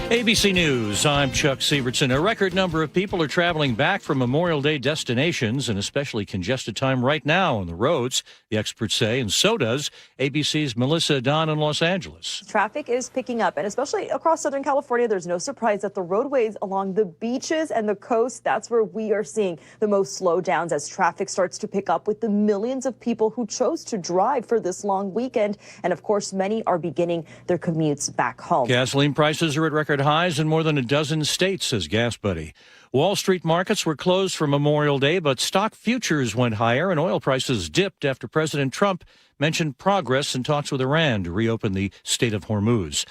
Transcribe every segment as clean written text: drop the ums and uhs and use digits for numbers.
ABC News, I'm Chuck Sievertson. A record number of people are traveling back from Memorial Day destinations, an especially congested time right now on the roads, the experts say, and so does ABC's Melissa Don in Los Angeles. Traffic is picking up, and especially across Southern California, there's no surprise that the roadways along the beaches and the coast, that's where we are seeing the most slowdowns as traffic starts to pick up with the millions of people who chose to drive for this long weekend. And of course, many are beginning their commutes back home. Gasoline prices are at record highs in more than a dozen states, says Gas Buddy. Wall Street markets were closed for Memorial Day, but stock futures went higher and oil prices dipped after President Trump mentioned progress in talks with Iran to reopen the Strait of Hormuz.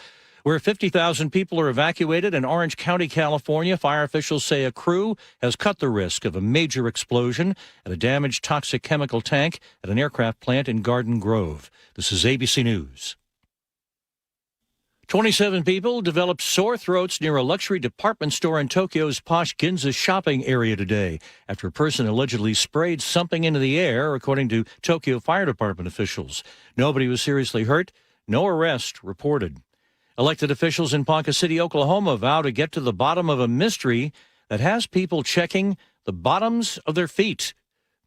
Where 50,000 people are evacuated in Orange County, California, fire officials say a crew has cut the risk of a major explosion at a damaged toxic chemical tank at an aircraft plant in Garden Grove. This is ABC News. 27 people developed sore throats near a luxury department store in Tokyo's posh Ginza shopping area today after a person allegedly sprayed something into the air, according to Tokyo Fire Department officials. Nobody was seriously hurt. No arrest reported. Elected officials in Ponca City, Oklahoma, vow to get to the bottom of a mystery that has people checking the bottoms of their feet.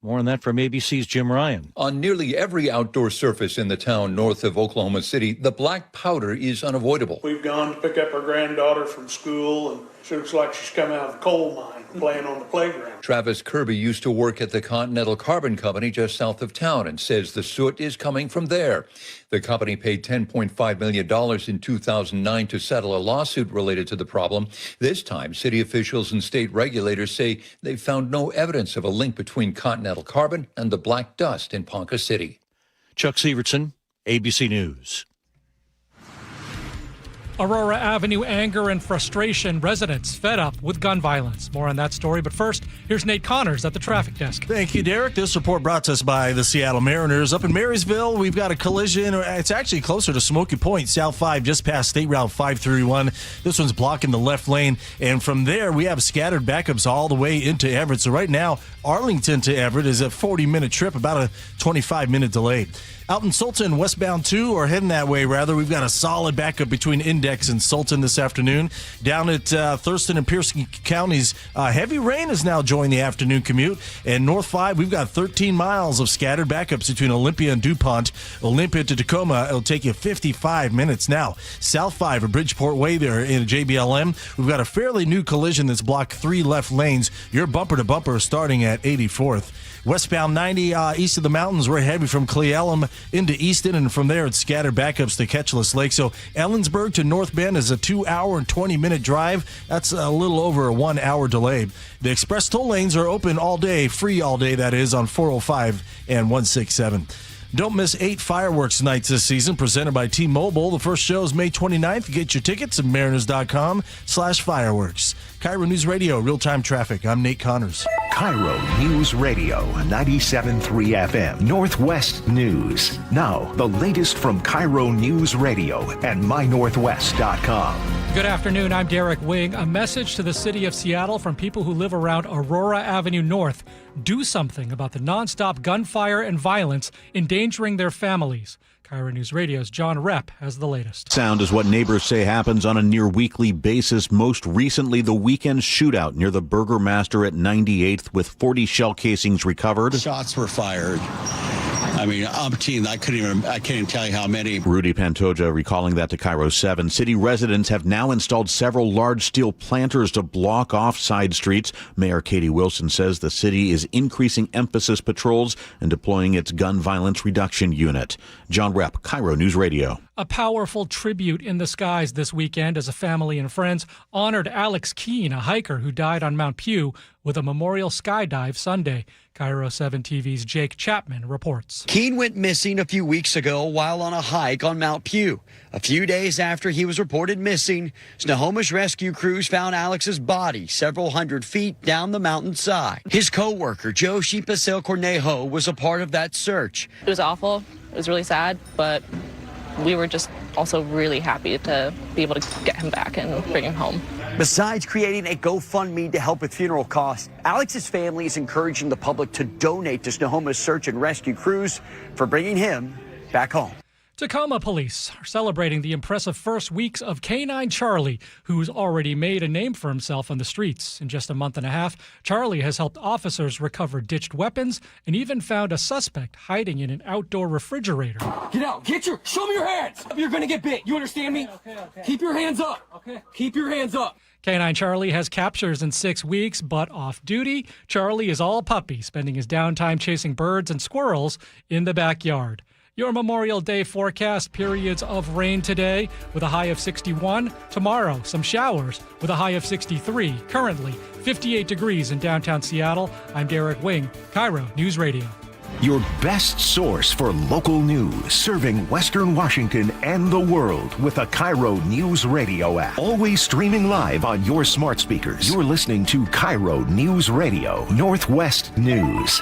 More on that from ABC's Jim Ryan. On nearly every outdoor surface in the town north of Oklahoma City, the black powder is unavoidable. We've gone to pick up our granddaughter from school, and she looks like she's come out of the coal mine playing on the playground. Travis Kirby used to work at the Continental Carbon Company just south of town and says the soot is coming from there. The company paid $10.5 million in 2009 to settle a lawsuit related to the problem. This time, city officials and state regulators say they found no evidence of a link between Continental Carbon and the black dust in Ponca City. Chuck Sievertson, ABC News. Aurora Avenue anger and frustration. Residents fed up with gun violence. More on that story, but first, here's Nate Connors at the traffic desk. Thank you, Derek. This report brought to us by the Seattle Mariners. Up in Marysville, we've got a collision. It's actually closer to Smoky Point, South 5, just past State Route 531. This one's blocking the left lane, and from there, we have scattered backups all the way into Everett. So right now, Arlington to Everett is a 40-minute trip, about a 25-minute delay. Out in Sultan, westbound 2, or heading that way, rather, we've got a solid backup between Index and Sultan this afternoon. Down at Thurston and Pierce counties, heavy rain has now joined the afternoon commute. And North 5, we've got 13 miles of scattered backups between Olympia and DuPont. Olympia to Tacoma, it'll take you 55 minutes now. South 5 at Bridgeport Way there in JBLM, we've got a fairly new collision that's blocked 3 left lanes. You're bumper to bumper starting at 84th. Westbound 90 east of the mountains, we're heavy from Cle Elum into Easton, and from there it's scattered backups to Ketchless Lake. So Ellensburg to North Bend is a 2-hour and 20-minute drive. That's a little over a 1-hour delay. The express toll lanes are open all day, free all day, that is, on 405 and 167. Don't miss 8 fireworks nights this season, presented by T-Mobile. The first show is May 29th. Get your tickets at mariners.com/fireworks. KIRO News Radio, real-time traffic. I'm Nate Connors. KIRO News Radio, 97.3 FM, Northwest News. Now, the latest from KIRO News Radio and mynorthwest.com. Good afternoon, I'm Derek Wing. A message to the city of Seattle from people who live around Aurora Avenue North. Do something about the nonstop gunfire and violence endangering their families. KIRO News Radio's John Repp has the latest. Sound is what neighbors say happens on a near-weekly basis. Most recently, the weekend shootout near the Burgermaster at 98th with 40 shell casings recovered. Shots were fired. I mean, umpteen, I can't even tell you how many. Rudy Pantoja recalling that to KIRO 7. City residents have now installed several large steel planters to block off side streets. Mayor Katie Wilson says the city is increasing emphasis patrols and deploying its gun violence reduction unit. John Repp, KIRO News Radio. A powerful tribute in the skies this weekend as a family and friends honored Alex Keene, a hiker who died on Mount Pew, with a memorial skydive Sunday. KIRO 7 TV's Jake Chapman reports. Keene went missing a few weeks ago while on a hike on Mount Pew. A few days after he was reported missing, Snohomish rescue crews found Alex's body several hundred feet down the mountainside. His co-worker, Joshi Pasel Cornejo, was a part of that search. It was awful. It was really sad, but we were just also really happy to be able to get him back and bring him home. Besides creating a GoFundMe to help with funeral costs, Alex's family is encouraging the public to donate to Snohomish search and rescue crews for bringing him back home. Tacoma police are celebrating the impressive first weeks of Canine Charlie, who's already made a name for himself on the streets. In just a month and a half, Charlie has helped officers recover ditched weapons and even found a suspect hiding in an outdoor refrigerator. Get out. Show me your hands. You're going to get bit. You understand me? Okay. Keep your hands up. Okay. Keep your hands up. Canine Charlie has captures in 6 weeks, but off duty, Charlie is all puppy, spending his downtime chasing birds and squirrels in the backyard. Your Memorial Day forecast: periods of rain today with a high of 61. Tomorrow, some showers with a high of 63. Currently, 58 degrees in downtown Seattle. I'm Derek Wing, KIRO News Radio. Your best source for local news, serving Western Washington and the world with a KIRO News Radio app. Always streaming live on your smart speakers. You're listening to KIRO News Radio, Northwest News.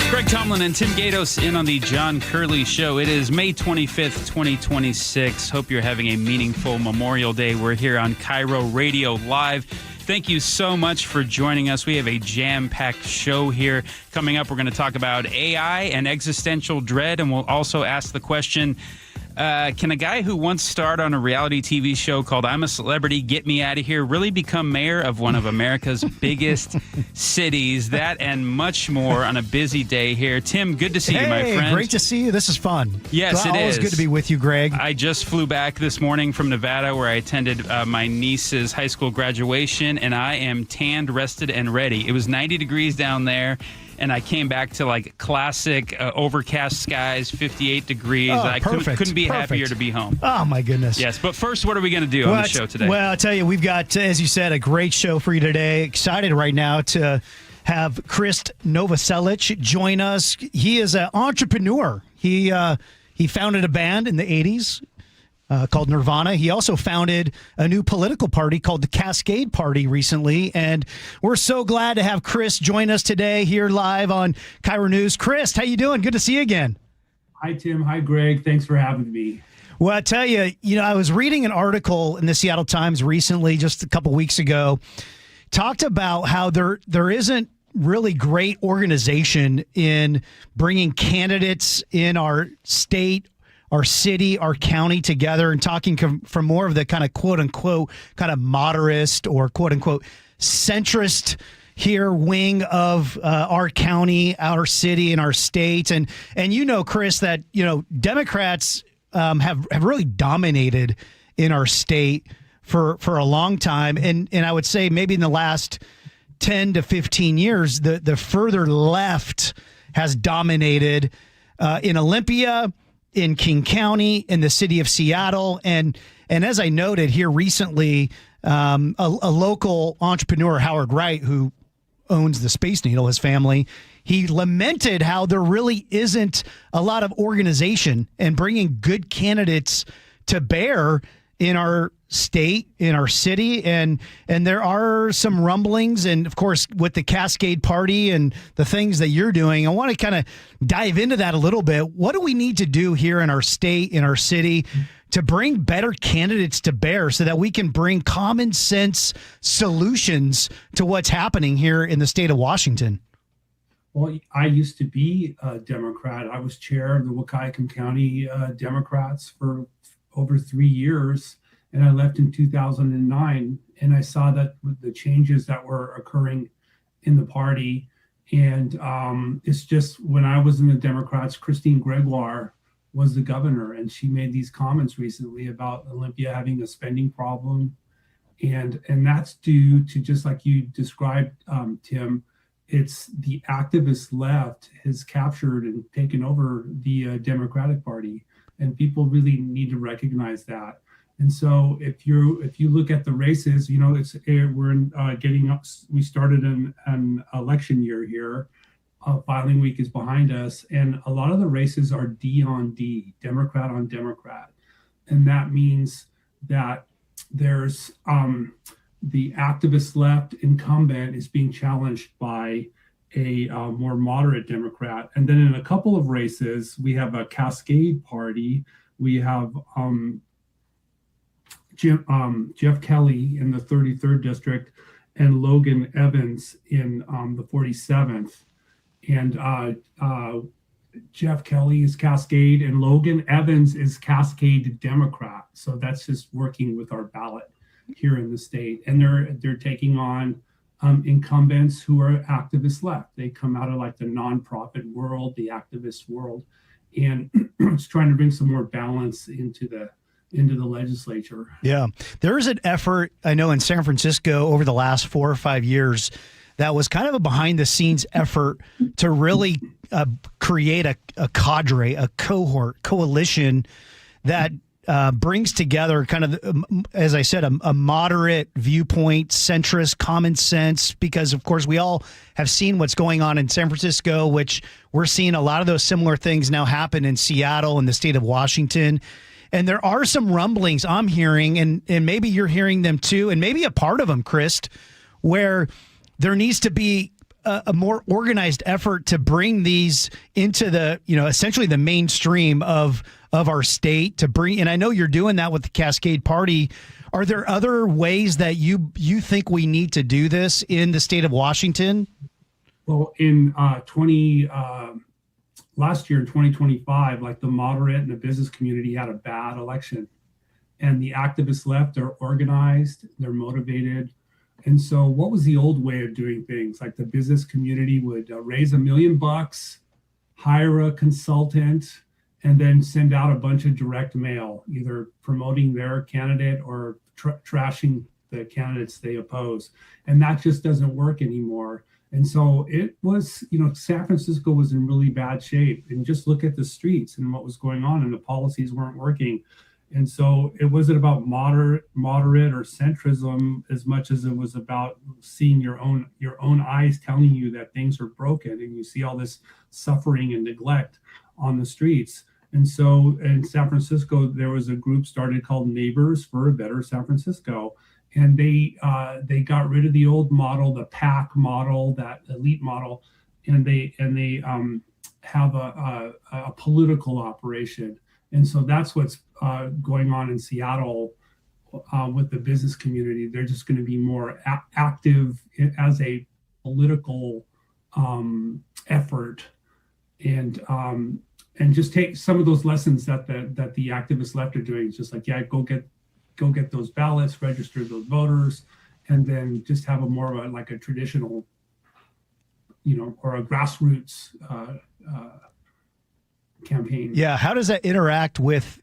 Greg Tomlin and Tim Gatos in on the John Curley Show. It is May 25th, 2026. Hope you're having a meaningful Memorial Day. We're here on KIRO Radio Live. Thank you so much for joining us. We have a jam-packed show here. Coming up, we're going to talk about AI and existential dread, and we'll also ask the question, can a guy who once starred on a reality TV show called I'm a Celebrity, Get Me Out of Here really become mayor of one of America's biggest cities? That and much more on a busy day here. Tim, good to see you, my friend. Great to see you. This is fun. Yes, it is. Always good to be with you, Greg. I just flew back this morning from Nevada, where I attended my niece's high school graduation, and I am tanned, rested, and ready. It was 90 degrees down there. And I came back to like classic overcast skies, 58 degrees. I couldn't be happier to be home. Oh, my goodness. Yes, but first, what are we going to do on the show today? Well, I'll tell you, we've got, as you said, a great show for you today. Excited right now to have Chris Novoselic join us. He is an entrepreneur. He founded a band in the 80s. Called Nirvana. He also founded a new political party called the Cascade Party recently, and we're so glad to have Chris join us today here live on KIRO News. Chris, how you doing? Good to see you again. Hi, Tim. Hi, Greg. Thanks for having me. Well, I tell you, I was reading an article in the Seattle Times recently, just a couple weeks ago, talked about how there isn't really great organization in bringing candidates in our state, our city, our county together, and talking from more of the kind of quote unquote kind of moderate or quote unquote centrist here wing of our county, our city, and our state. And Chris, that Democrats have really dominated in our state for a long time, and I would say maybe in the last 10 to 15 years, the further left has dominated in Olympia, in King County, in the city of Seattle. And as I noted here recently, a local entrepreneur, Howard Wright, who owns the Space Needle, his family, he lamented how there really isn't a lot of organization and bringing good candidates to bear in our state, in our city, and there are some rumblings, and of course with the Cascade Party and the things that you're doing, I want to kind of dive into that a little bit. What do we need to do here in our state, in our city, to bring better candidates to bear so that we can bring common sense solutions to what's happening here in the state of Washington? Well, I used to be a Democrat. I was chair of the Wahkiakum County Democrats for over 3 years. And I left in 2009, and I saw that the changes that were occurring in the party. And it's just when I was in the Democrats, Christine Gregoire was the governor, and she made these comments recently about Olympia having a spending problem. And that's due to, just like you described, Tim, it's the activist left has captured and taken over the Democratic Party. And people really need to recognize that. And so if you look at the races, we started an election year here. Filing week is behind us, and a lot of the races are D on D, Democrat on Democrat. And that means that there's the activist left incumbent is being challenged by a more moderate Democrat. And then in a couple of races, we have a Cascade Party. We have Jeff Kelly in the 33rd district and Logan Evans in the 47th. And Jeff Kelly is Cascade, and Logan Evans is Cascade Democrat. So that's just working with our ballot here in the state. And they're taking on incumbents who are activist left. They come out of like the nonprofit world, the activist world, and it's trying to bring some more balance into the legislature. Yeah. There is an effort, I know, in San Francisco over the last 4 or 5 years that was kind of a behind the scenes effort to really create a cadre, a coalition that brings together kind of, as I said, a moderate viewpoint, centrist, common sense, because, of course, we all have seen what's going on in San Francisco, which we're seeing a lot of those similar things now happen in Seattle and the state of Washington. And there are some rumblings I'm hearing, and maybe you're hearing them too, and maybe a part of them, Chris, where there needs to be a more organized effort to bring these into the, essentially the mainstream of our state, to bring, and I know you're doing that with the Cascade Party. Are there other ways that you think we need to do this in the state of Washington? Well, in last year in 2025, like the moderate and the business community had a bad election, and the activist left are organized, they're motivated. And so what was the old way of doing things? Like the business community would raise $1 million, hire a consultant, and then send out a bunch of direct mail, either promoting their candidate or trashing the candidates they oppose. And that just doesn't work anymore. And so it was, San Francisco was in really bad shape. And just look at the streets and what was going on, and the policies weren't working. And so it wasn't about moderate or centrism as much as it was about seeing your own eyes telling you that things are broken, and you see all this suffering and neglect on the streets. And so in San Francisco, there was a group started called Neighbors for a Better San Francisco. And they got rid of the old model, the PAC model, that elite model, and they have a political operation. And so that's what's going on in Seattle with the business community. They're just going to be more active as a political effort, and just take some of those lessons that the activist left are doing. It's just like, go get those ballots, register those voters, and then just have a more of a traditional, or a grassroots campaign. Yeah. How does that interact with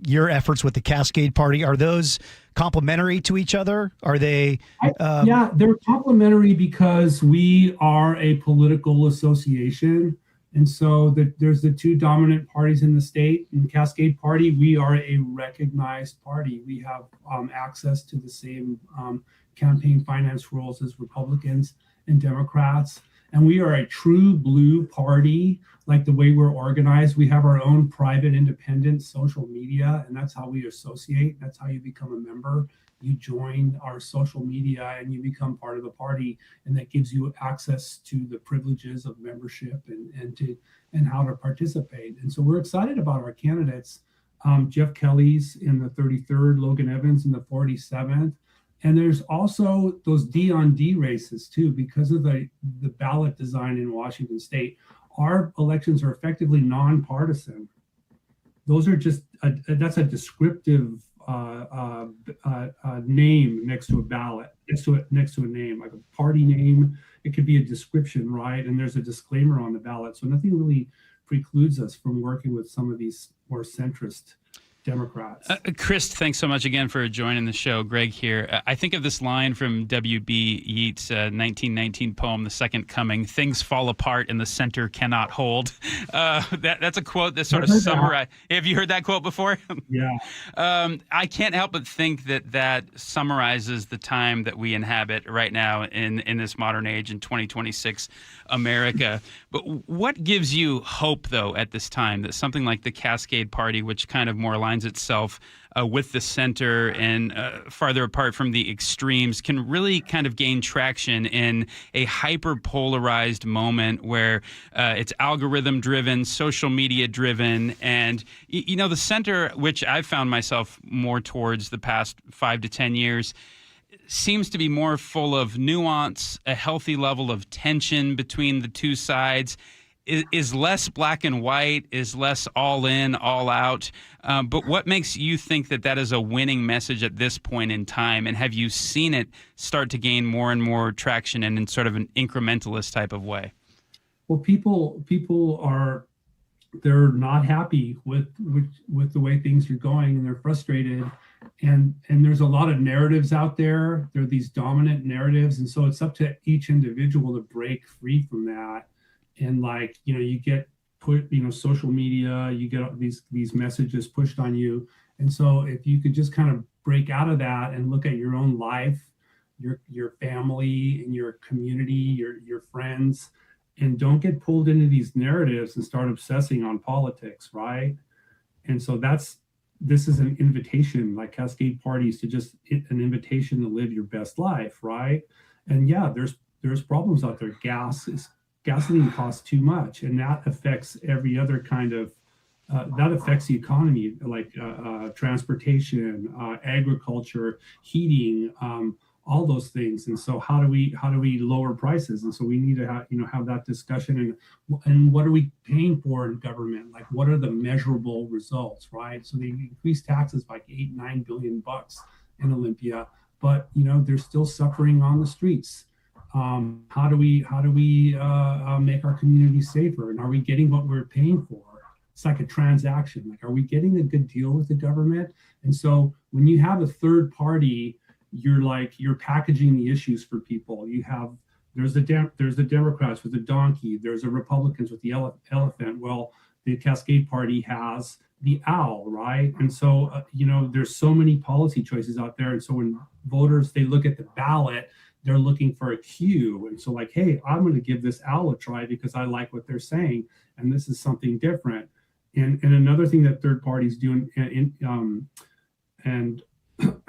your efforts with the Cascade Party? Are those complementary to each other? Are they? Yeah, they're complementary because we are a political association. And so there's the two dominant parties in the state. In the Cascade Party, we are a recognized party. We have access to the same campaign finance rules as Republicans and Democrats. And we are a true blue party. Like the way we're organized, we have our own private independent social media, and that's how we associate. That's how you become a member. You join our social media and you become part of the party, and that gives you access to the privileges of membership and how to participate. And so we're excited about our candidates. Jeff Kelly's in the 33rd, Logan Evans in the 47th. And there's also those D on D races too, because of the ballot design in Washington state. Our elections are effectively nonpartisan. Those are just that's a descriptive name next to a ballot, next to a name, like a party name. It could be a description, right? And there's a disclaimer on the ballot. So nothing really precludes us from working with some of these more centrist Democrats. Chris, thanks so much again for joining the show. Greg here. I think of this line from W.B. Yeats' 1919 poem, The Second Coming, "Things fall apart and the center cannot hold." That's a quote that sort of summarizes. Have you heard that quote before? Yeah. I can't help but think that summarizes the time that we inhabit right now in this modern age in 2026 America. But what gives you hope, though, at this time that something like the Cascade Party, which kind of more aligns itself with the center and farther apart from the extremes, can really kind of gain traction in a hyper-polarized moment where it's algorithm-driven, social media-driven, and, the center, which I've found myself more towards the past 5 to 10 years, seems to be more full of nuance, a healthy level of tension between the two sides. Is less black and white, is less all in, all out. But what makes you think that is a winning message at this point in time? And have you seen it start to gain more and more traction and in sort of an incrementalist type of way? Well, people they're not happy with the way things are going, and they're frustrated. And there's a lot of narratives out there. There are these dominant narratives. And so it's up to each individual to break free from that. And you get put, social media, you get these messages pushed on you. And so if you could just kind of break out of that and look at your own life, your family and your community, your friends, and don't get pulled into these narratives and start obsessing on politics, right? And so this is an invitation, like Cascade Parties, to just an invitation to live your best life, right? And yeah, there's problems out there. Gasoline costs too much, and that affects every other kind of that affects the economy, like transportation, agriculture, heating, all those things. And so how do we lower prices? And so we need to have that discussion. And what are we paying for in government? Like, what are the measurable results, right? So they increased taxes by $8-9 billion in Olympia, but they're still suffering on the streets. How do we make our community safer? And are we getting what we're paying for? It's like a transaction. Like, are we getting a good deal with the government? And so when you have a third party, you're packaging the issues for people. There's the Democrats with the donkey. There's the Republicans with the elephant. Well, the Cascade Party has the owl, right? And so there's so many policy choices out there. And so when voters, they look at the ballot, they're looking for a cue. And so hey, I'm going to give this owl a try because I like what they're saying. And this is something different. And another thing that third parties do and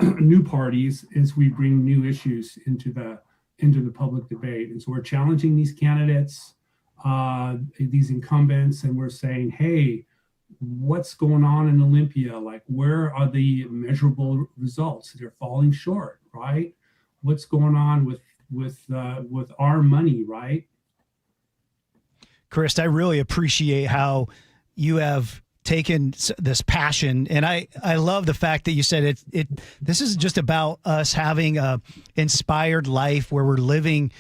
new parties is we bring new issues into the public debate. And so we're challenging these candidates, these incumbents, and we're saying, hey, what's going on in Olympia? Like, where are the measurable results? They're falling short, right? What's going on with our money, right? Chris, I really appreciate how you have taken this passion, and I love the fact that you said this is just about us having a inspired life where we're living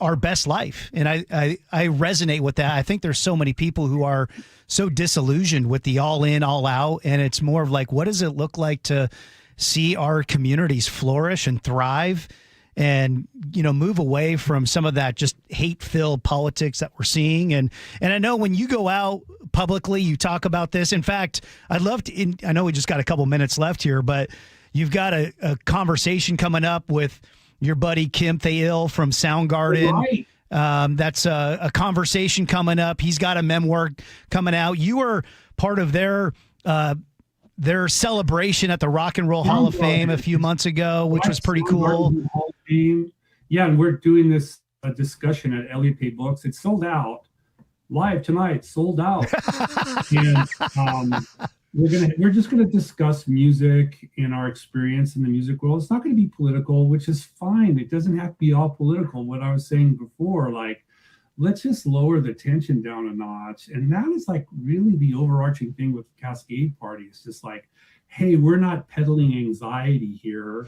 our best life. And I resonate with that. I think there's so many people who are so disillusioned with the all in, all out, and it's more of like, what does it look like to see our communities flourish and thrive and, move away from some of that just hate-filled politics that we're seeing. And I know when you go out publicly, you talk about this. In fact, I'd love to, I know we just got a couple minutes left here, but you've got a conversation coming up with your buddy Kim Thayil from Soundgarden. Right. That's a conversation coming up. He's got a memoir coming out. You were part of their celebration at the Rock and Roll Hall of Fame a few months ago, which was pretty cool. Yeah, and we're doing this discussion at Elliott Pay Books. It's sold out. Live tonight, sold out. And we're just gonna discuss music and our experience in the music world. It's not gonna be political, which is fine. It doesn't have to be all political. What I was saying before, let's just lower the tension down a notch. And that is really the overarching thing with Cascade Party. It's just hey, we're not peddling anxiety here.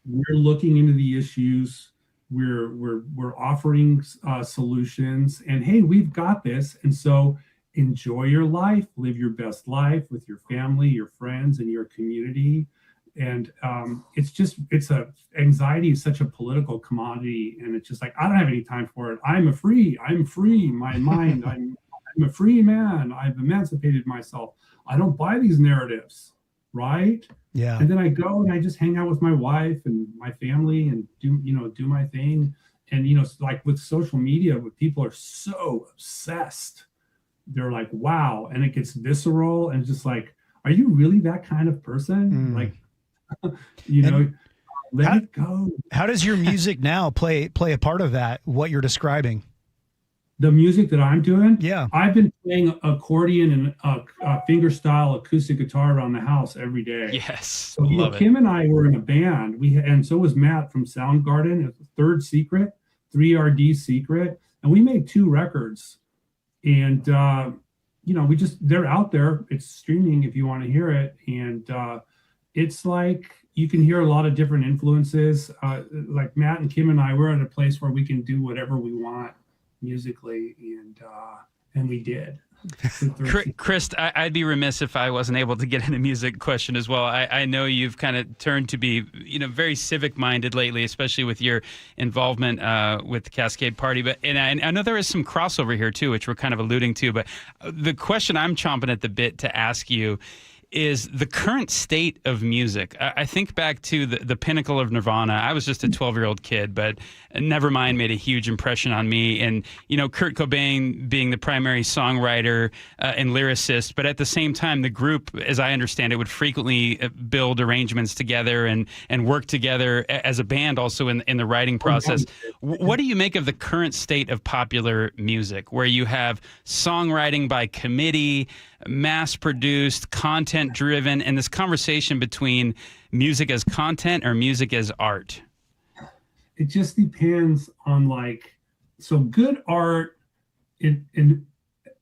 We're looking into the issues. We're offering solutions. And hey, we've got this. And so enjoy your life, live your best life with your family, your friends, and your community. And anxiety is such a political commodity, and it's just I don't have any time for it. I'm free. My mind, I'm a free man. I've emancipated myself. I don't buy these narratives, right? Yeah. And then I go and I just hang out with my wife and my family and do my thing. And with social media, when people are so obsessed, they're like, wow, and it gets visceral and just are you really that kind of person? Let it go. How does your music now play a part of that, what you're describing? the music that I'm doing, Yeah. I've been playing accordion and finger style acoustic guitar around the house every day. Yes, So love it. Kim and I were in a band. And so was Matt from Soundgarden, Third Secret, 3RD Secret, and we made 2 records. And they're out there. It's streaming if you want to hear it, and it's like you can hear a lot of different influences. Like Matt and Kim and I, we're at a place where we can do whatever we want musically, and we did. Chris, I'd be remiss if I wasn't able to get in a music question as well. I know you've kind of turned to be, very civic-minded lately, especially with your involvement with the Cascade Party. And I know there is some crossover here, too, which we're kind of alluding to. But the question I'm chomping at the bit to ask you is the current state of music. I think back to the pinnacle of Nirvana. I was just a 12-year-old kid, but Nevermind made a huge impression on me. And, Kurt Cobain being the primary songwriter and lyricist, but at the same time, the group, as I understand it, would frequently build arrangements together and work together as a band also in the writing process. What do you make of the current state of popular music, where you have songwriting by committee, mass-produced, content-driven, and this conversation between music as content or music as art? It just depends on so good art, it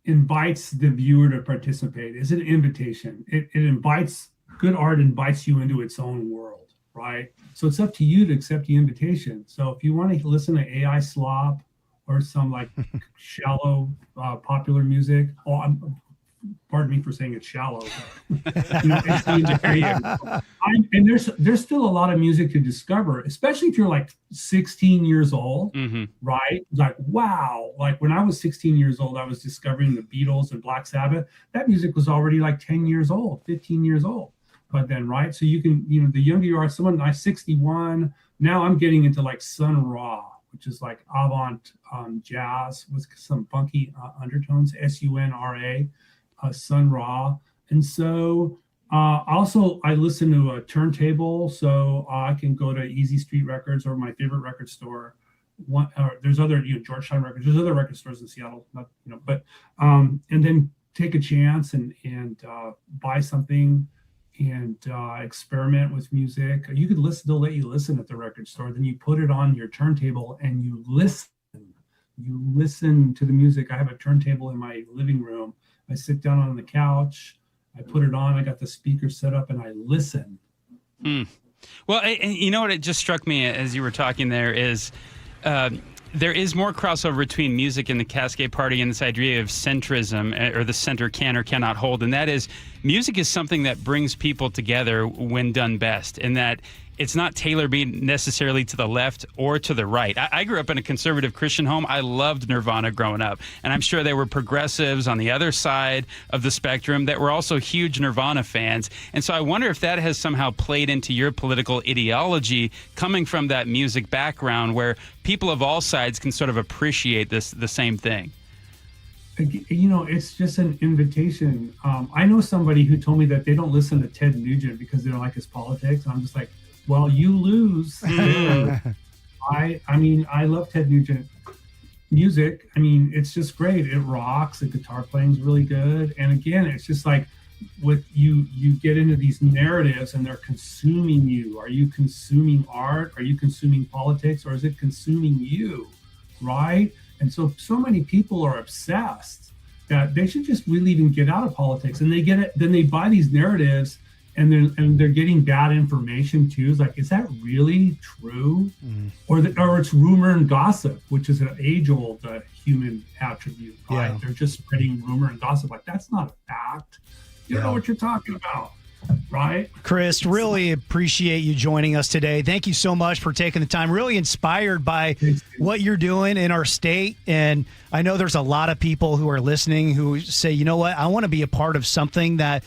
invites the viewer to participate. It's an invitation. Good art invites you into its own world, right? So it's up to you to accept the invitation. So if you want to listen to AI slop or some shallow popular music, pardon me for saying it's shallow. And there's still a lot of music to discover, especially if you're 16 years old, right? Wow. When I was 16 years old, I was discovering the Beatles and Black Sabbath. That music was already 10 years old, 15 years old. But then, right? So you can, the younger you are, someone like 61, now I'm getting into Sun Ra, which is avant jazz with some funky undertones, SUNRA. Sun Ra. And so also I listen to a turntable, so I can go to Easy Street Records or my favorite record store. There's other Georgetown Records. There's other record stores in Seattle, and then take a chance and buy something and experiment with music. You could listen. They'll let you listen at the record store. Then you put it on your turntable and you listen. You listen to the music. I have a turntable in my living room. I sit down on the couch, I put it on, I got the speaker set up, and I listen. Well, and you know what? It just struck me as you were talking there is there is more crossover between music and the Cascade Party and this idea of centrism, or the center can or cannot hold. And that is, music is something that brings people together when done best, and that it's not tailor-made necessarily to the left or to the right. I grew up in a conservative Christian home. I loved Nirvana growing up. And I'm sure there were progressives on the other side of the spectrum that were also huge Nirvana fans. And so I wonder if that has somehow played into your political ideology, coming from that music background where people of all sides can sort of appreciate the same thing. It's just an invitation. I know somebody who told me that they don't listen to Ted Nugent because they don't like his politics. And I'm just like, well, you lose. I love Ted Nugent music. It's just great. It rocks. The guitar playing's really good. And again, it's just with you get into these narratives and they're consuming you. Are you consuming art? Are you consuming politics? Or is it consuming you? Right? And so many people are obsessed that they should just really even get out of politics. And they get it. Then they buy these narratives. And they're getting bad information too. It's is that really true? Or it's rumor and gossip, which is an age-old human attribute. Right? Yeah. They're just spreading rumor and gossip. That's not a fact. You don't know what you're talking about, right? Chris, really appreciate you joining us today. Thank you so much for taking the time. Really inspired by what you're doing in our state. And I know there's a lot of people who are listening who say, you know what, I want to be a part of something that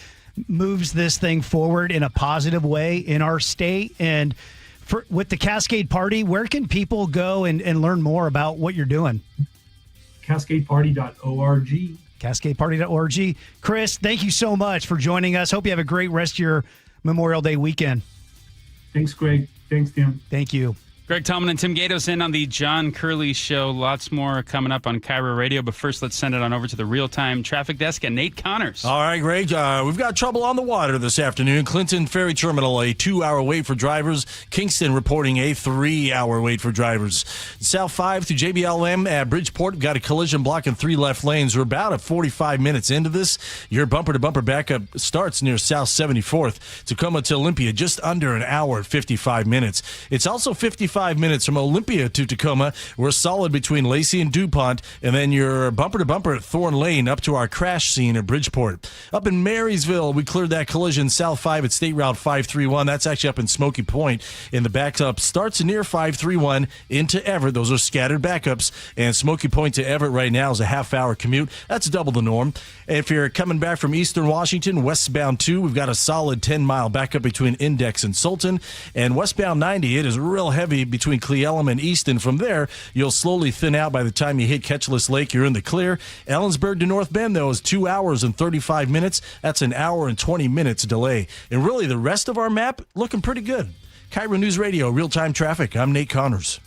moves this thing forward in a positive way in our state. And with the Cascade Party, where can people go and learn more about what you're doing? CascadeParty.org. CascadeParty.org. Chris, thank you so much for joining us. Hope you have a great rest of your Memorial Day weekend. Thanks, Greg. Thanks, Tim. Thank you. Greg Tomlin and Tim Gatos in on the John Curley Show. Lots more coming up on KIRO Radio, but first let's send it on over to the real-time traffic desk and Nate Connors. All right, Greg, we've got trouble on the water this afternoon. Clinton Ferry Terminal, a 2-hour wait for drivers. Kingston reporting a 3-hour wait for drivers. South 5 through JBLM at Bridgeport, we've got a collision blocking 3 left lanes. We're about 45 minutes into this. Your bumper-to-bumper backup starts near South 74th. Tacoma to Olympia, just under an hour and 55 minutes. It's also 55 minutes from Olympia to Tacoma. We're solid between Lacey and DuPont, and then your bumper-to-bumper at Thorn Lane up to our crash scene at Bridgeport. Up in Marysville, we cleared that collision South 5 at State Route 531. That's actually up in Smoky Point. And the backup starts near 531 into Everett. Those are scattered backups. And Smoky Point to Everett right now is a half-hour commute. That's double the norm. If you're coming back from Eastern Washington, westbound 2, we've got a solid 10-mile backup between Index and Sultan. And westbound 90, it is real heavy between Cle Elum and Easton. From there, you'll slowly thin out by the time you hit Ketchless Lake. You're in the clear. Ellensburg to North Bend, though, is 2 hours and 35 minutes. That's an hour and 20 minutes delay. And really, the rest of our map looking pretty good. KIRO News Radio, real-time traffic. I'm Nate Connors.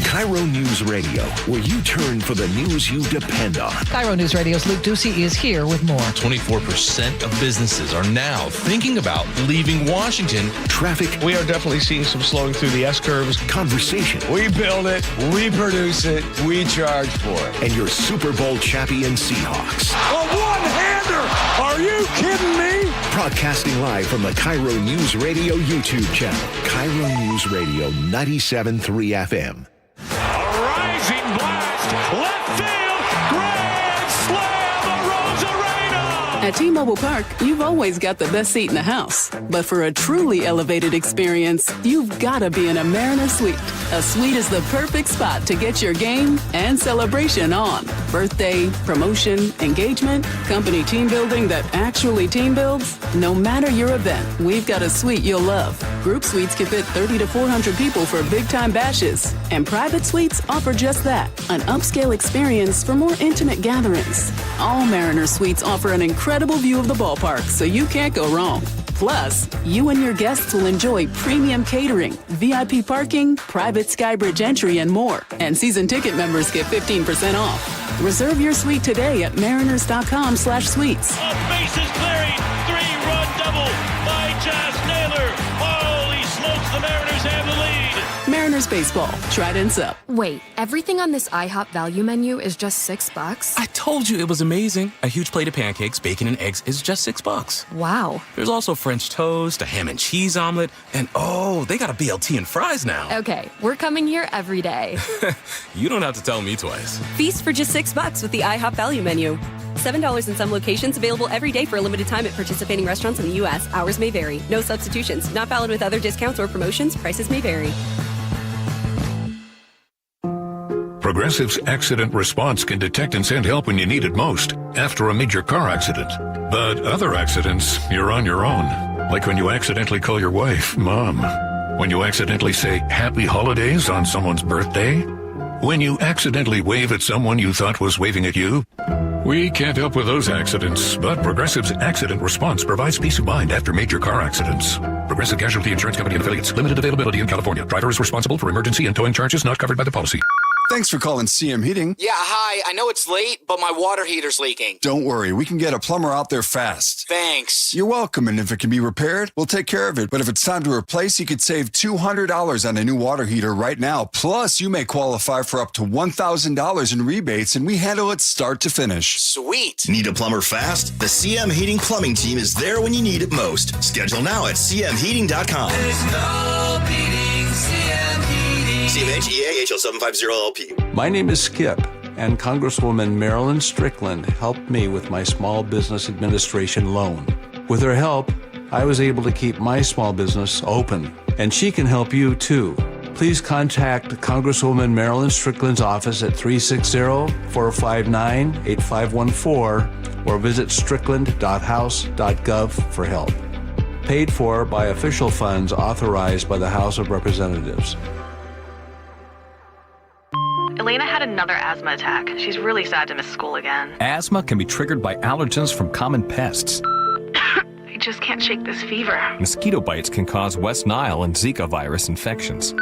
KIRO News Radio, where you turn for the news you depend on. KIRO News Radio's Luke Ducey is here with more. 24% of businesses are now thinking about leaving Washington. Traffic. We are definitely seeing some slowing through the S-curves. Conversation. We build it, we produce it, we charge for it. And your Super Bowl champion Seahawks. A one-hander! Are you kidding me? Broadcasting live from the KIRO News Radio YouTube channel. KIRO News Radio 97.3 FM. A rising blast, left field, grand slam, Rosarena! At T-Mobile Park, you've always got the best seat in the house. But for a truly elevated experience, you've got to be in a Mariner Suite. A suite is the perfect spot to get your game and celebration on. Birthday, promotion, engagement, company team building that actually team builds. No matter your event, we've got a suite you'll love. Group suites can fit 30 to 400 people for big-time bashes. And private suites offer just that, an upscale experience for more intimate gatherings. All Mariner Suites offer an incredible view of the ballpark, so you can't go wrong. Plus, you and your guests will enjoy premium catering, VIP parking, private Skybridge entry, and more. And season ticket members get 15% off. Reserve your suite today at mariners.com/suites. Bases clearing, 3-run double by Josh Naylor. Holy smokes, the Mariners have the lead. Mariners baseball, Trident's up. Wait, everything on this IHOP value menu is just $6? I told you it was amazing. A huge plate of pancakes, bacon, and eggs is just $6. Wow. There's also French toast, a ham and cheese omelet, and they got a BLT and fries now. Okay, we're coming here every day. You don't have to tell me twice. Feast for just $6 with the IHOP value menu. $7 in some locations, available every day for a limited time at participating restaurants in the U.S. Hours may vary. No substitutions. Not valid with other discounts or promotions. Prices may vary. Progressive's accident response can detect and send help when you need it most, after a major car accident. But other accidents, you're on your own. Like when you accidentally call your wife Mom. When you accidentally say Happy Holidays on someone's birthday. When you accidentally wave at someone you thought was waving at you. We can't help with those accidents, but Progressive's accident response provides peace of mind after major car accidents. Progressive Casualty Insurance Company and Affiliates. Limited availability in California. Driver is responsible for emergency and towing charges not covered by the policy. Thanks for calling CM Heating. Yeah, hi. I know it's late, but my water heater's leaking. Don't worry. We can get a plumber out there fast. Thanks. You're welcome, and if it can be repaired, we'll take care of it. But if it's time to replace, you could save $200 on a new water heater right now. Plus, you may qualify for up to $1,000 in rebates, and we handle it start to finish. Sweet. Need a plumber fast? The CM Heating Plumbing Team is there when you need it most. Schedule now at cmheating.com. There's no beating CM Heating. CMHEAHL 750LP. My name is Skip, and Congresswoman Marilyn Strickland helped me with my Small Business Administration loan. With her help, I was able to keep my small business open, and she can help you too. Please contact Congresswoman Marilyn Strickland's office at 360-459-8514 or visit strickland.house.gov for help. Paid for by official funds authorized by the House of Representatives. Elena had another asthma attack. She's really sad to miss school again. Asthma can be triggered by allergens from common pests. I just can't shake this fever. Mosquito bites can cause West Nile and Zika virus infections.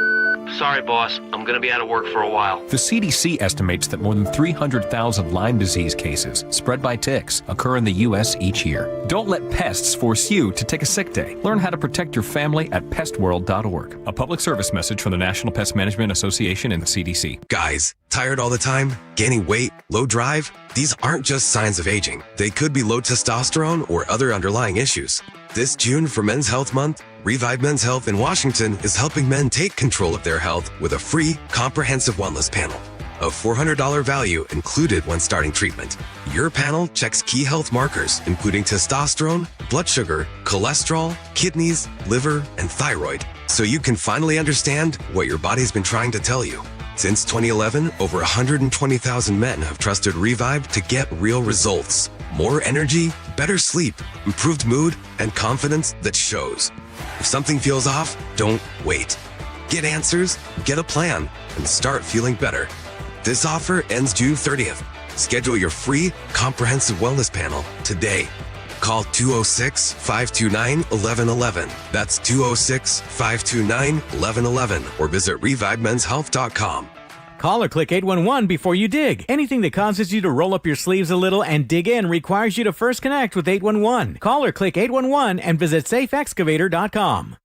Sorry, boss. I'm going to be out of work for a while. The CDC estimates that more than 300,000 Lyme disease cases spread by ticks occur in the U.S. each year. Don't let pests force you to take a sick day. Learn how to protect your family at pestworld.org. A public service message from the National Pest Management Association and the CDC. Guys, tired all the time? Gaining weight? Low drive? These aren't just signs of aging. They could be low testosterone or other underlying issues. This June for Men's Health Month, Revive Men's Health in Washington is helping men take control of their health with a free, comprehensive wellness panel. A $400 value included when starting treatment. Your panel checks key health markers, including testosterone, blood sugar, cholesterol, kidneys, liver, and thyroid, so you can finally understand what your body's been trying to tell you. Since 2011, over 120,000 men have trusted Revive to get real results. More energy, better sleep, improved mood, and confidence that shows. If something feels off, don't wait. Get answers, get a plan, and start feeling better. This offer ends June 30th. Schedule your free, comprehensive wellness panel today. Call 206-529-1111. That's 206-529-1111 or visit ReviveMen'sHealth.com. Call or click 811 before you dig. Anything that causes you to roll up your sleeves a little and dig in requires you to first connect with 811. Call or click 811 and visit safeexcavator.com.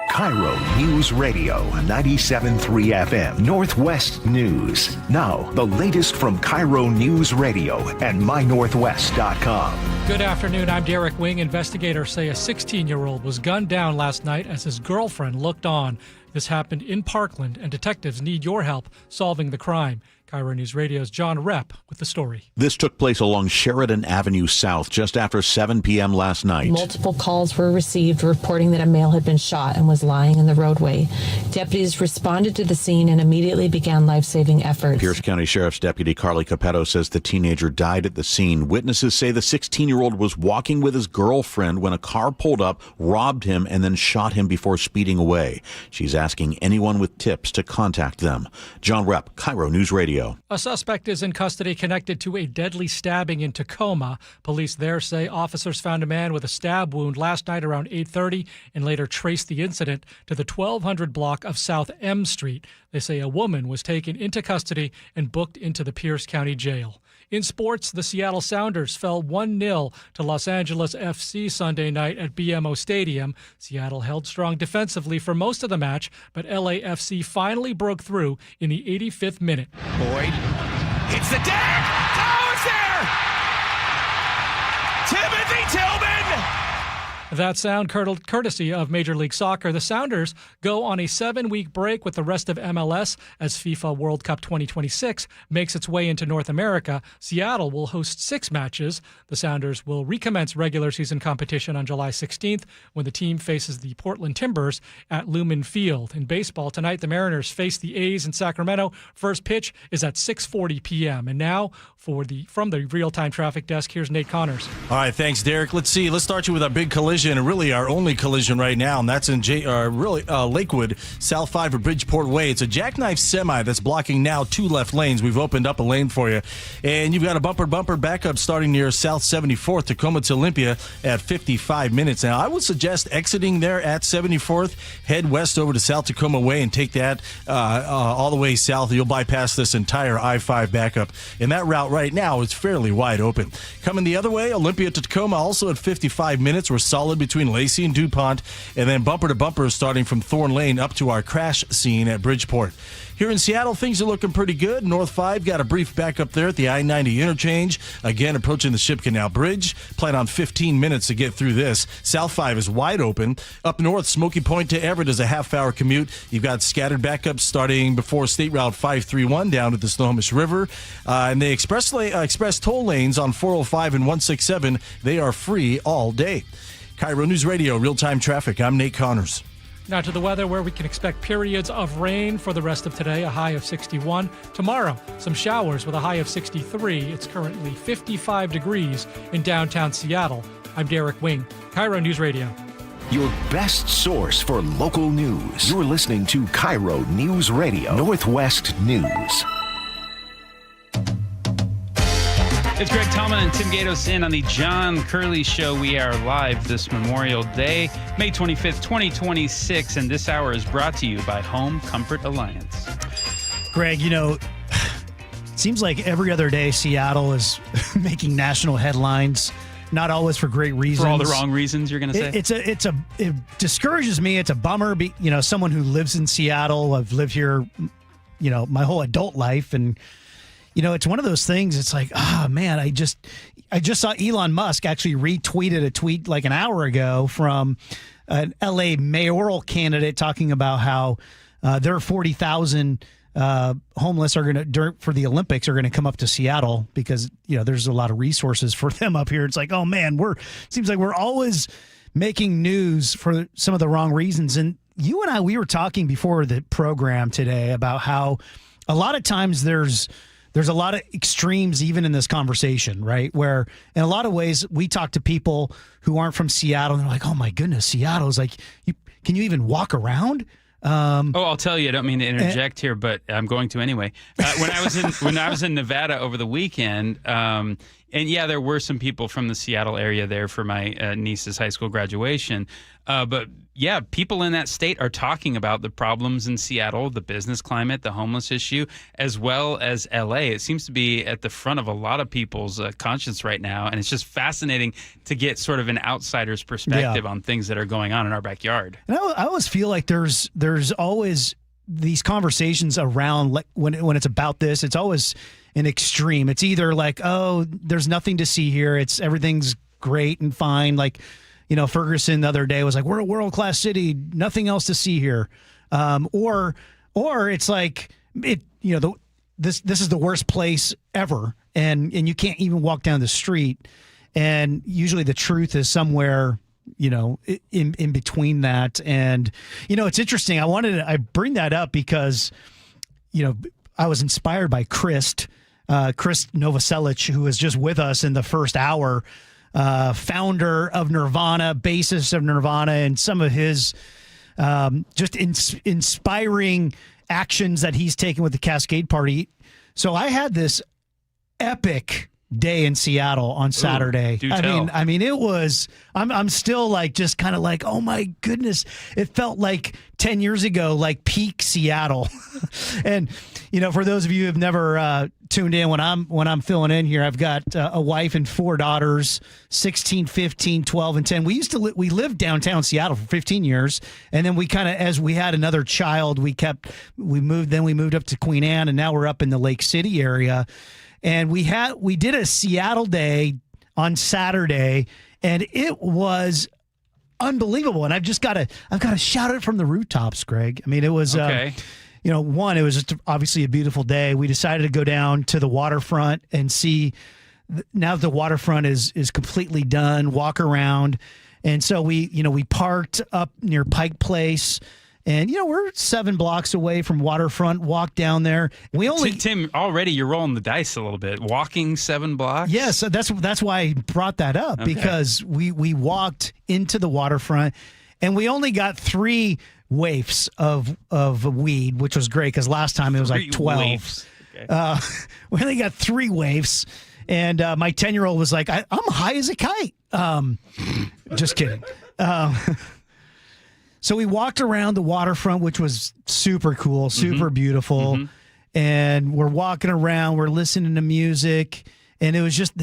KIRO News Radio, 97.3 FM, Northwest News. Now, the latest from KIRO News Radio and mynorthwest.com. Good afternoon. I'm Derek Wing. Investigators say a 16-year-old was gunned down last night as his girlfriend looked on. This happened in Parkland, and detectives need your help solving the crime. KIRO News Radio's John Repp with the story. This took place along Sheridan Avenue South just after 7 p.m. last night. Multiple calls were received reporting that a male had been shot and was lying in the roadway. Deputies responded to the scene and immediately began life-saving efforts. Pierce County Sheriff's Deputy Carly Capetto says the teenager died at the scene. Witnesses say the 16-year-old was walking with his girlfriend when a car pulled up, robbed him, and then shot him before speeding away. She's asking anyone with tips to contact them. John Repp, KIRO News Radio. A suspect is in custody connected to a deadly stabbing in Tacoma. Police there say officers found a man with a stab wound last night around 8:30 and later traced the incident to the 1200 block of South M Street. They say a woman was taken into custody and booked into the Pierce County Jail. In sports, the Seattle Sounders fell 1-0 to Los Angeles FC Sunday night at BMO Stadium. Seattle held strong defensively for most of the match, but LAFC finally broke through in the 85th minute. Boyd hits the deck. Oh, it's there! Timothy Tillman! That sound courtesy of Major League Soccer. The Sounders go on a 7-week break with the rest of MLS as FIFA World Cup 2026 makes its way into North America. Seattle will host 6 matches. The Sounders will recommence regular season competition on July 16th when the team faces the Portland Timbers at Lumen Field. In baseball tonight, the Mariners face the A's in Sacramento. First pitch is at 6:40 p.m. And now from the real-time traffic desk, here's Nate Connors. All right, thanks, Derek. Let's start you with our big collision, and really our only collision right now, and that's in Lakewood, South 5 of Bridgeport Way. It's a jackknife semi that's blocking now 2 left lanes. We've opened up a lane for you. And you've got a bumper backup starting near South 74th, Tacoma to Olympia at 55 minutes. Now, I would suggest exiting there at 74th, head west over to South Tacoma Way and take that all the way south. You'll bypass this entire I-5 backup. And that route right now is fairly wide open. Coming the other way, Olympia to Tacoma also at 55 minutes. We're solid between Lacey and DuPont, and then bumper to bumper starting from Thorn Lane up to our crash scene at Bridgeport. Here in Seattle, things are looking pretty good. North 5 got a brief backup there at the I-90 interchange. Again, approaching the Ship Canal Bridge. Plan on 15 minutes to get through this. South 5 is wide open. Up north, Smoky Point to Everett is a half-hour commute. You've got scattered backups starting before State Route 531 down at the Snohomish River. And the express toll lanes on 405 and 167, they are free all day. KIRO News Radio, real-time traffic. I'm Nate Connors. Now to the weather, where we can expect periods of rain for the rest of today, a high of 61. Tomorrow, some showers with a high of 63. It's currently 55 degrees in downtown Seattle. I'm Derek Wing, KIRO News Radio. Your best source for local news. You're listening to KIRO News Radio, Northwest News. It's Greg Tallman and Tim Gatos in on the John Curley Show. We are live this Memorial Day, May 25th, 2026, and this hour is brought to you by Home Comfort Alliance. Greg, it seems like every other day Seattle is making national headlines, not always for great reasons. For all the wrong reasons, you're going to say? It discourages me. It's a bummer. Someone who lives in Seattle, I've lived here, my whole adult life, and it's one of those things. It's like, man, I just saw Elon Musk actually retweeted a tweet like an hour ago from an LA mayoral candidate talking about how their 40,000 homeless are going to, for the Olympics, are going to come up to Seattle because, there's a lot of resources for them up here. It's like, oh man, seems like we're always making news for some of the wrong reasons. And you and I, we were talking before the program today about how a lot of times there's a lot of extremes even in this conversation, right? Where in a lot of ways we talk to people who aren't from Seattle and they're like, oh my goodness, Seattle is like, can you even walk around? I'll tell you, I don't mean to interject here, but I'm going to anyway. When I was in Nevada over the weekend, and yeah, there were some people from the Seattle area there for my niece's high school graduation. But yeah, people in that state are talking about the problems in Seattle, the business climate, the homeless issue, as well as LA. It seems to be at the front of a lot of people's conscience right now. And it's just fascinating to get sort of an outsider's perspective on things that are going on in our backyard. And I always feel like there's always these conversations around, like when it's about this, it's always an extreme. It's either like, oh, there's nothing to see here. Everything's great and fine. Like, Ferguson the other day was like, we're a world-class city, nothing else to see here. Or it's like, this is the worst place ever, and you can't even walk down the street. And usually the truth is somewhere, in between that. And, it's interesting. I bring that up because, I was inspired by Chris Novoselic, who was just with us in the first hour, founder of Nirvana, bassist of Nirvana, and some of his just inspiring actions that he's taken with the Cascade Party. So I had this epic day in Seattle on Saturday. Ooh, do tell. I mean, it was. I'm still like just kind of like, oh my goodness! It felt like 10 years ago, like peak Seattle. And for those of you who have never tuned in, when I'm filling in here, I've got a wife and 4 daughters, 16, 15, 12, and 10. We lived downtown Seattle for 15 years, and then we kind of, as we had another child, we moved up to Queen Anne, and now we're up in the Lake City area. And we did a Seattle day on Saturday, and it was unbelievable. And I've got to shout it from the rooftops, Greg. I mean, it was okay. It was just obviously a beautiful day. We decided to go down to the waterfront and see. Now that the waterfront is completely done, walk around, and so we parked up near Pike Place. And, we're 7 blocks away from waterfront, walk down there. Tim, already you're rolling the dice a little bit. Walking 7 blocks? Yes, that's why I brought that up, because we walked into the waterfront, and we only got 3 waifs of weed, which was great, because last time it was like 12. Okay. We only got 3 waifs, and my 10-year-old was like, I'm high as a kite. Just kidding. So we walked around the waterfront, which was super cool, super beautiful. And we're walking around, we're listening to music, and it was just,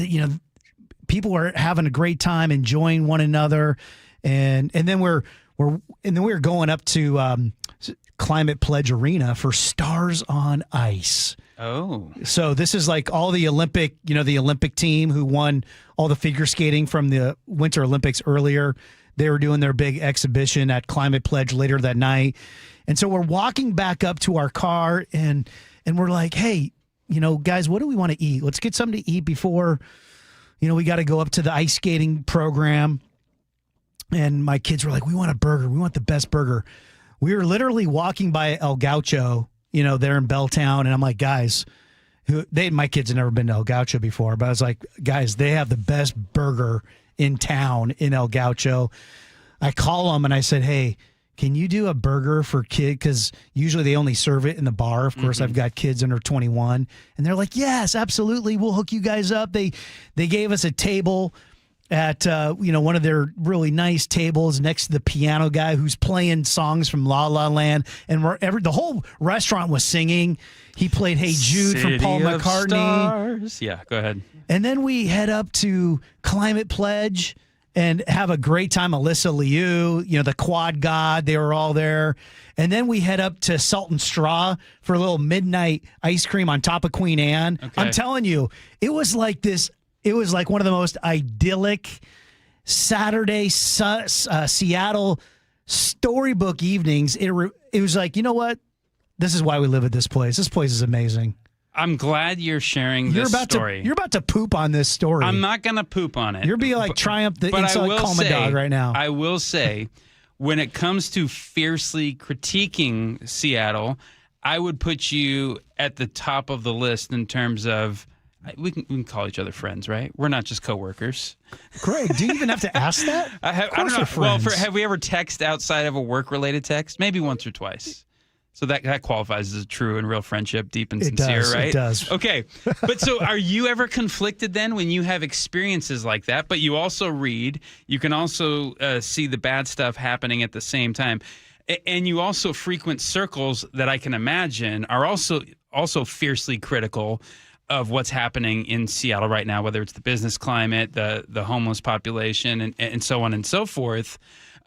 people were having a great time, enjoying one another. And then we were going up to Climate Pledge Arena for Stars on Ice. Oh. So this is like all the Olympic, the Olympic team who won all the figure skating from the Winter Olympics earlier. They were doing their big exhibition at Climate Pledge later that night. And so we're walking back up to our car, and we're like, hey, guys, what do we want to eat? Let's get something to eat before, we got to go up to the ice skating program. And my kids were like, we want a burger. We want the best burger. We were literally walking by El Gaucho, there in Belltown. And I'm like, guys, my kids had never been to El Gaucho before, but I was like, guys, they have the best burger in town in El Gaucho. I call them and I said, hey, can you do a burger for kid? Because usually they only serve it in the bar. Of course, I've got kids under 21. And they're like, yes, absolutely. We'll hook you guys up. They gave us a table at one of their really nice tables next to the piano guy who's playing songs from La La Land. And the whole restaurant was singing. He played Hey Jude from Paul McCartney. Stars. Yeah, go ahead. And then we head up to Climate Pledge and have a great time. Alyssa Liu, the Quad God, they were all there. And then we head up to Salt and Straw for a little midnight ice cream on top of Queen Anne. Okay. I'm telling you, it was like this. It was like one of the most idyllic Saturday Seattle storybook evenings. It was like, you know what? This is why we live at this place. This place is amazing. I'm glad you're sharing this story. You're about to poop on this story. I'm not going to poop on it. You're being like Triumph the inside Calm Dog right now. I will say, when it comes to fiercely critiquing Seattle, I would put you at the top of the list in terms of, we can call each other friends, right? We're not just coworkers. Greg, do you even have to ask that? I don't know. Well, have we ever texted outside of a work-related text? Maybe once or twice. So that qualifies as a true and real friendship, deep and sincere, right? It does. Okay. But so are you ever conflicted then when you have experiences like that, but you also read, you can also see the bad stuff happening at the same time, and you also frequent circles that I can imagine are also fiercely critical of what's happening in Seattle right now, whether it's the business climate, the homeless population, and so on and so forth.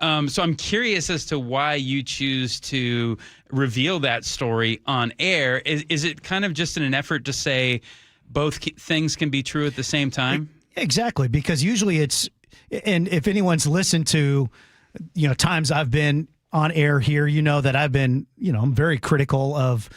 So I'm curious as to why you choose to reveal that story on air. Is it kind of just in an effort to say both things can be true at the same time? Exactly, because usually it's, and if anyone's listened to, times I've been on air here, that I've been, I'm very critical of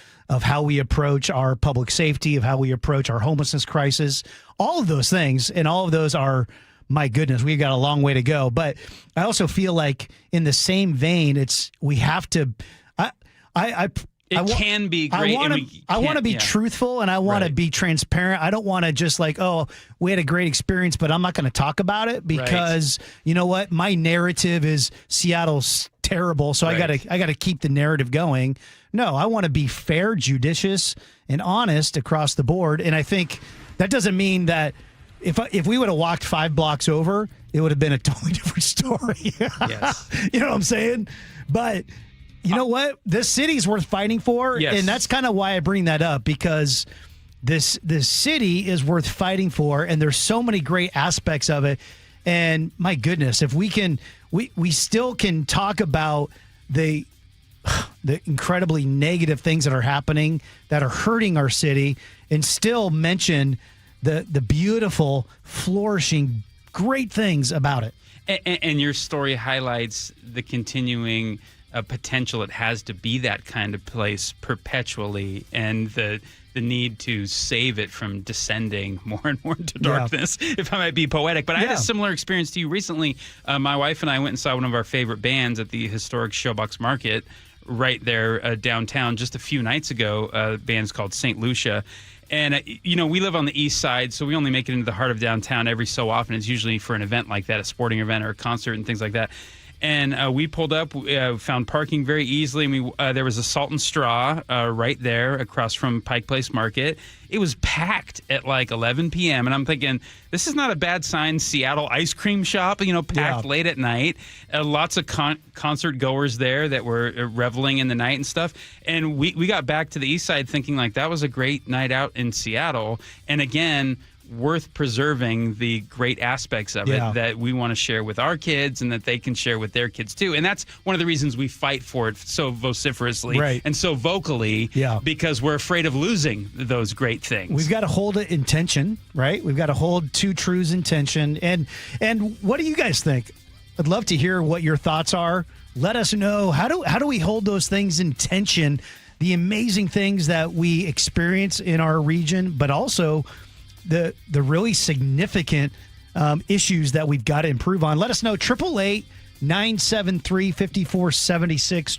how we approach our public safety, of how we approach our homelessness crisis, all of those things, and all of those are, my goodness, we've got a long way to go. But I also feel like in the same vein, we have to. It can be great. I want to be truthful, and I want to be transparent. I don't want to just like, oh, we had a great experience, but I'm not going to talk about it because you know what? My narrative is Seattle's terrible, so I gotta keep the narrative going. No, I want to be fair, judicious, and honest across the board. And I think that doesn't mean that. If we would have walked 5 blocks over, it would have been a totally different story. Yes. You know what I'm saying? But you know what? This city's worth fighting for. Yes. And that's kind of why I bring that up, because this city is worth fighting for, and there's so many great aspects of it. And my goodness, if we can, we still can talk about the incredibly negative things that are happening that are hurting our city, and still mention the beautiful, flourishing, great things about it. And your story highlights the continuing potential it has to be that kind of place perpetually, and the need to save it from descending more and more into darkness, if I might be poetic. But I had a similar experience to you recently. My wife and I went and saw one of our favorite bands at the historic Showbox Market right there downtown just a few nights ago. Band's called St. Lucia. And, we live on the east side, so we only make it into the heart of downtown every so often. It's usually for an event like that, a sporting event or a concert and things like that. And we pulled up, found parking very easily. And there was a Salt and Straw right there across from Pike Place Market. It was packed at like 11 p.m. And I'm thinking, this is not a bad sign. Seattle ice cream shop, packed late at night. Lots of concert goers there that were reveling in the night and stuff. And we got back to the east side thinking like that was a great night out in Seattle. And again, worth preserving the great aspects of it that we want to share with our kids and that they can share with their kids too. And that's one of the reasons we fight for it so vociferously and so vocally, because we're afraid of losing those great things. We've got to hold it in tension, right? We've got to hold two truths in tension. And what do you guys think? I'd love to hear what your thoughts are. Let us know. How do we hold those things in tension, the amazing things that we experience in our region, but also the really significant issues that we've got to improve on. Let us know. 888-973-5476.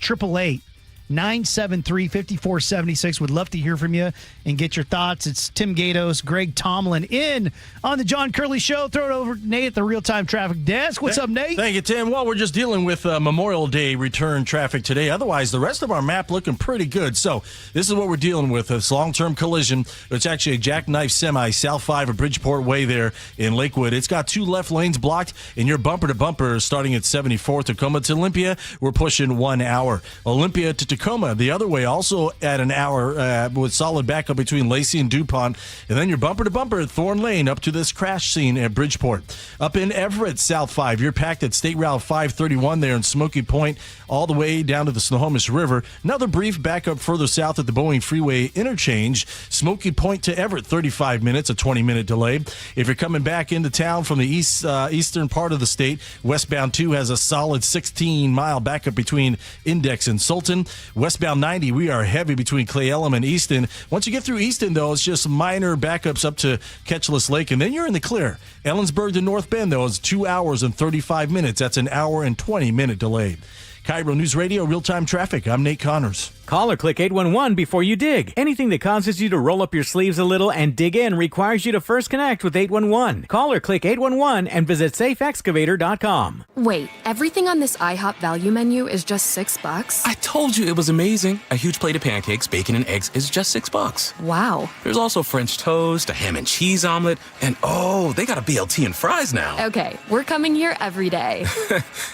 888-973-5476. Would love to hear from you and get your thoughts. It's Tim Gatos, Greg Tomlin in on the John Curley Show. Throw it over to Nate at the real-time traffic desk. What's up, Nate? Thank you, Tim. Well, we're just dealing with Memorial Day return traffic today. Otherwise, the rest of our map looking pretty good. So this is what we're dealing with. This long-term collision. It's actually a jackknife semi, South 5 of Bridgeport Way there in Lakewood. It's got 2 left lanes blocked, and you're bumper-to-bumper starting at 74th. Tacoma to Olympia, we're pushing 1 hour. Olympia to Tacoma, the other way, also at an hour with solid backup between Lacey and DuPont. And then you're bumper-to-bumper at Thorn Lane up to this crash scene at Bridgeport. Up in Everett, South 5, you're packed at State Route 531 there in Smoky Point, all the way down to the Snohomish River. Another brief backup further south at the Boeing Freeway interchange. Smoky Point to Everett, 35 minutes, a 20-minute delay. If you're coming back into town from the eastern part of the state, westbound 2 has a solid 16-mile backup between Index and Sultan. Westbound 90, we are heavy between Clay Elm and Easton. Once you get through Easton, though, it's just minor backups up to Ketchless Lake, and then you're in the clear. Ellensburg to North Bend, though, is 2 hours and 35 minutes. That's an hour and 20-minute delay. KIRO News Radio, real-time traffic. I'm Nate Connors. Call or click 811 before you dig. Anything that causes you to roll up your sleeves a little and dig in requires you to first connect with 811. Call or click 811 and visit safeexcavator.com. Wait, everything on this IHOP value menu is just $6? I told you it was amazing. A huge plate of pancakes, bacon, and eggs is just $6. Wow. There's also French toast, a ham and cheese omelet, and oh, they got a BLT and fries now. Okay, we're coming here every day.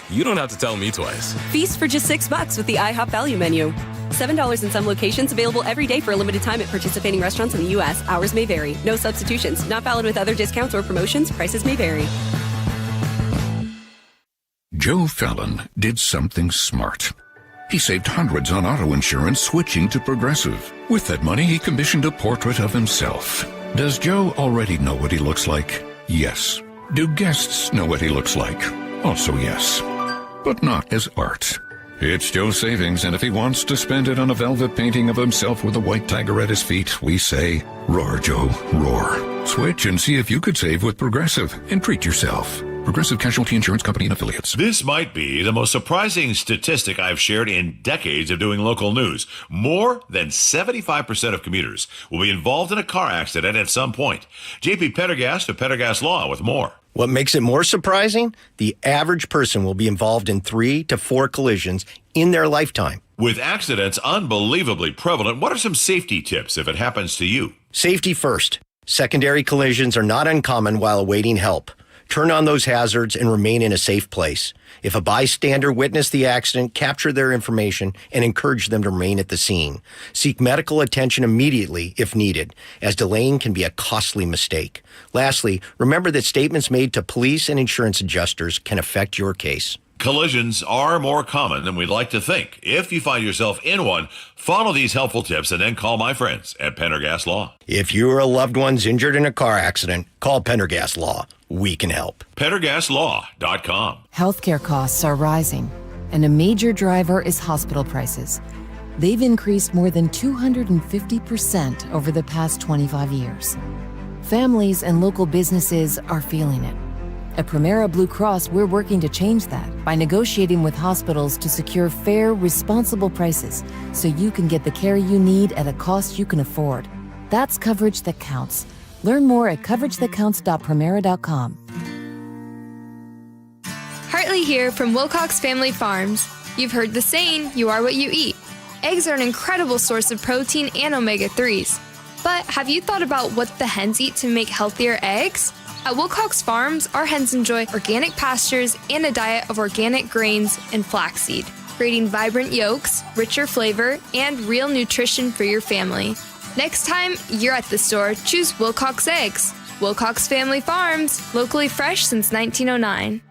You don't have to tell me twice. Feast for just $6 with the IHOP value menu. $7 in some locations, available every day for a limited time at participating restaurants in the U.S. Hours may vary. No substitutions. Not valid with other discounts or promotions. Prices may vary. Joe Fallon did something smart. He saved hundreds on auto insurance switching to Progressive. With that money, he commissioned a portrait of himself. Does Joe already know what he looks like? Yes. Do guests know what he looks like? Also yes. But not as art. It's Joe's savings, and if he wants to spend it on a velvet painting of himself with a white tiger at his feet, we say, roar, Joe, roar. Switch and see if you could save with Progressive and treat yourself. Progressive Casualty Insurance Company and Affiliates. This might be the most surprising statistic I've shared in decades of doing local news. More than 75% of commuters will be involved in a car accident at some point. JP Pendergast of Pendergast Law with more. What makes it more surprising? The average person will be involved in 3 to 4 collisions in their lifetime. With accidents unbelievably prevalent, what are some safety tips if it happens to you? Safety first. Secondary collisions are not uncommon while awaiting help. Turn on those hazards and remain in a safe place. If a bystander witnessed the accident, capture their information and encourage them to remain at the scene. Seek medical attention immediately if needed, as delaying can be a costly mistake. Lastly, remember that statements made to police and insurance adjusters can affect your case. Collisions are more common than we'd like to think. If you find yourself in one, follow these helpful tips and then call my friends at Pendergast Law. If you or a loved one's injured in a car accident, call Pendergast Law. We can help. PendergastLaw.com. Healthcare costs are rising, and a major driver is hospital prices. They've increased more than 250% over the past 25 years. Families and local businesses are feeling it. At Primera Blue Cross, we're working to change that by negotiating with hospitals to secure fair, responsible prices so you can get the care you need at a cost you can afford. That's coverage that counts. Learn more at coveragethatcounts.primera.com. Hartley here from Wilcox Family Farms. You've heard the saying, you are what you eat. Eggs are an incredible source of protein and omega-3s. But have you thought about what the hens eat to make healthier eggs? At Wilcox Farms, our hens enjoy organic pastures and a diet of organic grains and flaxseed, creating vibrant yolks, richer flavor, and real nutrition for your family. Next time you're at the store, choose Wilcox Eggs. Wilcox Family Farms, locally fresh since 1909.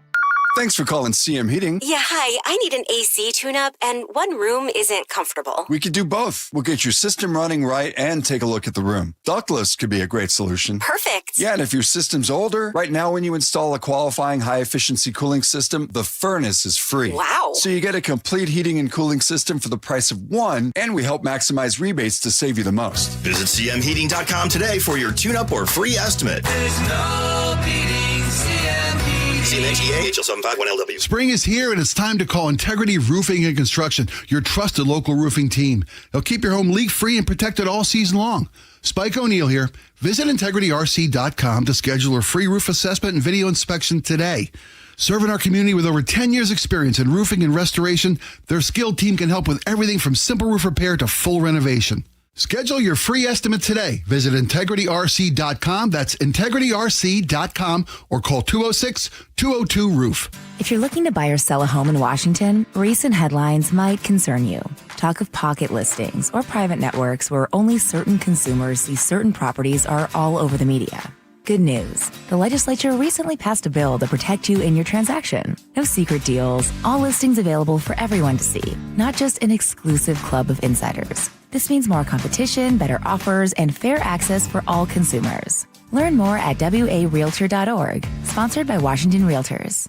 Thanks for calling CM Heating. Yeah, hi. I need an AC tune-up, and one room isn't comfortable. We could do both. We'll get your system running right and take a look at the room. Ductless could be a great solution. Perfect. Yeah, and if your system's older, right now when you install a qualifying high-efficiency cooling system, the furnace is free. Wow. So you get a complete heating and cooling system for the price of one, and we help maximize rebates to save you the most. Visit cmheating.com today for your tune-up or free estimate. There's no beating CM Heating. CMMTA HL751LW. Spring is here, and it's time to call Integrity Roofing and Construction, your trusted local roofing team. They'll keep your home leak-free and protected all season long. Spike O'Neill here. Visit IntegrityRC.com to schedule a free roof assessment and video inspection today. Serving our community with over 10 years experience in roofing and restoration, their skilled team can help with everything from simple roof repair to full renovation. Schedule your free estimate today. Visit IntegrityRC.com. That's IntegrityRC.com or call 206-202-ROOF. If you're looking to buy or sell a home in Washington, recent headlines might concern you. Talk of pocket listings or private networks where only certain consumers see certain properties are all over the media. Good news. The legislature recently passed a bill to protect you in your transaction. No secret deals, all listings available for everyone to see, not just an exclusive club of insiders. This means more competition, better offers, and fair access for all consumers. Learn more at warealtor.org, sponsored by Washington Realtors.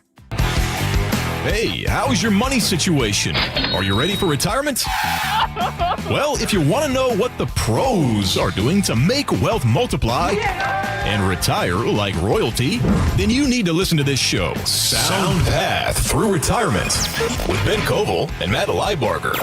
Hey, how's your money situation? Are you ready for retirement? Well, if you want to know what the pros are doing to make wealth multiply and retire like royalty, then you need to listen to this show, Sound Path Through Retirement, with Ben Koval and Matt Leibarger.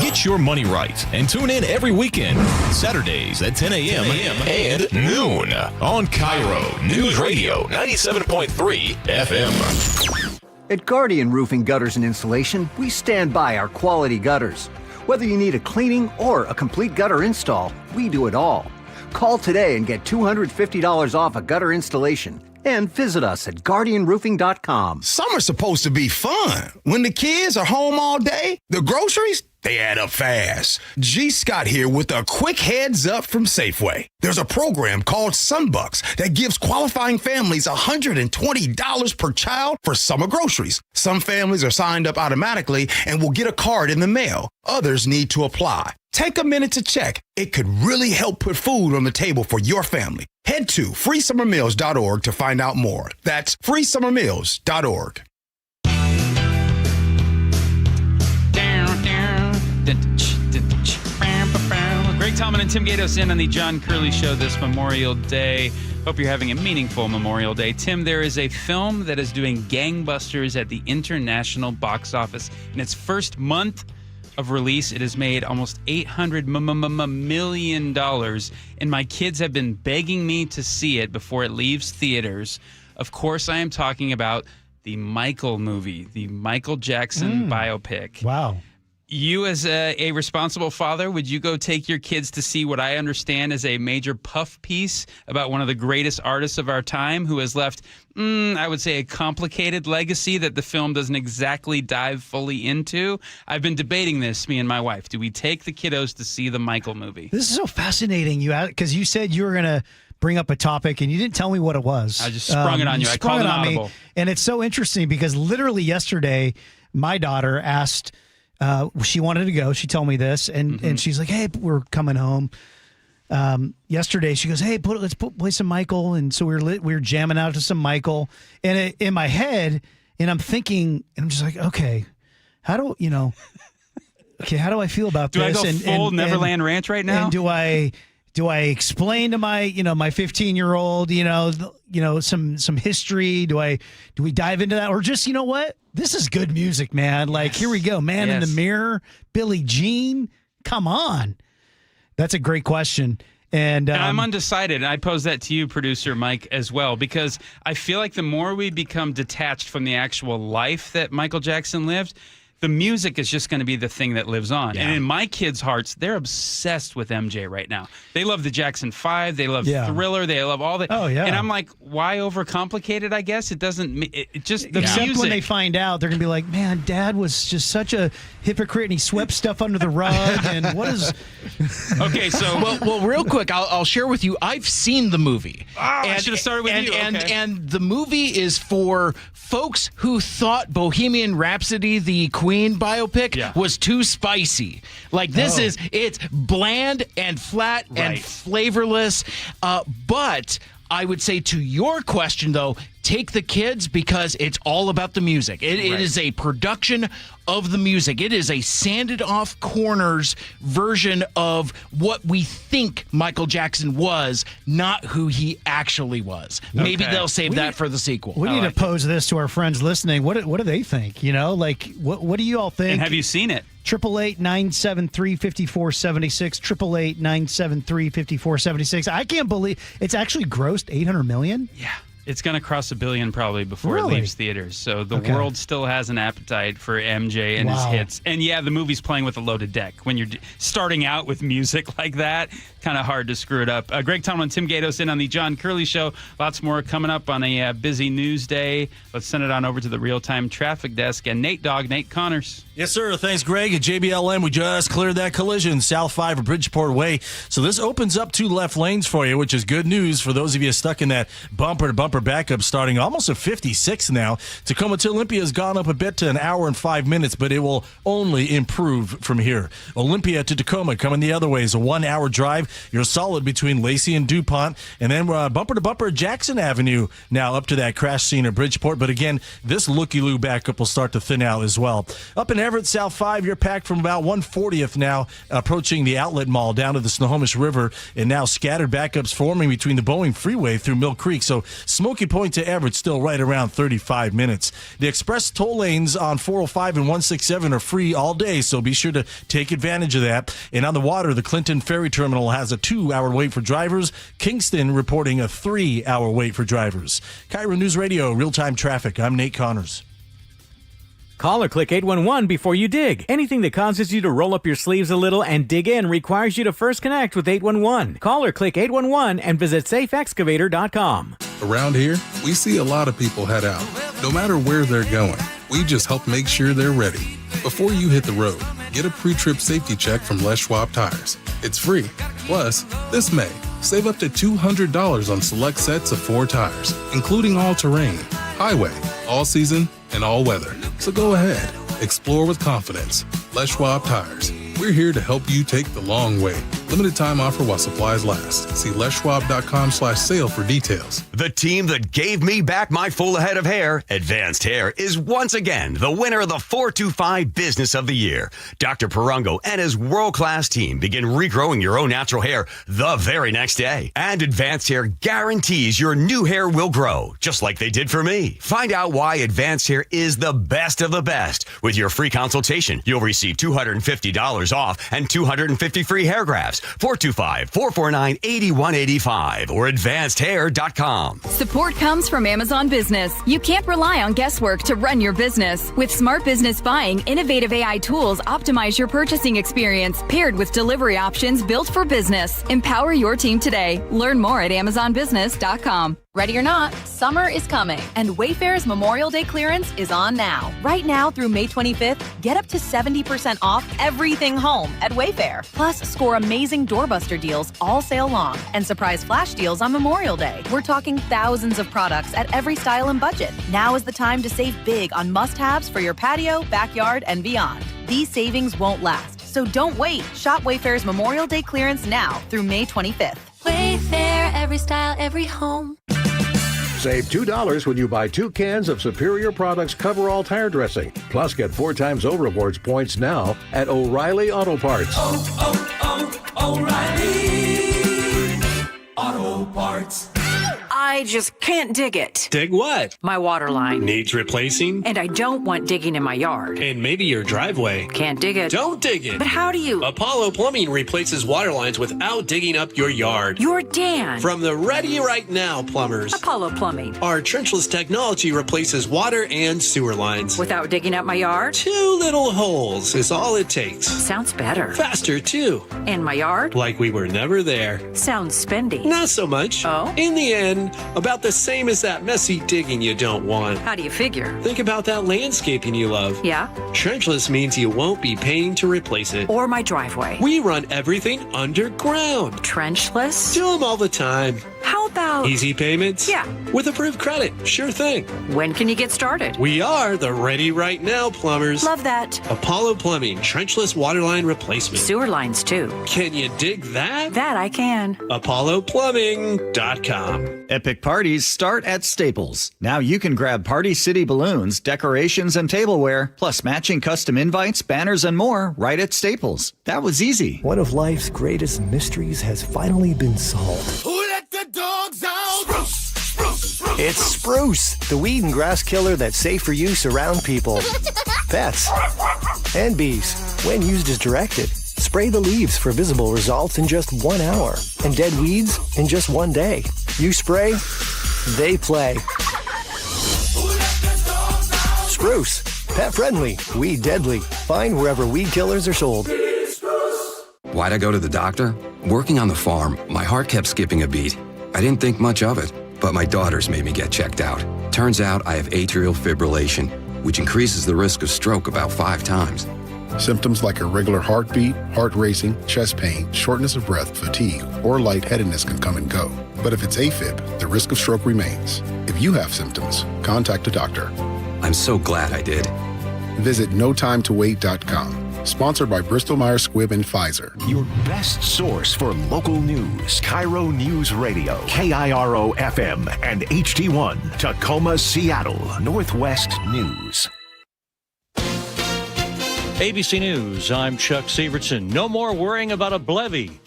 Get your money right and tune in every weekend, Saturdays at 10 a.m. and noon on KIRO Newsradio 97.3 FM. At Guardian Roofing Gutters and Insulation, we stand by our quality gutters. Whether you need a cleaning or a complete gutter install, we do it all. Call today and get $250 off a gutter installation. And visit us at guardianroofing.com. Summer's supposed to be fun. When the kids are home all day, the groceries, they add up fast. G. Scott here with a quick heads up from Safeway. There's a program called Sunbucks that gives qualifying families $120 per child for summer groceries. Some families are signed up automatically and will get a card in the mail. Others need to apply. Take a minute to check. It could really help put food on the table for your family. Head to freesummermeals.org to find out more. That's freesummermeals.org. Greg Tallman and Tim Gatos in on the John Curley Show this Memorial Day. Hope you're having a meaningful Memorial Day. Tim, there is a film that is doing gangbusters at the international box office. In its first month of release, it has made almost $800 million, and my kids have been begging me to see it before it leaves theaters. Of course, I am talking about the Michael movie, the Michael Jackson biopic. Wow. You, as a responsible father, would you go take your kids to see what I understand is a major puff piece about one of the greatest artists of our time who has left, I would say, a complicated legacy that the film doesn't exactly dive fully into? I've been debating this, me and my wife. Do we take the kiddos to see the Michael movie? This is so fascinating, because you said you were going to bring up a topic and you didn't tell me what it was. I just sprung it on you. I called it audible. Me, and it's so interesting because literally yesterday, my daughter asked... she wanted to go. She told me this, and she's like, "Hey, we're coming home." Yesterday, she goes, "Hey, let's play some Michael," and so we were jamming out to some Michael. And in my head, and I'm thinking, and I'm just like, "Okay, how do I feel about this?" Do I go full Neverland Ranch right now? And do I explain to my my 15-year-old some history? Do we dive into that, or just what? This is good music, man. Like, here we go. Man in the Mirror, Billie Jean. Come on. That's a great question. And I'm undecided. I pose that to you, producer Mike, as well, because I feel like the more we become detached from the actual life that Michael Jackson lived, the music is just going to be the thing that lives on. Yeah. And in my kids' hearts, they're obsessed with MJ right now. They love the Jackson 5. They love Thriller. They love all that. Oh, yeah. And I'm like, why overcomplicate it, I guess? It doesn't, it just, the Except music. when they find out, they're going to be like, man, Dad was just such a hypocrite and he swept stuff under the rug. And what is... Okay, so... Well, real quick, I'll share with you, I've seen the movie. I should have started with you. And the movie is for folks who thought Bohemian Rhapsody, the Queen biopic, was too spicy. Like, this it's bland and flat and flavorless, but I would say to your question, though, take the kids because it's all about the music. It is a production of the music. It is a sanded off corners version of what we think Michael Jackson was, not who he actually was. Maybe they'll save that for the sequel. We need to pose this to our friends listening. What do they think? You know, like, what do you all think? And have you seen it? 888-973-5476. 888-973-5476. I can't believe it's actually grossed $800 million. Yeah. It's going to cross $1 billion probably before it leaves theaters. So the world still has an appetite for MJ and his hits. And yeah, the movie's playing with a loaded deck. When you're starting out with music like that, kind of hard to screw it up. Greg Tomlin, Tim Gatos in on the John Curley Show. Lots more coming up on a busy news day. Let's send it on over to the real-time traffic desk. And Nate Connors. Yes, sir. Thanks, Greg. At JBLM, we just cleared that collision, South 5 of Bridgeport Way. So this opens up 2 left lanes for you, which is good news for those of you stuck in that bumper-to-bumper backup starting almost at 56 now. Tacoma to Olympia has gone up a bit to an hour and 5 minutes, but it will only improve from here. Olympia to Tacoma coming the other way is a 1-hour drive. You're solid between Lacey and DuPont. And then bumper-to-bumper Jackson Avenue now up to that crash scene at Bridgeport. But again, this looky-loo backup will start to thin out as well. Up in Everett, South 5, you're packed from about 140th now, approaching the Outlet Mall down to the Snohomish River, and now scattered backups forming between the Boeing Freeway through Mill Creek. So Smoky Point to Everett still right around 35 minutes. The express toll lanes on 405 and 167 are free all day, so be sure to take advantage of that. And on the water, the Clinton Ferry Terminal has a 2-hour wait for drivers. Kingston reporting a 3-hour wait for drivers. KIRO News Radio, real-time traffic. I'm Nate Connors. Call or click 811 before you dig. Anything that causes you to roll up your sleeves a little and dig in requires you to first connect with 811. Call or click 811 and visit safeexcavator.com. Around here, we see a lot of people head out. No matter where they're going, we just help make sure they're ready. Before you hit the road, get a pre-trip safety check from Les Schwab Tires. It's free. Plus, this May, save up to $200 on select sets of 4 tires, including all-terrain, highway, all-season, and all-weather. So go ahead, explore with confidence. Les Schwab Tires. We're here to help you take the long way. Limited time offer while supplies last. See leschwab.com/sale for details. The team that gave me back my full head of hair, Advanced Hair, is once again the winner of the 425 Business of the Year. Dr. Perungo and his world-class team begin regrowing your own natural hair the very next day. And Advanced Hair guarantees your new hair will grow, just like they did for me. Find out why Advanced Hair is the best of the best. With your free consultation, you'll receive $250 off and 250 free hair grafts. 425-449-8185 or advancedhair.com. Support comes from Amazon Business. You can't rely on guesswork to run your business. With Smart Business Buying, innovative AI tools optimize your purchasing experience, paired with delivery options built for business. Empower your team today. Learn more at amazonbusiness.com. Ready or not, summer is coming, and Wayfair's Memorial Day clearance is on now. Right now through May 25th, get up to 70% off everything home at Wayfair. Plus, score amazing doorbuster deals all sale long and surprise flash deals on Memorial Day. We're talking thousands of products at every style and budget. Now is the time to save big on must-haves for your patio, backyard, and beyond. These savings won't last, so don't wait. Shop Wayfair's Memorial Day clearance now through May 25th. Wayfair, every style, every home. Save $2 when you buy 2 cans of Superior Products Coverall tire dressing. Plus, get 4 times O-Rewards points now at O'Reilly Auto Parts. O'Reilly Auto Parts. I just can't dig it. Dig what? My water line. Needs replacing? And I don't want digging in my yard. And maybe your driveway. Can't dig it. Don't dig it. But how do you? Apollo Plumbing replaces water lines without digging up your yard. You're Dan. From the Ready Right Now plumbers. Apollo Plumbing. Our trenchless technology replaces water and sewer lines. Without digging up my yard? 2 little holes is all it takes. Sounds better. Faster, too. And my yard? Like we were never there. Sounds spendy. Not so much. Oh? In the end, about the same as that messy digging you don't want. How do you figure? Think about that landscaping you love. Yeah? Trenchless means you won't be paying to replace it. Or my driveway. We run everything underground. Trenchless? Do them all the time. How about... Easy payments? Yeah. With approved credit. Sure thing. When can you get started? We are the Ready Right Now plumbers. Love that. Apollo Plumbing, trenchless waterline replacement. Sewer lines, too. Can you dig that? That I can. ApolloPlumbing.com. Epic parties start at Staples. Now you can grab Party City balloons, decorations, and tableware, plus matching custom invites, banners, and more right at Staples. That was easy. One of life's greatest mysteries has finally been solved. Who let the dogs out? Spruce. It's spruce, the weed and grass killer that's safe for use around people, pets, and bees. When used as directed, spray the leaves for visible results in just 1 hour, and dead weeds in just 1 day. You spray, they play. Spruce, pet friendly, weed deadly. Find wherever weed killers are sold. Why'd I go to the doctor? Working on the farm, my heart kept skipping a beat. I didn't think much of it, but my daughters made me get checked out. Turns out I have atrial fibrillation, which increases the risk of stroke about 5 times. Symptoms like irregular heartbeat, heart racing, chest pain, shortness of breath, fatigue, or lightheadedness can come and go. But if it's AFib, the risk of stroke remains. If you have symptoms, contact a doctor. I'm so glad I did. Visit notimetowait.com. Sponsored by Bristol-Myers Squibb and Pfizer. Your best source for local news. KIRO News Radio. KIRO FM and HD1. Tacoma, Seattle. Northwest News. ABC News, I'm Chuck Severson. No more worrying about a levee.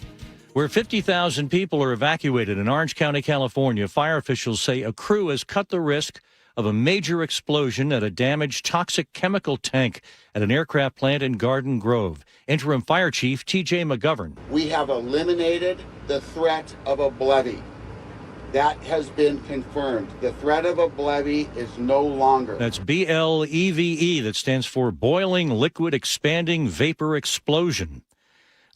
Where 50,000 people are evacuated in Orange County, California, fire officials say a crew has cut the risk of a major explosion at a damaged toxic chemical tank at an aircraft plant in Garden Grove. Interim Fire Chief T.J. McGovern. We have eliminated the threat of a levee. That has been confirmed. The threat of a levee is no longer. That's BLEVE. That stands for Boiling Liquid Expanding Vapor Explosion.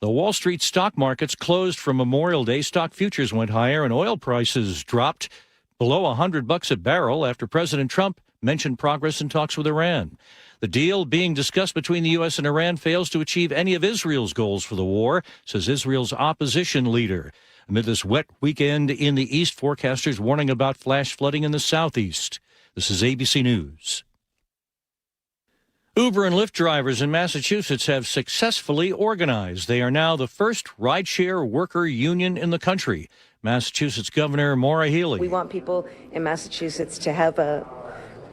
The Wall Street stock markets closed for Memorial Day. Stock futures went higher and oil prices dropped below $100 a barrel after President Trump mentioned progress in talks with Iran. The deal being discussed between the U.S. and Iran fails to achieve any of Israel's goals for the war, says Israel's opposition leader. Amid this wet weekend in the east, forecasters warning about flash flooding in the southeast. This is ABC News. Uber and Lyft drivers in Massachusetts have successfully organized. They are now the first rideshare worker union in the country. Massachusetts Governor Maura Healey. We want people in Massachusetts to have the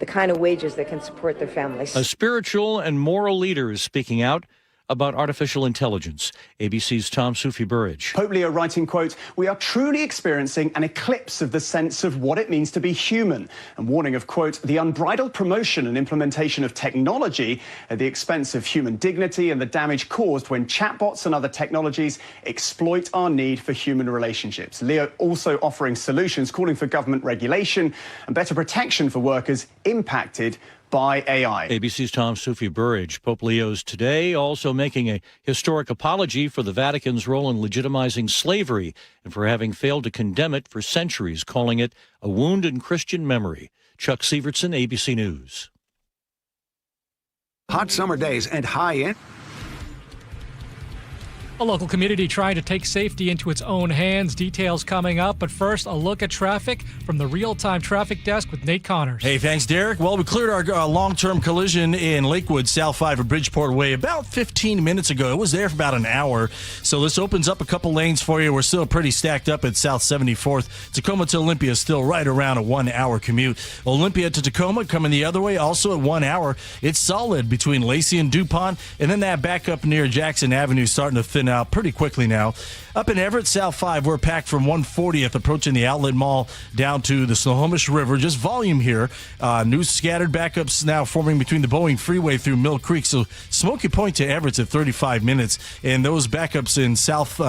kind of wages that can support their families. A spiritual and moral leader is speaking out about artificial intelligence. ABC's Tom Sufi-Burridge. Pope Leo writing, quote, "We are truly experiencing an eclipse of the sense of what it means to be human," and warning of, quote, "the unbridled promotion and implementation of technology at the expense of human dignity and the damage caused when chatbots and other technologies exploit our need for human relationships." Leo also offering solutions, calling for government regulation and better protection for workers impacted by AI. ABC's Tom Sufi-Burridge. Pope Leo's today also making a historic apology for the Vatican's role in legitimizing slavery and for having failed to condemn it for centuries, calling it a wound in Christian memory. Chuck Severson, ABC News. Hot summer days and high-end. A local community trying to take safety into its own hands. Details coming up. But first, a look at traffic from the real-time traffic desk with Nate Connors. Hey, thanks, Derek. Well, we cleared our long-term collision in Lakewood, South 5 of Bridgeport Way about 15 minutes ago. It was there for about an hour. So this opens up a couple lanes for you. We're still pretty stacked up at South 74th. Tacoma to Olympia is still right around a 1-hour commute. Olympia to Tacoma coming the other way, also at 1 hour. It's solid between Lacey and DuPont. And then that back up near Jackson Avenue starting to thin out pretty quickly now. Up in Everett, South 5, we're packed from 140th approaching the Outlet Mall down to the Snohomish River. Just volume here. New scattered backups now forming between the Boeing Freeway through Mill Creek. So Smoky Point to Everett's at 35 minutes. And those backups in South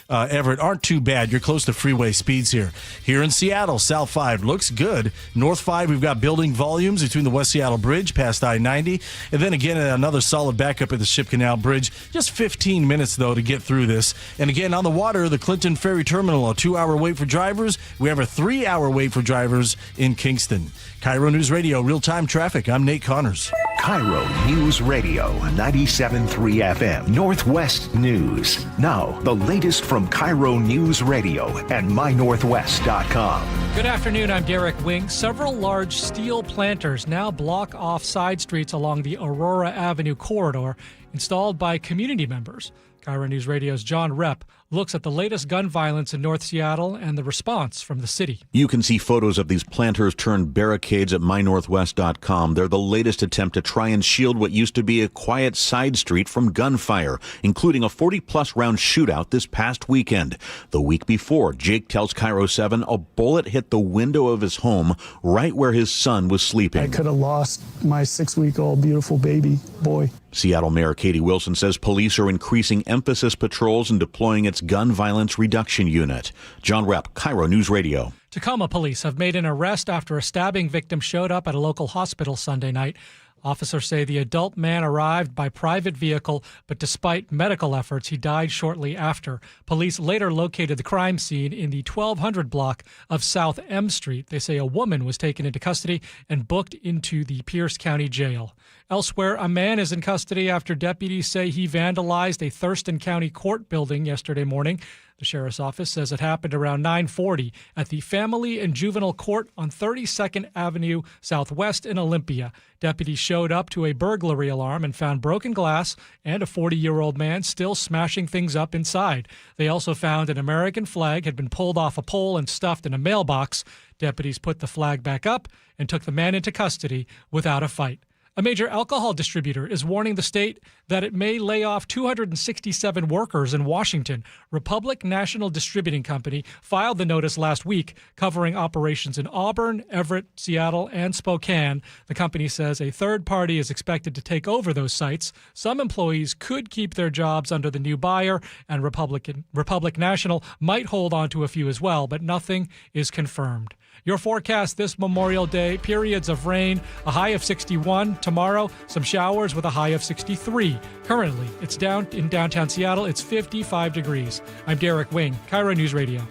Everett aren't too bad. You're close to freeway speeds here. Here in Seattle, South 5 looks good. North 5, we've got building volumes between the West Seattle Bridge past I-90. And then again, another solid backup at the Ship Canal Bridge. Just 15 minutes, though, to get through this. And again, on the water, the Clinton Ferry Terminal, a 2-hour wait for drivers. We have a 3-hour wait for drivers in Kingston. KIRO News Radio, real-time traffic. I'm Nate Connors. KIRO Newsradio 97.3 FM Northwest News. Now, the latest from KIRO Newsradio and mynorthwest.com. Good afternoon, I'm Derek Wing. Several large steel planters now block off side streets along the Aurora Avenue corridor, installed by community members. KIRO News Radio's John Repp looks at the latest gun violence in North Seattle and the response from the city. You can see photos of these planters turned barricades at mynorthwest.com. They're the latest attempt to try and shield what used to be a quiet side street from gunfire, including a 40-plus round shootout this past weekend. The week before, Jake tells KIRO 7 a bullet hit the window of his home right where his son was sleeping. I could have lost my 6-week-old beautiful baby boy. Seattle Mayor Katie Wilson says police are increasing emphasis patrols and deploying its gun violence reduction unit. John Repp, KIRO News Radio. Tacoma police have made an arrest after a stabbing victim showed up at a local hospital Sunday night. Officers say the adult man arrived by private vehicle, but despite medical efforts, he died shortly after. Police later located the crime scene in the 1200 block of South M Street. They say a woman was taken into custody and booked into the Pierce County Jail. Elsewhere, a man is in custody after deputies say he vandalized a Thurston County court building yesterday morning. The sheriff's office says it happened around 9:40 at the Family and Juvenile Court on 32nd Avenue Southwest in Olympia. Deputies showed up to a burglary alarm and found broken glass and a 40-year-old man still smashing things up inside. They also found an American flag had been pulled off a pole and stuffed in a mailbox. Deputies put the flag back up and took the man into custody without a fight. A major alcohol distributor is warning the state that it may lay off 267 workers in Washington. Republic National Distributing Company filed the notice last week covering operations in Auburn, Everett, Seattle, and Spokane. The company says a third party is expected to take over those sites. Some employees could keep their jobs under the new buyer, and Republic National might hold on to a few as well, but nothing is confirmed. Your forecast this Memorial Day, periods of rain, a high of 61. Tomorrow, some showers with a high of 63. Currently, it's down in downtown Seattle. It's 55 degrees. I'm Derek Wing, KIRO News Radio.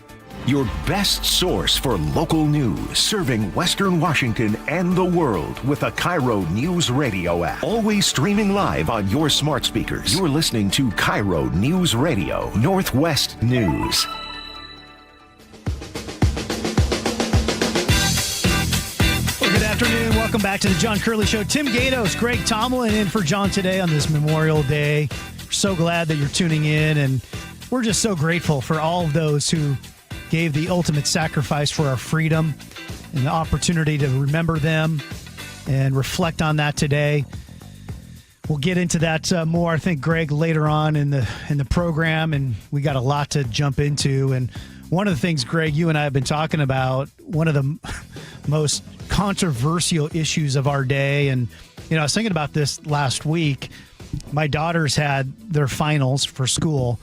Your best source for local news, serving Western Washington and the world with a KIRO News Radio app. Always streaming live on your smart speakers. You're listening to KIRO News Radio, Northwest News. Good afternoon. Welcome back to the John Curley Show. Tim Gatos, Greg Tomlin in for John today on this Memorial Day. We're so glad that you're tuning in, and we're just so grateful for all of those who gave the ultimate sacrifice for our freedom and the opportunity to remember them and reflect on that today. We'll get into that more, I think, Greg, later on in the program, and we got a lot to jump into. And one of the things, Greg, you and I have been talking about, one of the most controversial issues of our day. And, I was thinking about this last week. My daughters had their finals for school,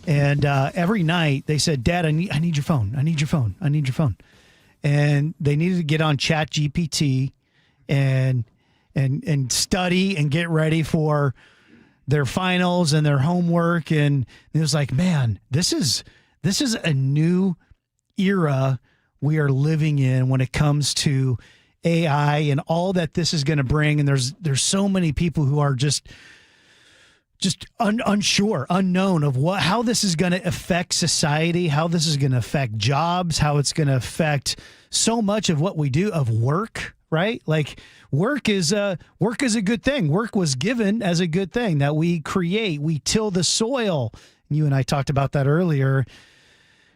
and every night they said, Dad, I need your phone. I need your phone. I need your phone. And they needed to get on ChatGPT and study and get ready for their finals and their homework. And it was like, man, this is a new era we are living in when it comes to AI and all that this is going to bring. And there's so many people who are just unsure, unknown of how this is going to affect society, how this is going to affect jobs, how it's going to affect so much of what we do, of work, right? Like work is a good thing. Work was given as a good thing that we create, we till the soil. You and I talked about that earlier.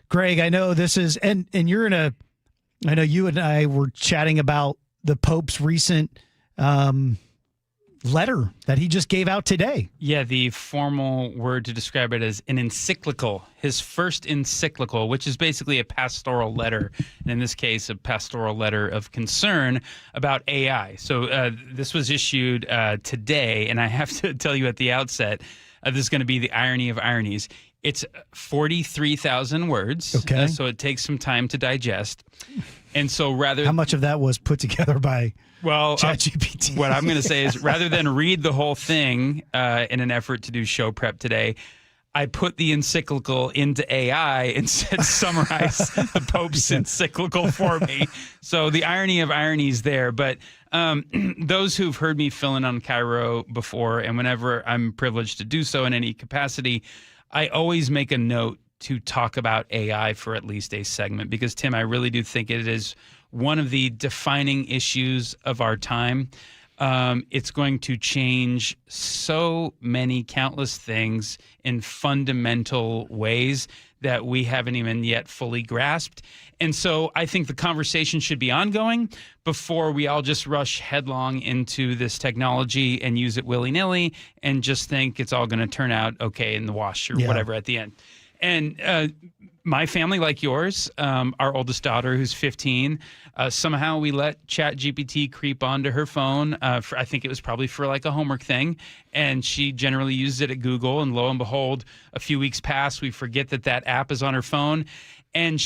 Greg, I know this is, and you're I know you and I were chatting about the Pope's recent letter that he just gave out today. Yeah, the formal word to describe it as an encyclical, his first encyclical, which is basically a pastoral letter, and in this case, a pastoral letter of concern about AI. So this was issued today, and I have to tell you at the outset, this is going to be the irony of ironies. It's 43,000 words, okay. So it takes some time to digest. And so how much of that was put together by ChatGPT? What I'm going to say is rather than read the whole thing in an effort to do show prep today, I put the encyclical into AI and said, summarize the Pope's encyclical for me. So the irony of ironies there. But Those who've heard me fill in on KIRO before, and whenever I'm privileged to do so in any capacity, I always make a note to talk about AI for at least a segment, because, Tim, I really do think it is one of the defining issues of our time. It's going to change so many countless things in fundamental ways that we haven't even yet fully grasped. And so I think the conversation should be ongoing before we all just rush headlong into this technology and use it willy-nilly and just think it's all going to turn out okay in the wash or whatever at the end. And my family, like yours, our oldest daughter, who's 15, somehow we let ChatGPT creep onto her phone. I think it was probably for like a homework thing. And she generally uses it at Google. And lo and behold, a few weeks pass, we forget that app is on her phone. And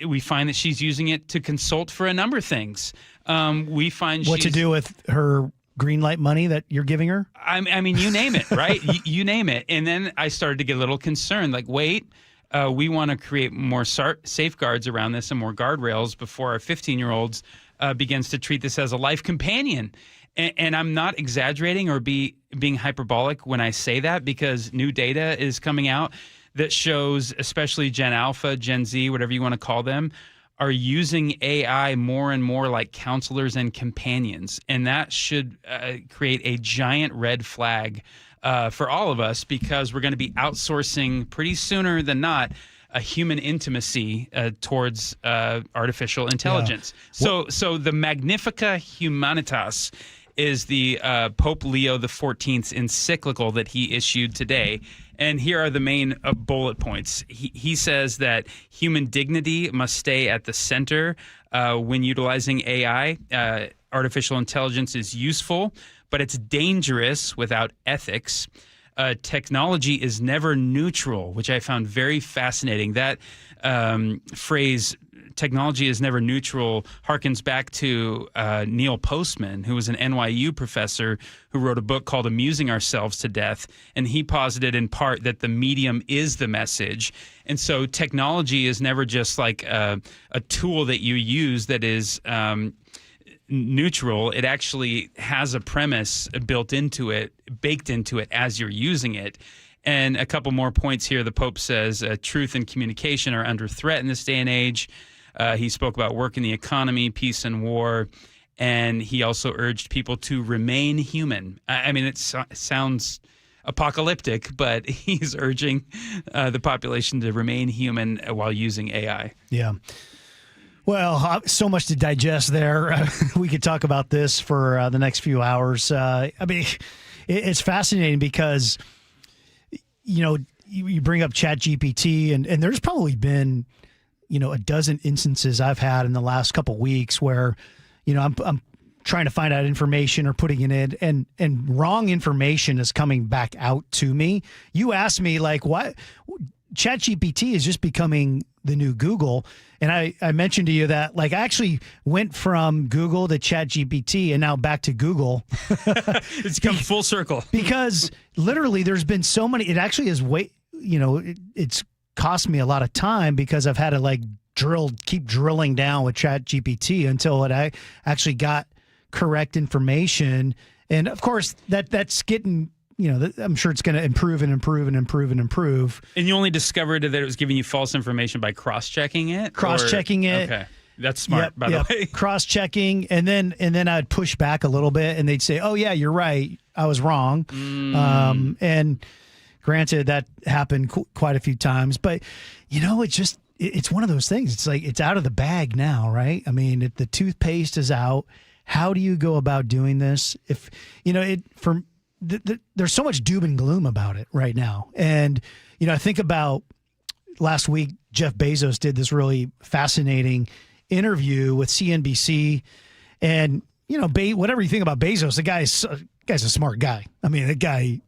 we find that she's using it to consult for a number of things. We find what to do with her green light money that you're giving her? I mean, you name it, right? you name it. And then I started to get a little concerned, like, wait, we want to create more safeguards around this and more guardrails before our 15-year-olds begins to treat this as a life companion. And I'm not exaggerating or being hyperbolic when I say that, because new data is coming out that shows, especially Gen Alpha, Gen Z, whatever you want to call them, are using AI more and more like counselors and companions. And that should create a giant red flag for all of us, because we're going to be outsourcing pretty sooner than not a human intimacy towards artificial intelligence. Yeah. So the Magnifica Humanitas is the Pope Leo XIV's encyclical that he issued today. And here are the main bullet points. He says that human dignity must stay at the center when utilizing AI. Artificial intelligence is useful, but it's dangerous without ethics. Technology is never neutral, which I found very fascinating. That phrase, technology is never neutral, harkens back to Neil Postman, who was an NYU professor who wrote a book called Amusing Ourselves to Death. And he posited in part that the medium is the message. And so technology is never just like a tool that you use that is neutral. It actually has a premise built into it, baked into it as you're using it. And a couple more points here. The Pope says truth and communication are under threat in this day and age. He spoke about work in the economy, peace and war, and he also urged people to remain human. I mean, it sounds apocalyptic, but he's urging the population to remain human while using AI. Yeah. Well, so much to digest there. We could talk about this for the next few hours. I mean, it's fascinating because, you know, you bring up ChatGPT, and there's probably been, you know, a dozen instances I've had in the last couple of weeks where, you know, I'm trying to find out information or putting it in, and wrong information is coming back out to me. You asked me, like, what? ChatGPT is just becoming the new Google. And I mentioned to you that, like, I actually went from Google to ChatGPT and now back to Google. It's come full circle. Because literally there's been so many, it actually is it's cost me a lot of time because I've had to like keep drilling down with ChatGPT until it actually got correct information. And of course that's getting, you know, I'm sure it's going to improve and improve and improve and improve. And you only discovered that it was giving you false information by cross-checking it? Cross-checking it. Okay. That's smart, by the way. Cross-checking. And then I'd push back a little bit and they'd say, oh, yeah, you're right. I was wrong. And granted, that happened quite a few times. But, you know, it's one of those things. It's like it's out of the bag now, right? I mean, if the toothpaste is out, how do you go about doing this? If, you know, there's so much doom and gloom about it right now. And, you know, I think about last week, Jeff Bezos did this really fascinating interview with CNBC. And, you know, whatever you think about Bezos, the guy's a smart guy. I mean, the guy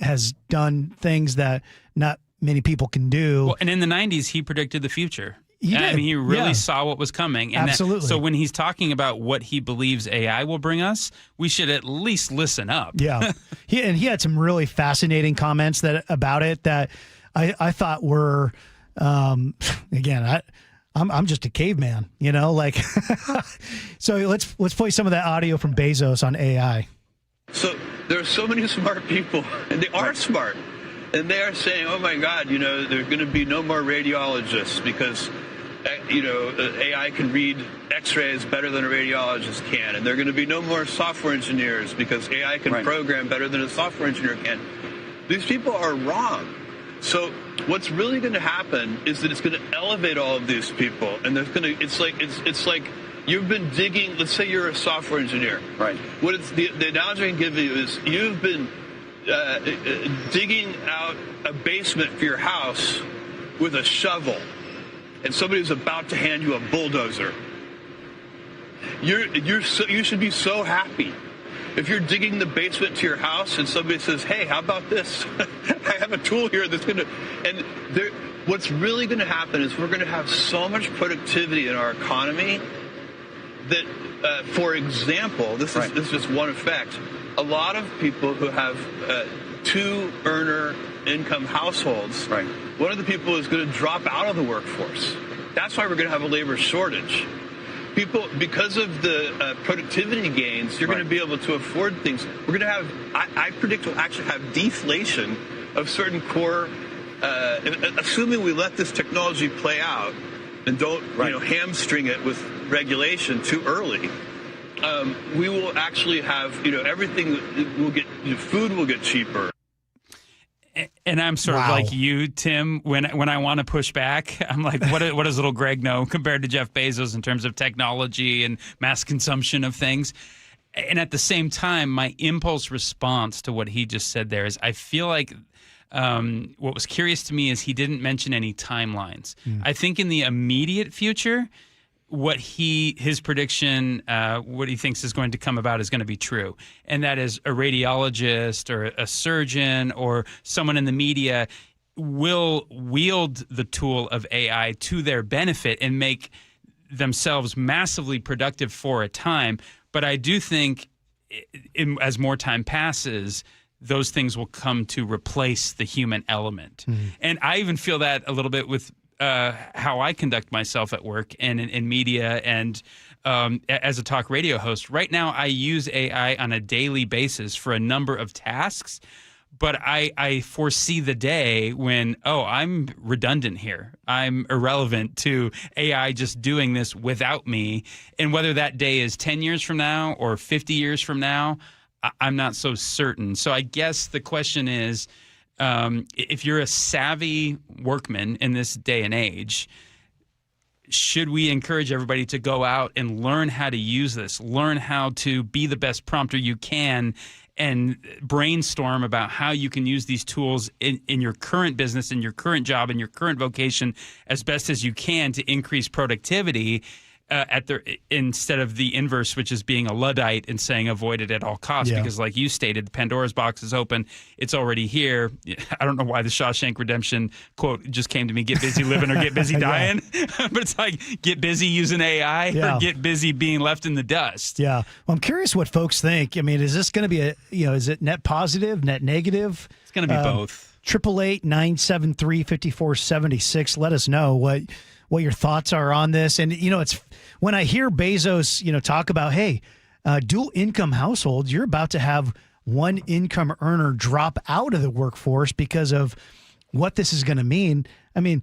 has done things that not many people can do. Well, and in the 90s, he predicted the future. He did. I mean, he really saw what was coming. And absolutely. So when he's talking about what he believes AI will bring us, we should at least listen up. Yeah. He had some really fascinating comments about it that I thought were, again, I'm just a caveman, like. So let's play some of that audio from Bezos on AI. So there are so many smart people, and they are smart, and they are saying, "Oh my God, there's going to be no more radiologists because, AI can read X-rays better than a radiologist can, and there are going to be no more software engineers because AI can program better than a software engineer can." These people are wrong. So what's really going to happen is that it's going to elevate all of these people, and it's like you've been digging. Let's say you're a software engineer, right? The analogy I can give you is you've been digging out a basement for your house with a shovel, and somebody's about to hand you a bulldozer. You should be so happy. If you're digging the basement to your house and somebody says, "Hey, how about this? I have a tool here that's going to..." And what's really going to happen is we're going to have so much productivity in our economy that, for example, this is just one effect. A lot of people who have two-earner income households, one of the people is going to drop out of the workforce. That's why we're going to have a labor shortage. People, because of the productivity gains, you're going to be able to afford things. We're going to have, I predict we'll actually have deflation of certain core, assuming we let this technology play out and don't hamstring it with regulation too early. We will actually have, everything will get, food will get cheaper. And I'm sort of like you, Tim. When I want to push back, I'm like, what does little Greg know compared to Jeff Bezos in terms of technology and mass consumption of things? And at the same time, my impulse response to what he just said there is I feel like what was curious to me is he didn't mention any timelines. I think in the immediate future, his prediction, what he thinks is going to come about is going to be true. And that is a radiologist or a surgeon or someone in the media will wield the tool of AI to their benefit and make themselves massively productive for a time. But I do think as more time passes, those things will come to replace the human element. And I even feel that a little bit with how I conduct myself at work and in media and as a talk radio host. Right now, I use AI on a daily basis for a number of tasks, but I foresee the day when, I'm redundant here. I'm irrelevant to AI just doing this without me. And whether that day is 10 years from now or 50 years from now, I'm not so certain. So I guess the question is, if you're a savvy workman in this day and age, should we encourage everybody to go out and learn how to use this, learn how to be the best prompter you can, and brainstorm about how you can use these tools in your current business, in your current job, in your current vocation as best as you can to increase productivity? Instead of the inverse, which is being a Luddite and saying avoid it at all costs, because like you stated, Pandora's box is open. It's already here. I don't know why the Shawshank Redemption quote just came to me, get busy living or get busy dying. But it's like, get busy using AI or get busy being left in the dust. Yeah. Well, I'm curious what folks think. I mean, is this going to be is it net positive, net negative? It's going to be both. 888-973-5476. Let us know what your thoughts are on this. And, it's when I hear Bezos, talk about, hey, dual income households, you're about to have one income earner drop out of the workforce because of what this is going to mean. I mean,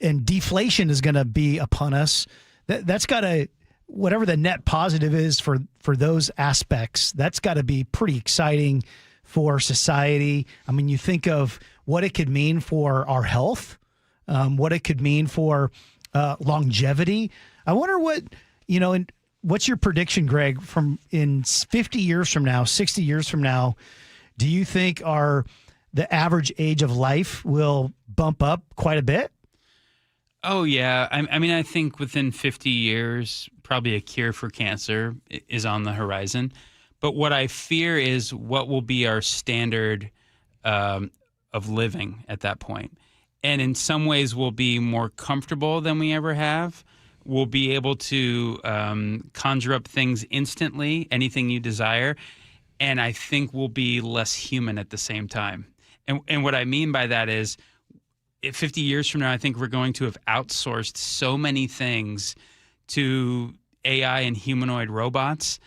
and deflation is going to be upon us. That's got to, whatever the net positive is for those aspects, that's got to be pretty exciting for society. I mean, you think of what it could mean for our health, what it could mean for longevity. I wonder and what's your prediction, Greg, from in 50 years from now, 60 years from now, do you think the average age of life will bump up quite a bit? Oh, yeah. I mean, I think within 50 years, probably a cure for cancer is on the horizon. But what I fear is what will be our standard of living at that point. And in some ways, we'll be more comfortable than we ever have. We'll be able to conjure up things instantly, anything you desire. And I think we'll be less human at the same time. And what I mean by that is 50 years from now, I think we're going to have outsourced so many things to AI and humanoid robots,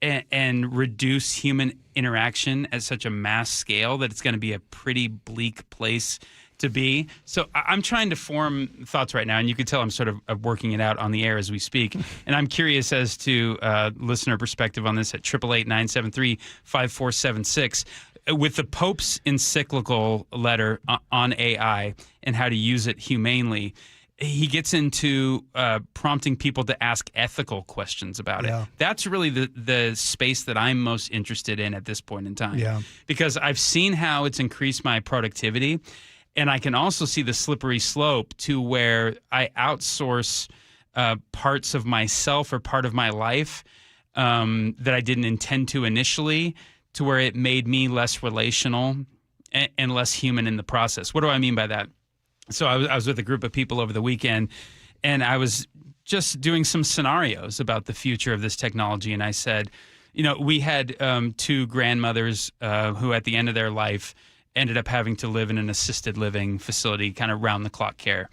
and reduce human interaction at such a mass scale that it's going to be a pretty bleak place to be. So I'm trying to form thoughts right now, and you can tell I'm sort of working it out on the air as we speak. And I'm curious as to listener perspective on this at 888-973-5476. With the Pope's encyclical letter on AI and how to use it humanely, he gets into prompting people to ask ethical questions about it. That's really the space that I'm most interested in at this point in time. Because I've seen how it's increased my productivity, and I can also see the slippery slope to where I outsource parts of myself or part of my life that I didn't intend to initially, to where it made me less relational and less human in the process. What do I mean by that? So I was with a group of people over the weekend, and I was just doing some scenarios about the future of this technology. And I said, we had two grandmothers who at the end of their life ended up having to live in an assisted living facility, kind of round-the-clock care.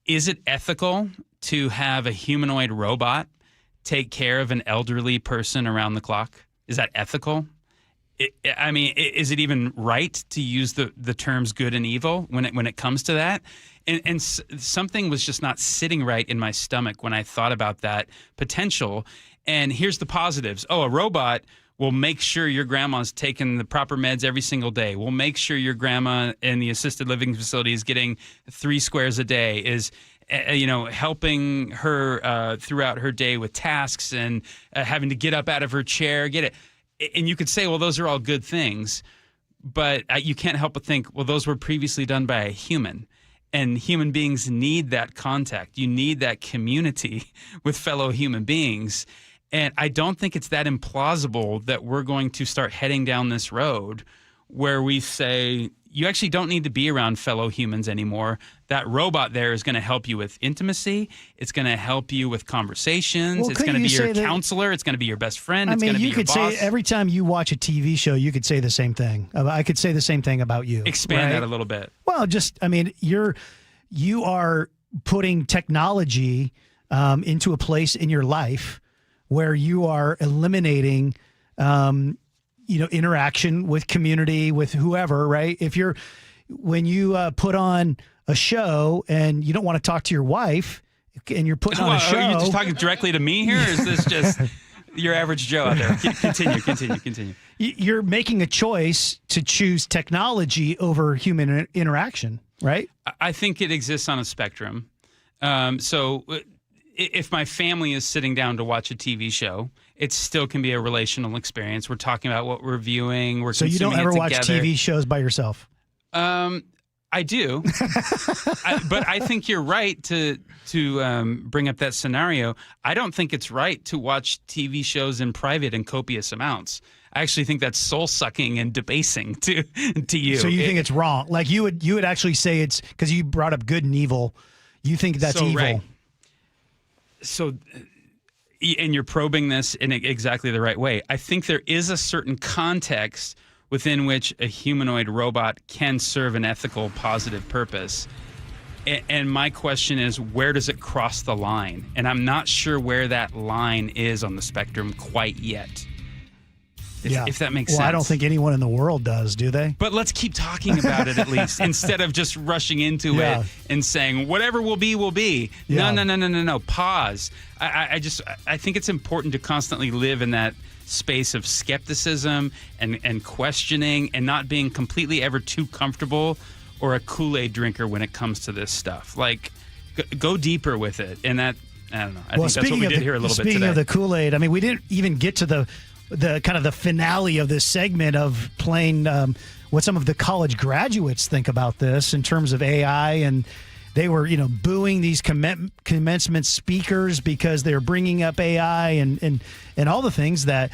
Is it ethical to have a humanoid robot take care of an elderly person around the clock? Is that ethical? Is it even right to use the terms good and evil when it comes to that? And something was just not sitting right in my stomach when I thought about that potential. And here's the positives. Oh, a robot will make sure your grandma's taking the proper meds every single day. We'll make sure your grandma in the assisted living facility is getting 3 squares a day, is helping her throughout her day with tasks and having to get up out of her chair, get it. And you could say, well, those are all good things, but you can't help but think, well, those were previously done by a human. And human beings need that contact. You need that community with fellow human beings. And I don't think it's that implausible that we're going to start heading down this road where we say, you actually don't need to be around fellow humans anymore. That robot there is going to help you with intimacy. It's going to help you with conversations. Well, it's going to be your counselor. It's going to be your best friend. It's going to be your boss. Say every time you watch a TV show, you could say the same thing. I could say the same thing about you. Expand that a little bit. Well, you are putting technology into a place in your life where you are eliminating interaction with community, with whoever, right? When you put on a show and you don't want to talk to your wife and you're putting on a show. Are you just talking directly to me here, or is this just your average Joe out there? Continue. You're making a choice to choose technology over human interaction, right? I think it exists on a spectrum. So if my family is sitting down to watch a TV show, it still can be a relational experience. We're talking about what we're viewing. So you don't ever watch TV shows by yourself? I do, but I think you're right to bring up that scenario. I don't think it's right to watch TV shows in private in copious amounts. I actually think that's soul-sucking and debasing to you. So you think it's wrong? Like you would actually say it's because you brought up good and evil. You think that's evil? Right. So, and you're probing this in exactly the right way. I think there is a certain context within which a humanoid robot can serve an ethical, positive purpose. And my question is, where does it cross the line? And I'm not sure where that line is on the spectrum quite yet. If that makes sense. Well, I don't think anyone in the world does, do they? But let's keep talking about it at least, instead of just rushing into it and saying, whatever will be, will be. Yeah. No. Pause. I think it's important to constantly live in that space of skepticism and questioning and not being completely ever too comfortable or a Kool-Aid drinker when it comes to this stuff. Like, go deeper with it. And that, I don't know. I think that's what we did here a little bit today. Speaking of the Kool-Aid, we didn't even get to the kind of the finale of this segment of playing what some of the college graduates think about this in terms of AI, and they were booing these commencement speakers because they're bringing up AI and all the things that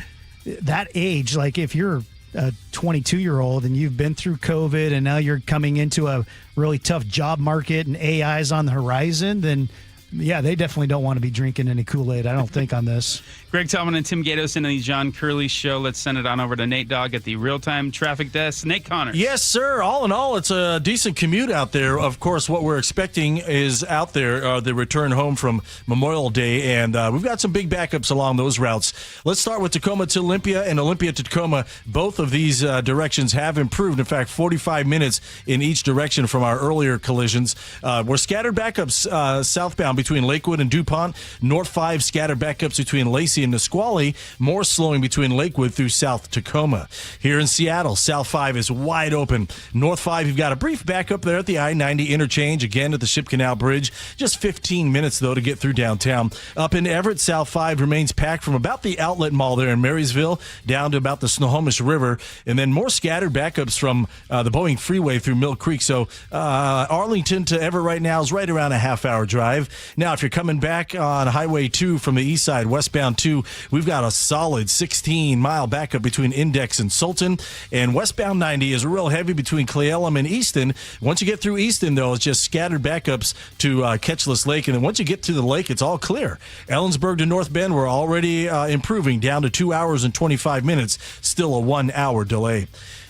age, like if you're a 22-year-old and you've been through COVID and now you're coming into a really tough job market and AI is on the horizon, then yeah, they definitely don't want to be drinking any Kool-Aid, I don't think, on this. Greg Tallman and Tim Gatos in the John Curley Show. Let's send it on over to Nate Dogg at the real-time traffic desk. Nate Connors. Yes, sir. All in all, it's a decent commute out there. Of course, what we're expecting is out there, the return home from Memorial Day, and we've got some big backups along those routes. Let's start with Tacoma to Olympia and Olympia to Tacoma. Both of these directions have improved. In fact, 45 minutes in each direction from our earlier collisions. We're scattered backups southbound between Lakewood and DuPont. North 5 scattered backups between Lacey and Nisqually. More slowing between Lakewood through South Tacoma. Here in Seattle, South 5 is wide open. North 5, you've got a brief backup there at the I-90 interchange, again at the Ship Canal Bridge. Just 15 minutes, though, to get through downtown. Up in Everett, South 5 remains packed from about the outlet mall there in Marysville down to about the Snohomish River. And then more scattered backups from the Boeing Freeway through Mill Creek. So Arlington to Everett right now is right around a half-hour drive. Now, if you're coming back on Highway 2 from the east side, westbound 2, we've got a solid 16-mile backup between Index and Sultan. And westbound 90 is real heavy between Cle Elum and Easton. Once you get through Easton, though, it's just scattered backups to Ketchless Lake. And then once you get to the lake, it's all clear. Ellensburg to North Bend, we're already improving down to 2 hours and 25 minutes. Still a 1-hour delay.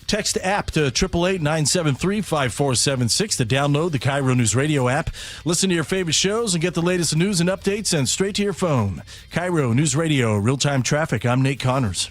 Text app to 888-973-5476 to download the KIRO News Radio app. Listen to your favorite shows and get the latest news and updates and straight to your phone. KIRO News Radio, real-time traffic. I'm Nate Connors.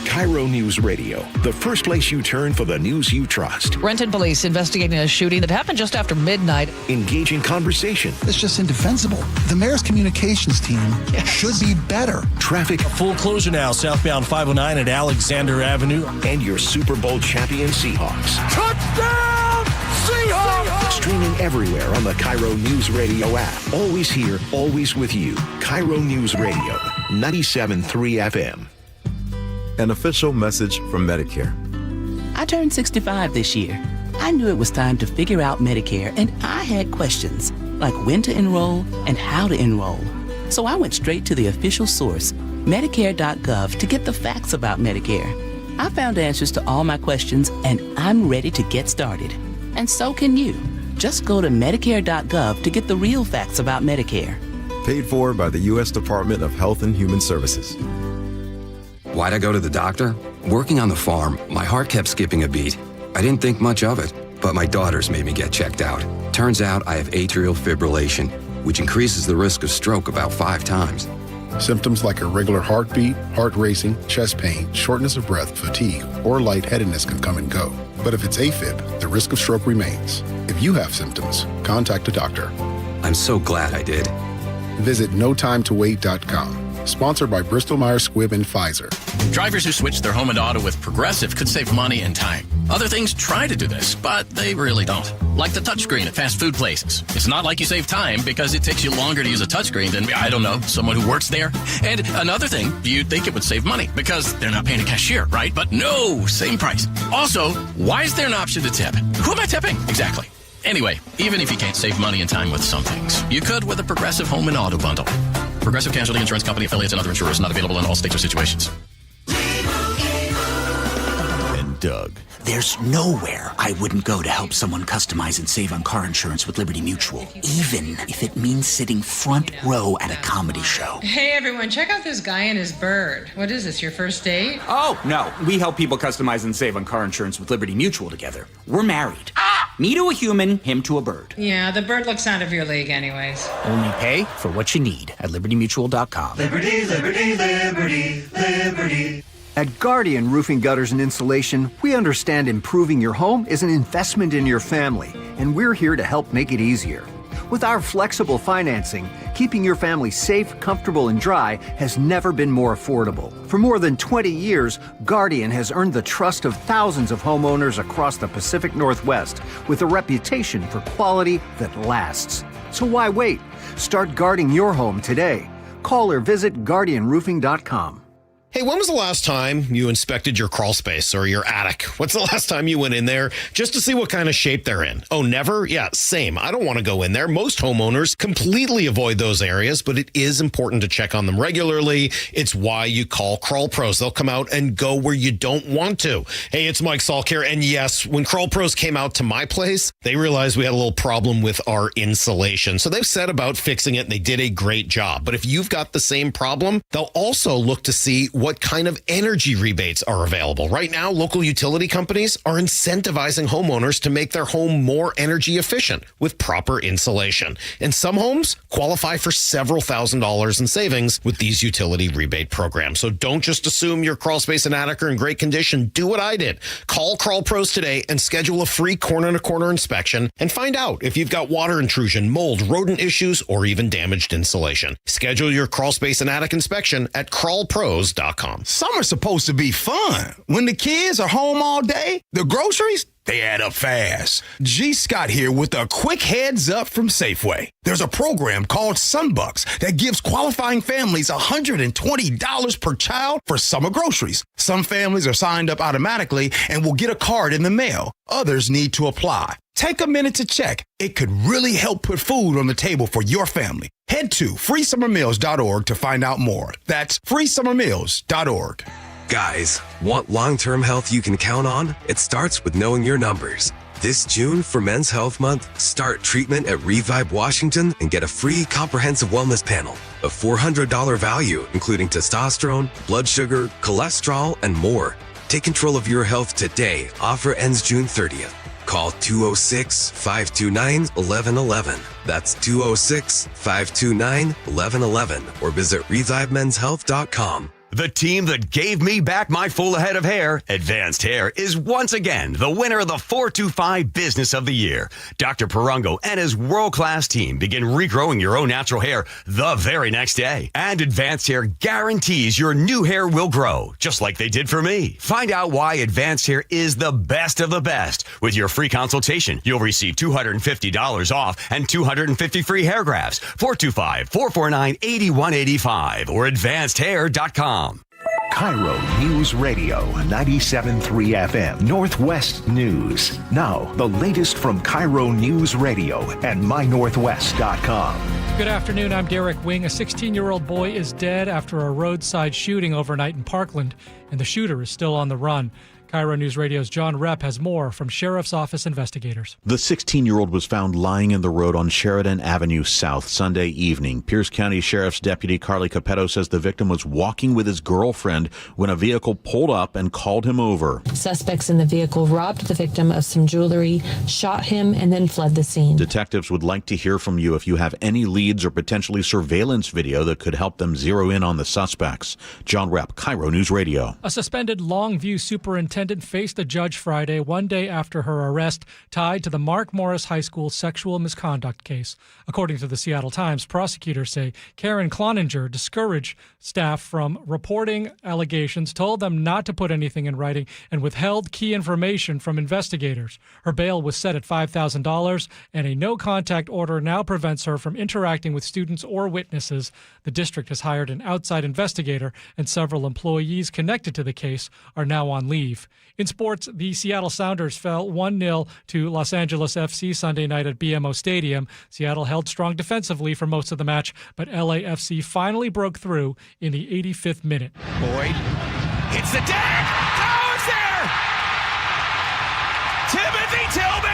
KIRO News Radio, the first place you turn for the news you trust. Renton police investigating a shooting that happened just after midnight. Engaging conversation. It's just indefensible. The mayor's communications team should be better. Traffic. Full closure now, southbound 509 at Alexander Avenue. And your Super Bowl champion Seahawks. Touchdown, Seahawks! Streaming everywhere on the KIRO News Radio app. Always here, always with you. KIRO News Radio, 97.3 FM. An official message from Medicare. I turned 65 this year. I knew it was time to figure out Medicare, and I had questions, like when to enroll and how to enroll. So I went straight to the official source, Medicare.gov, to get the facts about Medicare. I found answers to all my questions, and I'm ready to get started. And so can you. Just go to Medicare.gov to get the real facts about Medicare. Paid for by the U.S. Department of Health and Human Services. Why'd I go to the doctor? Working on the farm, my heart kept skipping a beat. I didn't think much of it, but my daughters made me get checked out. Turns out I have atrial fibrillation, which increases the risk of stroke about 5 times. Symptoms like irregular heartbeat, heart racing, chest pain, shortness of breath, fatigue, or lightheadedness can come and go. But if it's AFib, the risk of stroke remains. If you have symptoms, contact a doctor. I'm so glad I did. Visit notimetowait.com. Sponsored by Bristol-Myers Squibb and Pfizer. Drivers who switch their home and auto with Progressive could save money and time. Other things try to do this, but they really don't. Like the touchscreen at fast food places. It's not like you save time because it takes you longer to use a touchscreen than, I don't know, someone who works there. And another thing, you'd think it would save money because they're not paying a cashier, right? But no, same price. Also, why is there an option to tip? Who am I tipping? Exactly. Anyway, even if you can't save money and time with some things, you could with a Progressive home and auto bundle. Progressive Casualty Insurance Company, affiliates, and other insurers not available in all states or situations. And Doug. There's nowhere I wouldn't go to help someone customize and save on car insurance with Liberty Mutual, even if it means sitting front row at a comedy show. Hey everyone, check out this guy and his bird. What is this, your first date? Oh, no. We help people customize and save on car insurance with Liberty Mutual together. We're married. Me to a human, him to a bird. Yeah, the bird looks out of your league anyways. Only pay for what you need at libertymutual.com. Liberty, liberty, liberty, liberty. At Guardian Roofing, Gutters, and Insulation, we understand improving your home is an investment in your family, and we're here to help make it easier. With our flexible financing, keeping your family safe, comfortable, and dry has never been more affordable. For more than 20 years, Guardian has earned the trust of thousands of homeowners across the Pacific Northwest with a reputation for quality that lasts. So why wait? Start guarding your home today. Call or visit GuardianRoofing.com. Hey, when was the last time you inspected your crawl space or your attic? What's the last time you went in there just to see what kind of shape they're in? Oh, never? Yeah, same. I don't want to go in there. Most homeowners completely avoid those areas, but it is important to check on them regularly. It's why you call Crawl Pros. They'll come out and go where you don't want to. Hey, it's Mike Salk here. And yes, when Crawl Pros came out to my place, they realized we had a little problem with our insulation. So they've set about fixing it, and they did a great job. But if you've got the same problem, they'll also look to see what kind of energy rebates are available. Right now, local utility companies are incentivizing homeowners to make their home more energy efficient with proper insulation. And some homes qualify for several $1,000s in savings with these utility rebate programs. So don't just assume your crawl space and attic are in great condition. Do what I did. Call Crawl Pros today and schedule a free corner-to-corner inspection and find out if you've got water intrusion, mold, rodent issues, or even damaged insulation. Schedule your crawl space and attic inspection at crawlpros.com. Summer's supposed to be fun. When the kids are home all day, the groceries, they add up fast. G. Scott here with a quick heads up from Safeway. There's a program called Sunbucks that gives qualifying families $120 per child for summer groceries. Some families are signed up automatically and will get a card in the mail. Others need to apply. Take a minute to check. It could really help put food on the table for your family. Head to freesummermeals.org to find out more. That's freesummermeals.org. Guys, want long-term health you can count on? It starts with knowing your numbers. This June, for Men's Health Month, start treatment at Revive Washington and get a free comprehensive wellness panel. A $400 value, including testosterone, blood sugar, cholesterol, and more. Take control of your health today. Offer ends June 30th. Call 206-529-1111. That's 206-529-1111. Or visit ReviveMen'sHealth.com. The team that gave me back my full head of hair, Advanced Hair, is once again the winner of the 425 Business of the Year. Dr. Parango and his world-class team begin regrowing your own natural hair the very next day. And Advanced Hair guarantees your new hair will grow, just like they did for me. Find out why Advanced Hair is the best of the best. With your free consultation, you'll receive $250 off and 250 free hair grafts. 425-449-8185 or advancedhair.com. KIRO News Radio 97.3 FM Northwest News. Now, the latest from KIRO News Radio and mynorthwest.com. Good afternoon, I'm Derek Wing. A 16-year-old boy is dead after a roadside shooting overnight in Parkland, and the shooter is still on the run. KIRO News Radio's John Repp has more from Sheriff's Office investigators. The 16-year-old was found lying in the road on Sheridan Avenue South Sunday evening. Pierce County Sheriff's Deputy Carly Capetto says the victim was walking with his girlfriend when a vehicle pulled up and called him over. Suspects in the vehicle robbed the victim of some jewelry, shot him, and then fled the scene. Detectives would like to hear from you if you have any leads or potentially surveillance video that could help them zero in on the suspects. John Repp, KIRO News Radio. A suspended Longview superintendent faced a judge Friday, one day after her arrest, tied to the Mark Morris High School sexual misconduct case. According to the Seattle Times, prosecutors say Karen Cloninger discouraged staff from reporting allegations, told them not to put anything in writing, and withheld key information from investigators. Her bail was set at $5,000, and a no-contact order now prevents her from interacting with students or witnesses. The district has hired an outside investigator, and several employees connected to the case are now on leave. In sports, the Seattle Sounders fell 1-0 to Los Angeles FC Sunday night at BMO Stadium. Seattle held strong defensively for most of the match, but LAFC finally broke through in the 85th minute. Boyd hits the deck. Oh, it's there! Timothy Tillman!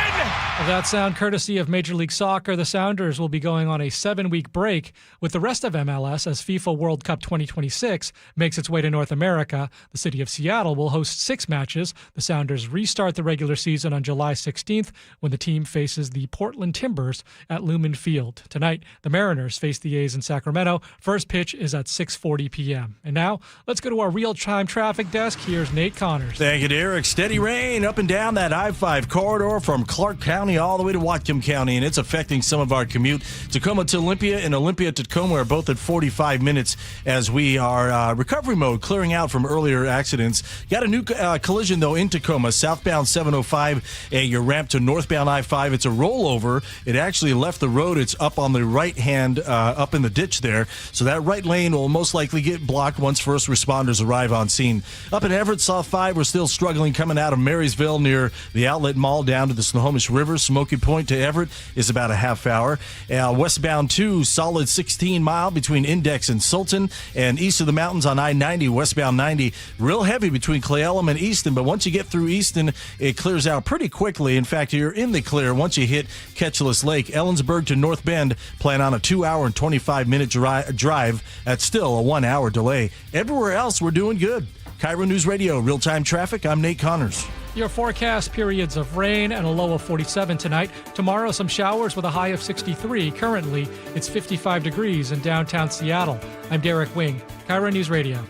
That sound courtesy of Major League Soccer. The Sounders will be going on a 7-week break with the rest of MLS as FIFA World Cup 2026 makes its way to North America. The city of Seattle will host 6 matches. The Sounders restart the regular season on July 16th when the team faces the Portland Timbers at Lumen Field. Tonight, the Mariners face the A's in Sacramento. First pitch is at 6:40 p.m. And now, let's go to our real-time traffic desk. Here's Nate Connors. Thank you, Derek. Steady rain up and down that I-5 corridor from Clark County all the way to Whatcom County, and it's affecting some of our commute. Tacoma to Olympia and Olympia to Tacoma are both at 45 minutes as we are recovery mode, clearing out from earlier accidents. Got a new collision, though, in Tacoma. Southbound 705, your ramp to northbound I-5. It's a rollover. It actually left the road. It's up on the right hand, up in the ditch there. So that right lane will most likely get blocked once first responders arrive on scene. Up in Everett, South 5, we're still struggling coming out of Marysville near the Outlet Mall down to the Snohomish River. Smoky Point to Everett is about a half hour. Westbound 2, solid 16 mile between Index and Sultan, and east of the mountains on I-90, westbound 90, real heavy between Clay Elum and Easton, but once you get through Easton, it clears out pretty quickly. In fact, you're in the clear once you hit Ketchulus Lake. Ellensburg to North Bend, plan on a 2-hour and 25-minute drive. That's still a 1-hour delay. Everywhere else, we're doing good. KIRO News Radio, real-time traffic. I'm Nate Connors. Your forecast: periods of rain and a low of 47 tonight. Tomorrow, some showers with a high of 63. Currently, it's 55 degrees in downtown Seattle. I'm Derek Wing, KIRO News Radio.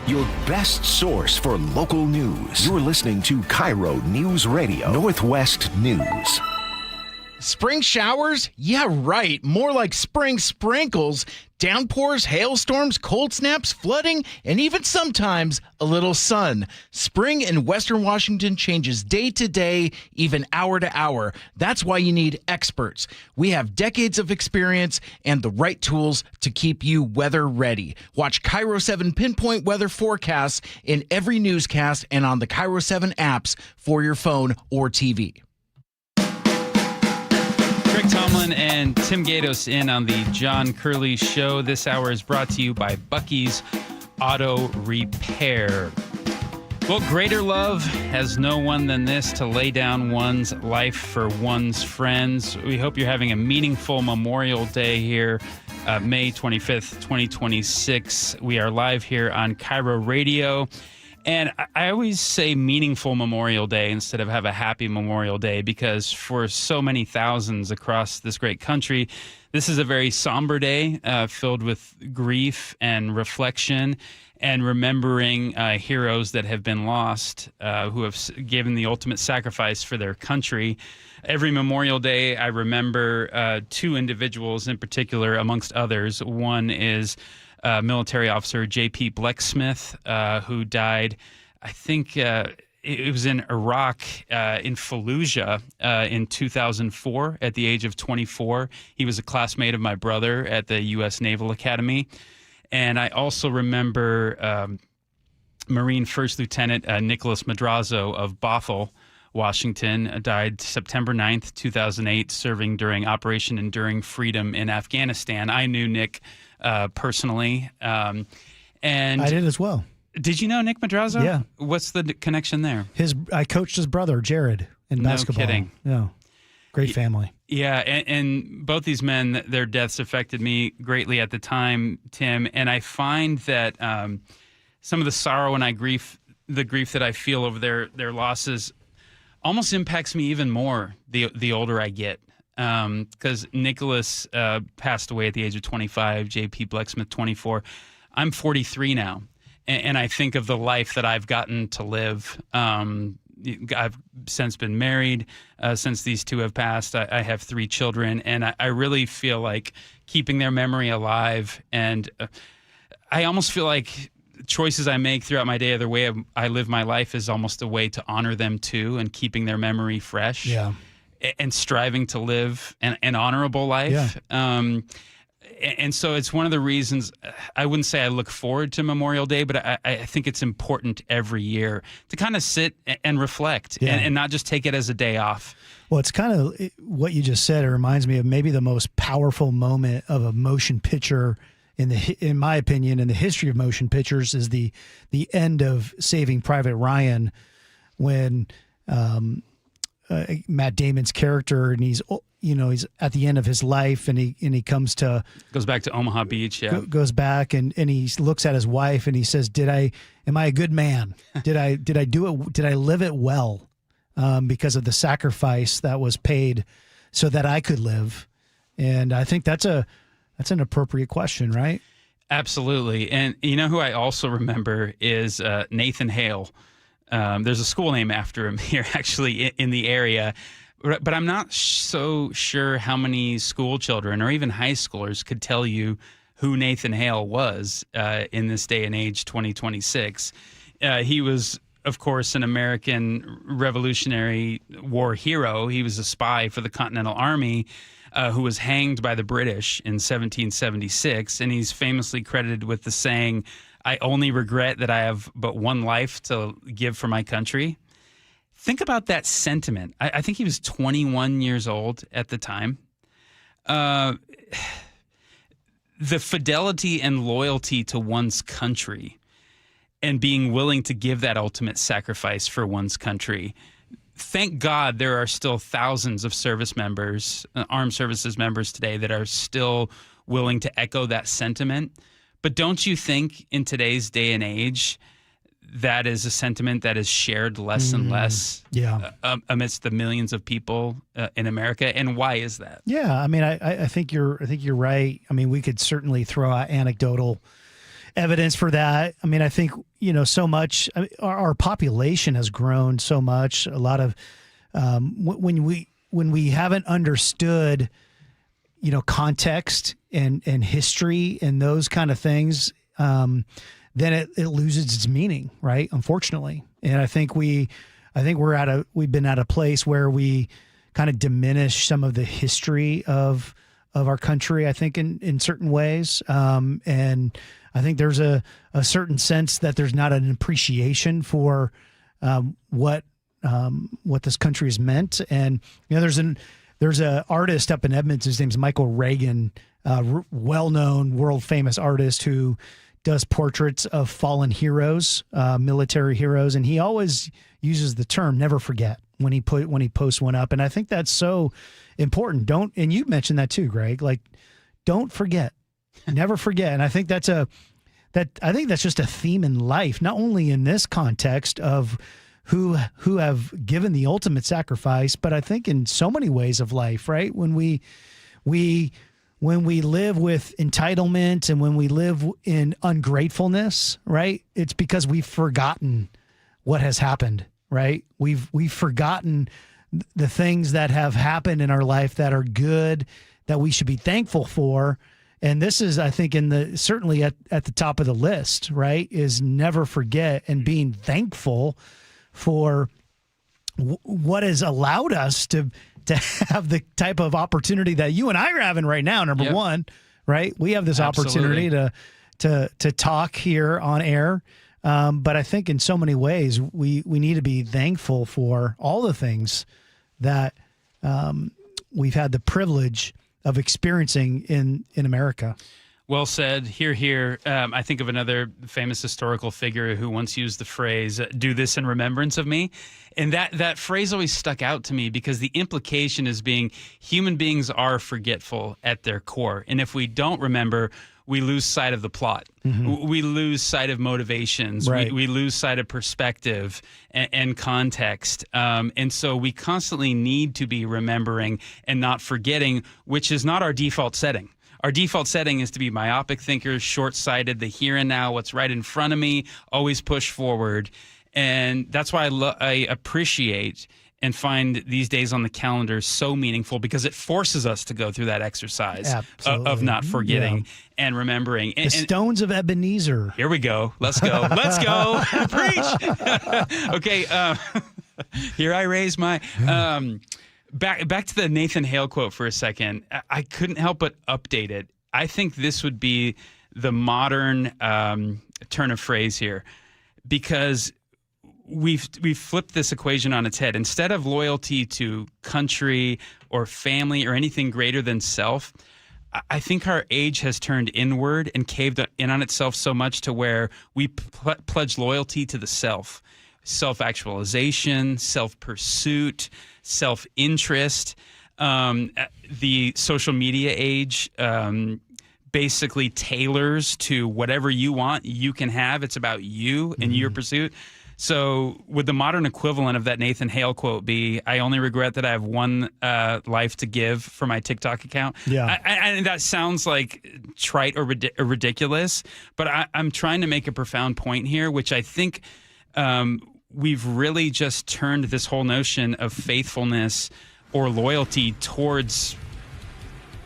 Your best source for local news. You're listening to KIRO News Radio, Northwest News. Spring showers? Yeah, right. More like spring sprinkles. Downpours, hailstorms, cold snaps, flooding, and even sometimes a little sun. Spring in Western Washington changes day to day, even hour to hour. That's why you need experts. We have decades of experience and the right tools to keep you weather ready. Watch KIRO 7 pinpoint weather forecasts in every newscast and on the KIRO 7 apps for your phone or TV. Greg Tomlin and Tim Gatos in on the John Curley Show. This hour is brought to you by Bucky's Auto Repair. Well, greater love has no one than this to lay down one's life for one's friends. We hope you're having a meaningful Memorial Day here, May 25th, 2026. We are live here on KIRO Radio. And I always say meaningful Memorial Day instead of have a happy Memorial Day, because for so many thousands across this great country, this is a very somber day filled with grief and reflection and remembering heroes that have been lost, who have given the ultimate sacrifice for their country. Every Memorial Day, I remember two individuals in particular, amongst others. One is military officer J.P. Blecksmith, who died, I think it was in Iraq, in Fallujah in 2004 at the age of 24. He was a classmate of my brother at the U.S. Naval Academy. And I also remember Marine First Lieutenant Nicholas Madrazo of Bothell, Washington, died September 9th, 2008, serving during Operation Enduring Freedom in Afghanistan. I knew Nick personally. And I did as well. Did you know Nick Madrazo? Yeah. What's the connection there? I coached his brother, Jared, in basketball. No kidding. Yeah. Great family. Yeah, and both these men, their deaths affected me greatly at the time, Tim. And I find that some of the sorrow and the grief that I feel over their losses almost impacts me even more the older I get. Because Nicholas passed away at the age of 25, J.P. Blecksmith 24. I'm 43 now, and I think of the life that I've gotten to live. I've since been married since these two have passed. I have 3 children, and I really feel like keeping their memory alive. And I almost feel like choices I make throughout my day, or the way I live my life, is almost a way to honor them too, and keeping their memory fresh. Yeah. And striving to live an honorable life. Yeah. And so it's one of the reasons I wouldn't say I look forward to Memorial Day, but I think it's important every year to kind of sit and reflect and not just take it as a day off. Well, it's kind of what you just said. It reminds me of maybe the most powerful moment of a motion picture in my opinion, in the history of motion pictures, is the end of Saving Private Ryan, when Matt Damon's character, and he's at the end of his life, and he goes back to Omaha Beach, goes back and he looks at his wife and he says, am I a good man? Did I do it? Did I live it well? Because of the sacrifice that was paid so that I could live. And I think that's an appropriate question, right? Absolutely. And you know who I also remember is Nathan Hale. There's a school named after him here, actually, in the area. But I'm not so sure how many school children or even high schoolers could tell you who Nathan Hale was in this day and age, 2026. He was, of course, an American Revolutionary War hero. He was a spy for the Continental Army who was hanged by the British in 1776. And he's famously credited with the saying, "I only regret that I have but one life to give for my country." Think about that sentiment. I think he was 21 years old at the time. The fidelity and loyalty to one's country and being willing to give that ultimate sacrifice for one's country. Thank God there are still thousands of service members, armed services members today that are still willing to echo that sentiment. But don't you think in today's day and age, that is a sentiment that is shared less and less amidst the millions of people in America? And why is that? Yeah, I mean, I think you're right. I mean, we could certainly throw out anecdotal evidence for that. I mean, I think, so much, our population has grown so much. A lot of when we haven't understood, context and history and those kind of things, then it loses its meaning, right? Unfortunately. And I think we've been at a place where we kind of diminish some of the history of our country, I think in certain ways. And I think there's a certain sense that there's not an appreciation for what this country has meant. And, there's an artist up in Edmonton, his name's Michael Reagan, well-known, world-famous artist who does portraits of fallen heroes, military heroes, and he always uses the term "never forget" when he posts one up, and I think that's so important. And you mentioned that too, Greg. Like, don't forget, never forget. And I think that's just a theme in life, not only in this context of who have given the ultimate sacrifice, but I think in so many ways of life, right? When we live with entitlement and when we live in ungratefulness, right? It's because we've forgotten what has happened, right? We've forgotten the things that have happened in our life that are good, that we should be thankful for. And this is, I think, certainly at the top of the list, right? Is never forget and being thankful for what has allowed us to have the type of opportunity that you and I are having right now. Number one, right? We have this opportunity to talk here on air. But I think in so many ways, we need to be thankful for all the things that we've had the privilege of experiencing in America. Well said. Hear, hear. I think of another famous historical figure who once used the phrase, "do this in remembrance of me." And that phrase always stuck out to me because the implication is being human beings are forgetful at their core. And if we don't remember, we lose sight of the plot. Mm-hmm. We lose sight of motivations. Right. We lose sight of perspective and context. And so we constantly need to be remembering and not forgetting, which is not our default setting. Our default setting is to be myopic thinkers, short-sighted, the here and now, what's right in front of me, always push forward. And that's why I appreciate and find these days on the calendar so meaningful because it forces us to go through that exercise of not forgetting and remembering. The stones of Ebenezer. Here we go. Let's go. Let's go. Preach. Okay. Here I raise my... Back to the Nathan Hale quote for a second. I couldn't help but update it. I think this would be the modern turn of phrase here because we've flipped this equation on its head. Instead of loyalty to country or family or anything greater than self, I think our age has turned inward and caved in on itself so much to where we pledge loyalty to the self. Self-actualization, self-pursuit, self-interest. The social media age basically tailors to whatever you want, you can have. It's about you and your pursuit. So would the modern equivalent of that Nathan Hale quote be, "I only regret that I have one life to give for my TikTok account"? Yeah. And that sounds like trite or ridiculous, but I'm trying to make a profound point here, which I think we've really just turned this whole notion of faithfulness or loyalty towards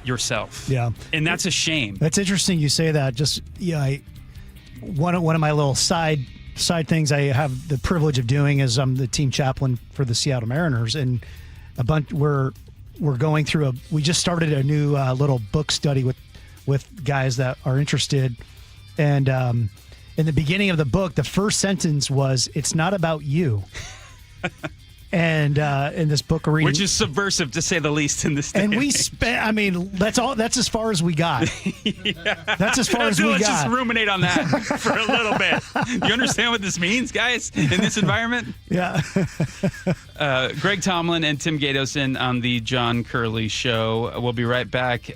yourself. Yeah. And that's a shame. That's interesting you say that. Just, one of my little side things I have the privilege of doing is I'm the team chaplain for the Seattle Mariners, and we're going through we just started a new little book study with guys that are interested, and in the beginning of the book, the first sentence was, "It's not about you." And in this book we're reading, which is subversive to say the least in this day. And we spent, that's as far as we got. That's as far as we got. Let's just ruminate on that for a little bit. You understand what this means, guys, in this environment? Yeah. Greg Tomlin and Tim Gatosin on the John Curley Show. We'll be right back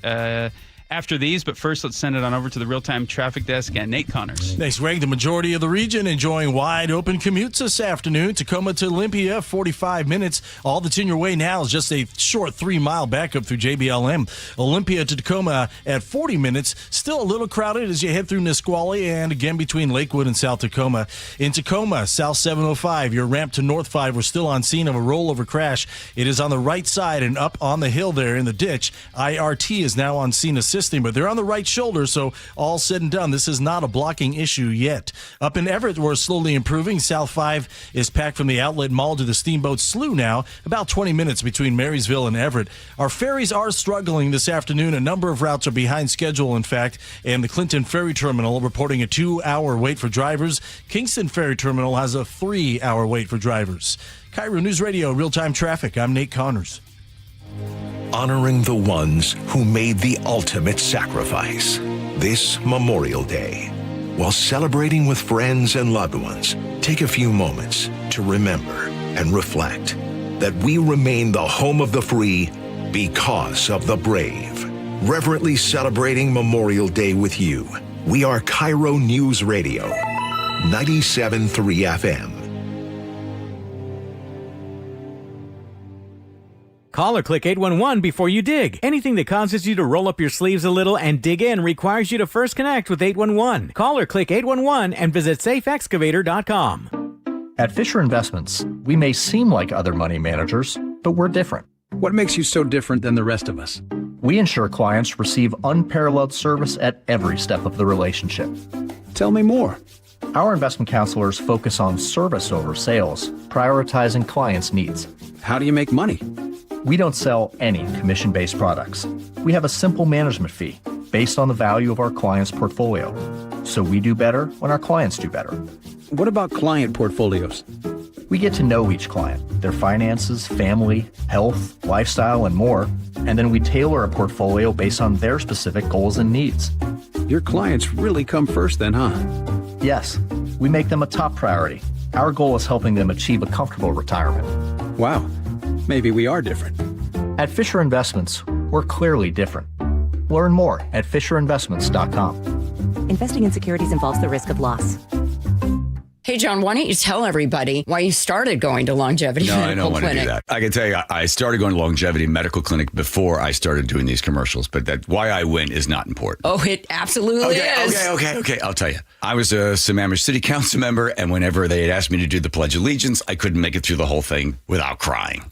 after these, but first let's send it on over to the real-time traffic desk and Nate Connors. Thanks, Greg. The majority of the region enjoying wide-open commutes this afternoon. Tacoma to Olympia, 45 minutes. All that's in your way now is just a short 3-mile backup through JBLM. Olympia to Tacoma at 40 minutes. Still a little crowded as you head through Nisqually and again between Lakewood and South Tacoma. In Tacoma, South 705, your ramp to North 5, we're still on scene of a rollover crash. It is on the right side and up on the hill there in the ditch. IRT is now on scene assisting, but they're on the right shoulder, so all said and done, this is not a blocking issue yet. Up in Everett, we're slowly improving. South 5 is packed from the Outlet Mall to the Steamboat Slough now, about 20 minutes between Marysville and Everett. Our ferries are struggling this afternoon. A number of routes are behind schedule, in fact, and the Clinton Ferry Terminal reporting a 2-hour wait for drivers. Kingston Ferry Terminal has a 3-hour wait for drivers. KIRO News Radio, real-time traffic. I'm Nate Connors. Honoring the ones who made the ultimate sacrifice this Memorial Day. While celebrating with friends and loved ones, take a few moments to remember and reflect that we remain the home of the free because of the brave. Reverently celebrating Memorial Day with you. We are KIRO News Radio, 97.3 FM. Call or click 811 before you dig. Anything that causes you to roll up your sleeves a little and dig in requires you to first connect with 811. Call or click 811 and visit safeexcavator.com. At Fisher Investments, we may seem like other money managers, but we're different. What makes you so different than the rest of us? We ensure clients receive unparalleled service at every step of the relationship. Tell me more. Our investment counselors focus on service over sales, prioritizing clients' needs. How do you make money? We don't sell any commission-based products. We have a simple management fee based on the value of our client's portfolio. So we do better when our clients do better. What about client portfolios? We get to know each client, their finances, family, health, lifestyle, and more, and then we tailor a portfolio based on their specific goals and needs. Your clients really come first then, huh? Yes, we make them a top priority. Our goal is helping them achieve a comfortable retirement. Wow, maybe we are different. At Fisher Investments, we're clearly different. Learn more at FisherInvestments.com. Investing in securities involves the risk of loss. Hey, John, why don't you tell everybody why you started going to Longevity Medical Clinic? No, I don't want to do that. I can tell you, I started going to Longevity Medical Clinic before I started doing these commercials, but that why I went is not important. Oh, it absolutely is. Okay. I'll tell you. I was a Sammamish City Council member, and whenever they had asked me to do the Pledge of Allegiance, I couldn't make it through the whole thing without crying.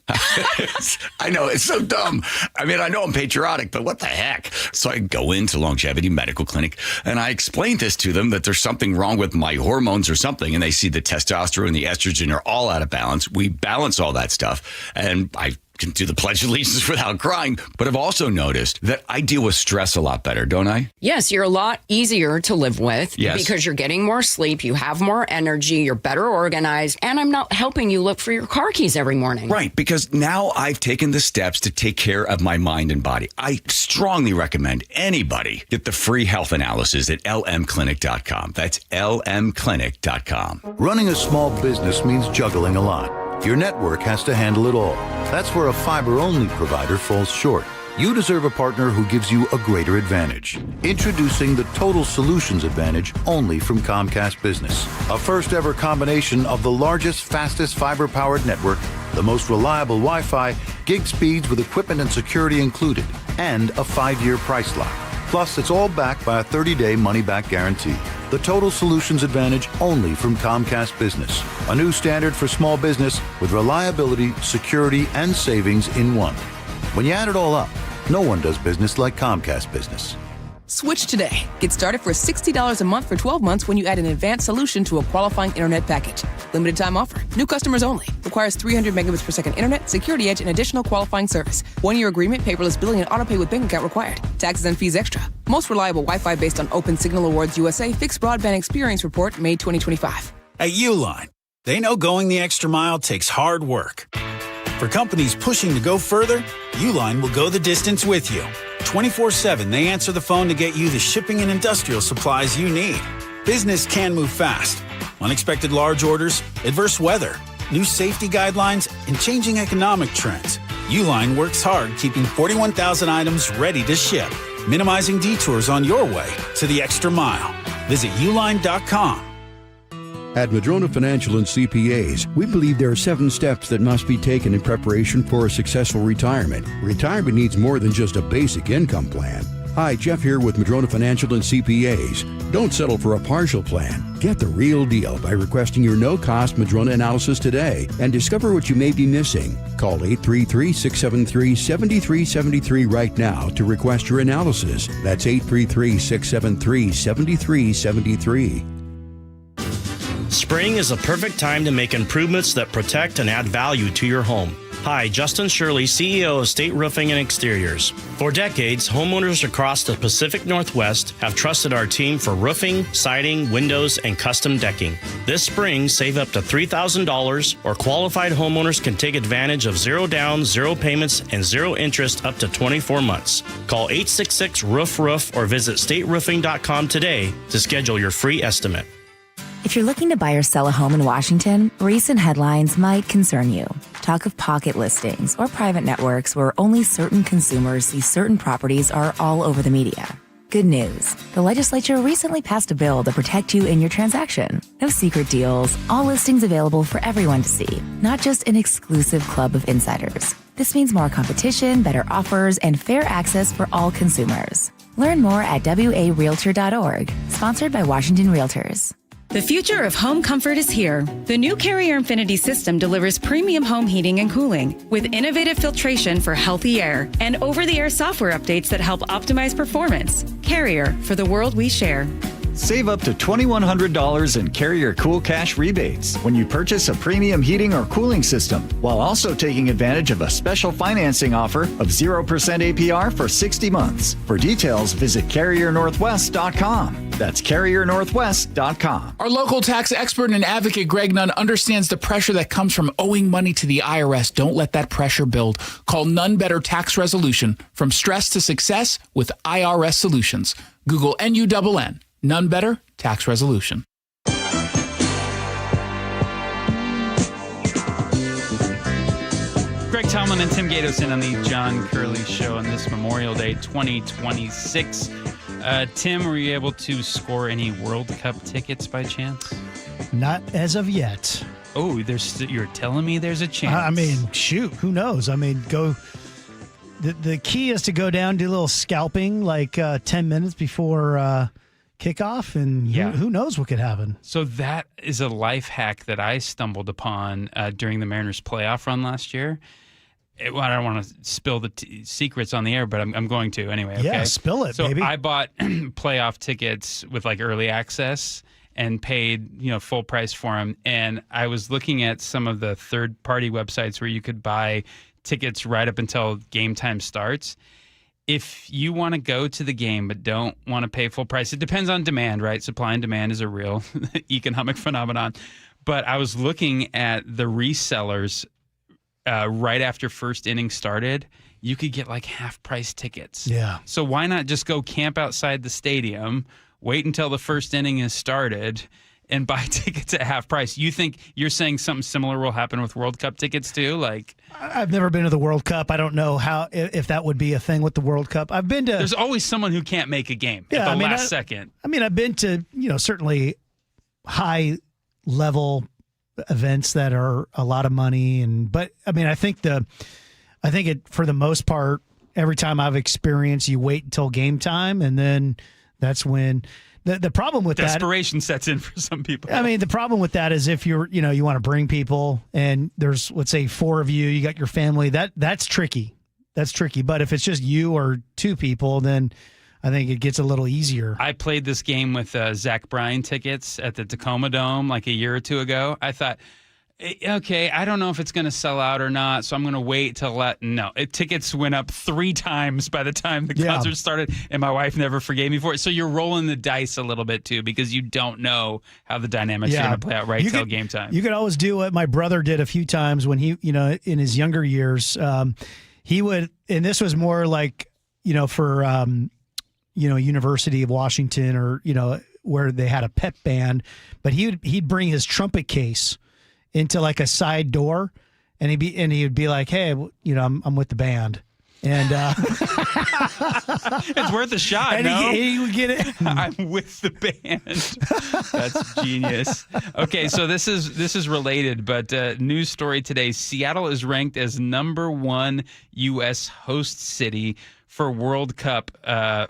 I know, it's so dumb. I mean, I know I'm patriotic, but what the heck? So I go into Longevity Medical Clinic, and I explain this to them, that there's something wrong with my hormones or something, and they see the testosterone and the estrogen are all out of balance. We balance all that stuff, and I can do the Pledge of Allegiance without crying. But I've also noticed that I deal with stress a lot better, don't I? Yes, you're a lot easier to live with because you're getting more sleep, you have more energy, you're better organized, and I'm not helping you look for your car keys every morning. Right, because now I've taken the steps to take care of my mind and body. I strongly recommend anybody get the free health analysis at lmclinic.com. That's lmclinic.com. Running a small business means juggling a lot. Your network has to handle it all. That's where a fiber-only provider falls short. You deserve a partner who gives you a greater advantage. Introducing the Total Solutions Advantage only from Comcast Business. A first-ever combination of the largest, fastest fiber-powered network, the most reliable Wi-Fi, gig speeds with equipment and security included, and a 5-year price lock. Plus, it's all backed by a 30-day money-back guarantee. The Total Solutions Advantage only from Comcast Business. A new standard for small business with reliability, security, and savings in one. When you add it all up, no one does business like Comcast Business. Switch today. Get started for $60 a month for 12 months when you add an advanced solution to a qualifying internet package. Limited time offer. New customers only. Requires 300 megabits per second internet, security edge, and additional qualifying service. 1-year agreement, paperless billing, and auto pay with bank account required. Taxes and fees extra. Most reliable Wi-Fi based on Open Signal Awards USA Fixed Broadband Experience Report, May 2025. At Uline, they know going the extra mile takes hard work. For companies pushing to go further, Uline will go the distance with you. 24/7, they answer the phone to get you the shipping and industrial supplies you need. Business can move fast. Unexpected large orders, adverse weather, new safety guidelines, and changing economic trends. Uline works hard keeping 41,000 items ready to ship, minimizing detours on your way to the extra mile. Visit uline.com. At Madrona Financial and CPAs, we believe there are 7 steps that must be taken in preparation for a successful retirement. Retirement needs more than just a basic income plan. Hi, Jeff here with Madrona Financial and CPAs. Don't settle for a partial plan. Get the real deal by requesting your no-cost Madrona analysis today and discover what you may be missing. Call 833-673-7373 right now to request your analysis. That's 833-673-7373. Spring is the perfect time to make improvements that protect and add value to your home. Hi, Justin Shirley, CEO of State Roofing and Exteriors. For decades, homeowners across the Pacific Northwest have trusted our team for roofing, siding, windows, and custom decking. This spring, save up to $3,000, or qualified homeowners can take advantage of 0 down, 0 payments, and 0 interest up to 24 months. Call 866-ROOF-ROOF or visit stateroofing.com today to schedule your free estimate. If you're looking to buy or sell a home in Washington, recent headlines might concern you. Talk of pocket listings or private networks where only certain consumers see certain properties are all over the media. Good news. The legislature recently passed a bill to protect you in your transaction. No secret deals, all listings available for everyone to see, not just an exclusive club of insiders. This means more competition, better offers, and fair access for all consumers. Learn more at warealtor.org, sponsored by Washington Realtors. The future of home comfort is here. The new Carrier Infinity system delivers premium home heating and cooling with innovative filtration for healthy air and over-the-air software updates that help optimize performance. Carrier, for the world we share. Save up to $2,100 in Carrier Cool Cash rebates when you purchase a premium heating or cooling system, while also taking advantage of a special financing offer of 0% APR for 60 months. For details, visit CarrierNorthwest.com. That's CarrierNorthwest.com. Our local tax expert and advocate Greg Nunn understands the pressure that comes from owing money to the IRS. Don't let that pressure build. Call None Better Tax Resolution. From stress to success with IRS Solutions. Google NUNN. None Better Tax Resolution. Greg Tomlin and Tim Gatosin on the John Curley Show on this Memorial Day 2026. Tim, were you able to score any World Cup tickets by chance? Not as of yet. Oh, you're telling me there's a chance? I mean, shoot, who knows? I mean, go. The key is to go down, do a little scalping, like 10 minutes before kickoff, and who knows what could happen. So that is a life hack that I stumbled upon during the Mariners playoff run last year. I don't want to spill the secrets on the air, but I'm going to anyway. Okay? Yeah, spill it, baby. So I bought playoff tickets with like early access and paid full price for them. And I was looking at some of the third-party websites where you could buy tickets right up until game time starts. If you want to go to the game but don't want to pay full price, it depends on demand, right? Supply and demand is a real economic phenomenon. But I was looking at the resellers right after first inning started. You could get like half-price tickets. Yeah. So why not just go camp outside the stadium, wait until the first inning is started, and buy tickets at half price? You're saying something similar will happen with World Cup tickets too? Like, I've never been to the World Cup. I don't know if that would be a thing with the World Cup. I've been to. There's always someone who can't make a game at the last second. I mean, I've been to certainly high level events that are a lot of money, but I mean, I think it for the most part, every time I've experienced, you wait until game time, and then that's when the problem with desperation sets in for some people. I mean, the problem with that is if you want to bring people and there's, let's say, 4 of you, you got your family, that's tricky. That's tricky. But if it's just you or 2 people, then I think it gets a little easier. I played this game with Zach Bryan tickets at the Tacoma Dome like a year or 2 ago. I thought, okay, I don't know if it's going to sell out or not, so I'm going to wait till tickets went up 3 times by the time the concert started, and my wife never forgave me for it. So you're rolling the dice a little bit too, because you don't know how the dynamics are going to play out till game time. You could always do what my brother did a few times when he, in his younger years, he would, and this was more like, for University of Washington or where they had a pep band, but he'd bring his trumpet case into like a side door, and he would be like, "Hey, I'm with the band," and it's worth a shot. And he would get it. I'm with the band. That's genius. Okay, so this is related, but news story today: Seattle is ranked as #1 U.S. host city for World Cup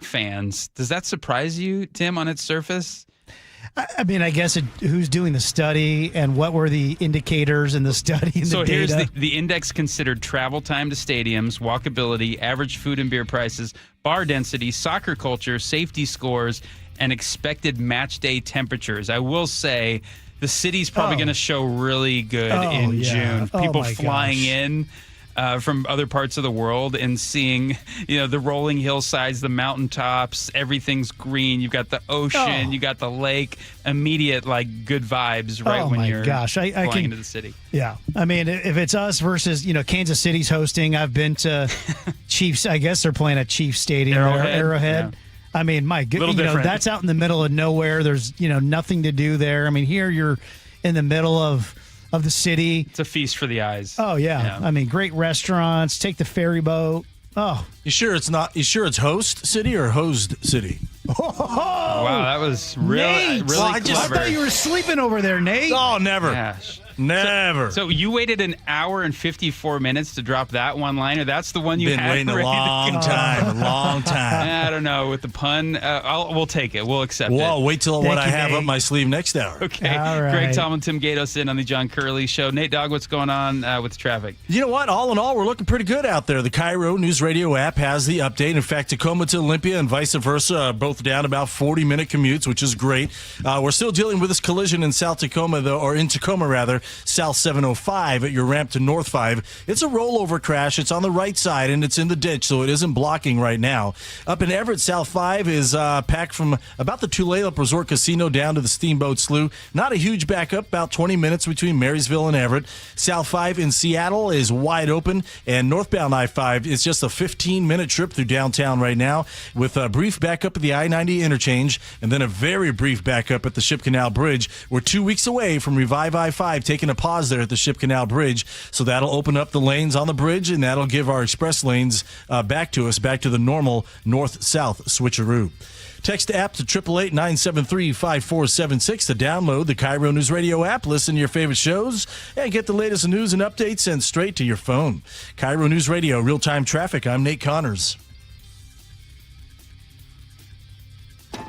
fans. Does that surprise you, Tim, on its surface? I mean, I guess who's doing the study and what were the indicators in the study and the data? Here's the index considered travel time to stadiums, walkability, average food and beer prices, bar density, soccer culture, safety scores, and expected match day temperatures. I will say the city's probably going to show really good in June. People flying in from other parts of the world and seeing, the rolling hillsides, the mountaintops, everything's green. You've got the ocean, you got the lake, immediate good good vibes when you're flying into the city. Yeah. I mean, if it's us versus, Kansas City's hosting, I've been to Chiefs. I guess they're playing at Chiefs Stadium. Arrowhead. Yeah. I mean, my goodness, that's out in the middle of nowhere. There's, nothing to do there. I mean, here you're in the middle of the city. It's a feast for the eyes. Oh, yeah. I mean, great restaurants. Take the ferry boat. Oh. You sure it's host city or hosed city? Oh, wow, that was really clever. I thought you were sleeping over there, Nate. Oh, never. Yeah. Never. So you waited an hour and 54 minutes to drop that one liner. That's the one you been had waiting a long time. I don't know with the pun. We'll take it. We'll accept it. Well, wait till what I have up my sleeve next hour. Okay. All right. Greg Tom and Tim Gatos in on the John Curley Show. Nate Dogg, what's going on with traffic? You know what? All in all, we're looking pretty good out there. The KIRO Newsradio app has the update. In fact, Tacoma to Olympia and vice versa are both down about 40-minute commutes, which is great. We're still dealing with this collision in South Tacoma, in Tacoma rather, South 705 at your ramp to North 5. It's a rollover crash. It's on the right side, and it's in the ditch, so it isn't blocking right now. Up in Everett, South 5 is packed from about the Tulalip Resort Casino down to the Steamboat Slough. Not a huge backup, about 20 minutes between Marysville and Everett. South 5 in Seattle is wide open, and northbound I-5 is just a 15-minute trip through downtown right now with a brief backup at the I-90 interchange and then a very brief backup at the Ship Canal Bridge. We're 2 weeks away from Revive I-5 taking a pause there at the Ship Canal Bridge, so that'll open up the lanes on the bridge, and that'll give our express lanes back to the normal north-south switcheroo. Text the app to 888-973-5476 to download the KIRO Newsradio app, listen to your favorite shows, and get the latest news and updates sent straight to your phone. KIRO Newsradio, real-time traffic. I'm Nate Connors.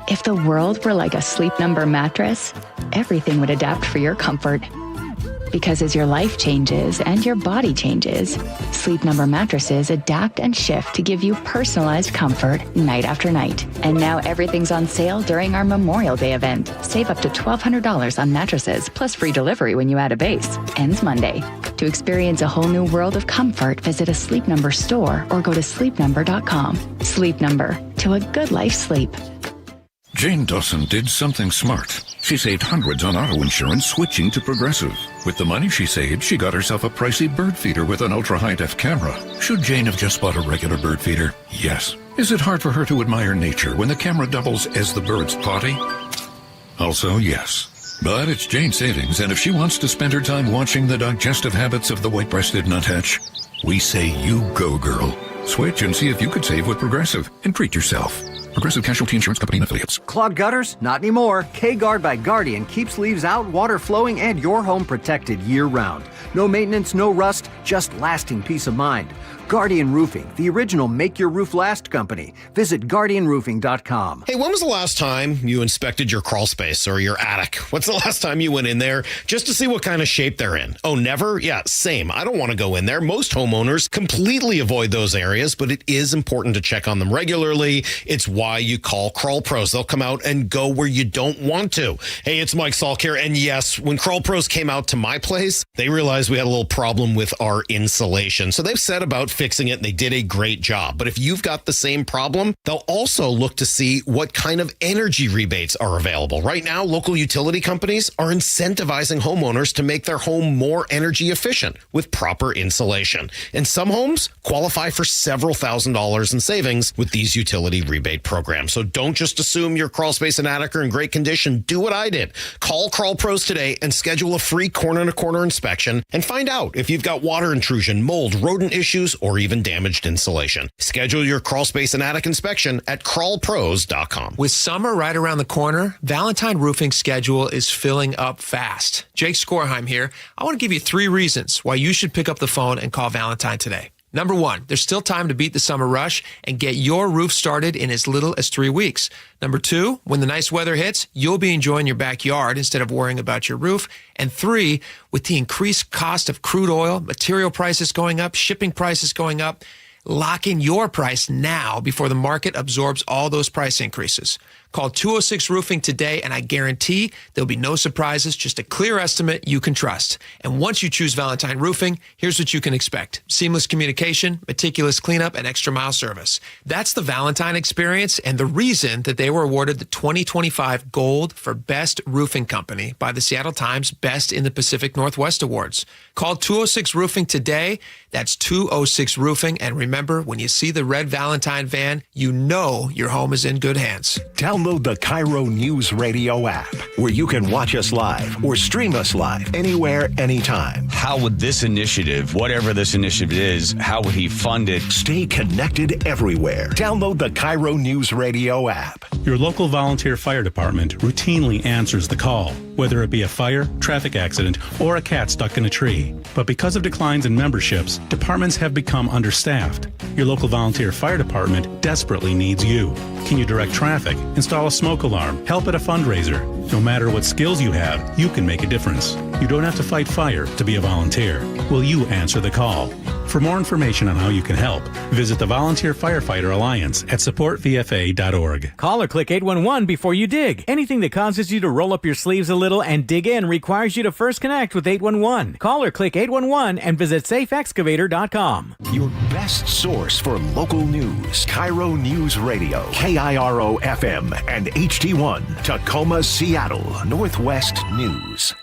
If the world were like a Sleep Number mattress, everything would adapt for your comfort. Because as your life changes and your body changes, Sleep Number mattresses adapt and shift to give you personalized comfort night after night. And now everything's on sale during our Memorial Day event. Save up to $1,200 on mattresses, plus free delivery when you add a base. Ends Monday. To experience a whole new world of comfort, visit a Sleep Number store or go to sleepnumber.com. Sleep Number. To a good life's sleep. Jane Dawson did something smart. She saved hundreds on auto insurance switching to Progressive. With the money she saved, she got herself a pricey bird feeder with an ultra-high-def camera. Should Jane have just bought a regular bird feeder? Yes. Is it hard for her to admire nature when the camera doubles as the bird's potty? Also, yes. But it's Jane's savings, and if she wants to spend her time watching the digestive habits of the white-breasted nuthatch, we say you go, girl. Switch and see if you could save with Progressive and treat yourself. Progressive Casualty Insurance Company and Affiliates. Clogged gutters? Not anymore. K-Guard by Guardian keeps leaves out, water flowing, and your home protected year-round. No maintenance, no rust, just lasting peace of mind. Guardian Roofing, the original Make Your Roof Last company. Visit guardianroofing.com. Hey, when was the last time you inspected your crawl space or your attic? What's the last time you went in there just to see what kind of shape they're in? Oh, never? Yeah, same. I don't want to go in there. Most homeowners completely avoid those areas, but it is important to check on them regularly. It's why you call Crawl Pros. They'll come out and go where you don't want to. Hey, it's Mike Salk here. And yes, when Crawl Pros came out to my place, they realized we had a little problem with our insulation. So they've set about fixing it, and they did a great job. But if you've got the same problem, they'll also look to see what kind of energy rebates are available. Right now, local utility companies are incentivizing homeowners to make their home more energy efficient with proper insulation. And some homes qualify for several $1,000s in savings with these utility rebate programs. So don't just assume your crawl space and attic are in great condition. Do what I did. Call Crawl Pros today and schedule a free corner-to-corner inspection and find out if you've got water intrusion, mold, rodent issues, or even damaged insulation. Schedule your crawl space and attic inspection at crawlpros.com. With summer right around the corner, Valentine Roofing's schedule is filling up fast. Jake Skorheim here. I want to give you 3 reasons why you should pick up the phone and call Valentine today. Number 1, there's still time to beat the summer rush and get your roof started in as little as 3 weeks. Number 2, when the nice weather hits, you'll be enjoying your backyard instead of worrying about your roof. And 3, with the increased cost of crude oil, material prices going up, shipping prices going up, lock in your price now before the market absorbs all those price increases. Call 206 Roofing today, and I guarantee there'll be no surprises, just a clear estimate you can trust. And once you choose Valentine Roofing, here's what you can expect. Seamless communication, meticulous cleanup, and extra mile service. That's the Valentine experience and the reason that they were awarded the 2025 Gold for Best Roofing Company by the Seattle Times Best in the Pacific Northwest Awards. Call 206 Roofing today. That's 206 Roofing. And remember, when you see the red Valentine van, you know your home is in good hands. Download the KIRO Newsradio app, where you can watch us live or stream us live anywhere, anytime. How would this initiative, whatever this initiative is, how would he fund it? Stay connected everywhere. Download the KIRO Newsradio app. Your local volunteer fire department routinely answers the call, whether it be a fire, traffic accident, or a cat stuck in a tree. But because of declines in memberships, departments have become understaffed. Your local volunteer fire department desperately needs you. Can you direct traffic, install a smoke alarm, help at a fundraiser? No matter what skills you have, you can make a difference. You don't have to fight fire to be a volunteer. Will you answer the call? For more information on how you can help, visit the Volunteer Firefighter Alliance at supportvfa.org. Call or click 811 before you dig. Anything that causes you to roll up your sleeves a little and dig in requires you to first connect with 811. Call or click 811 and visit safeexcavator.com. Your best source for local news. KIRO News Radio, KIRO FM and HD1, Tacoma, Seattle, Northwest News.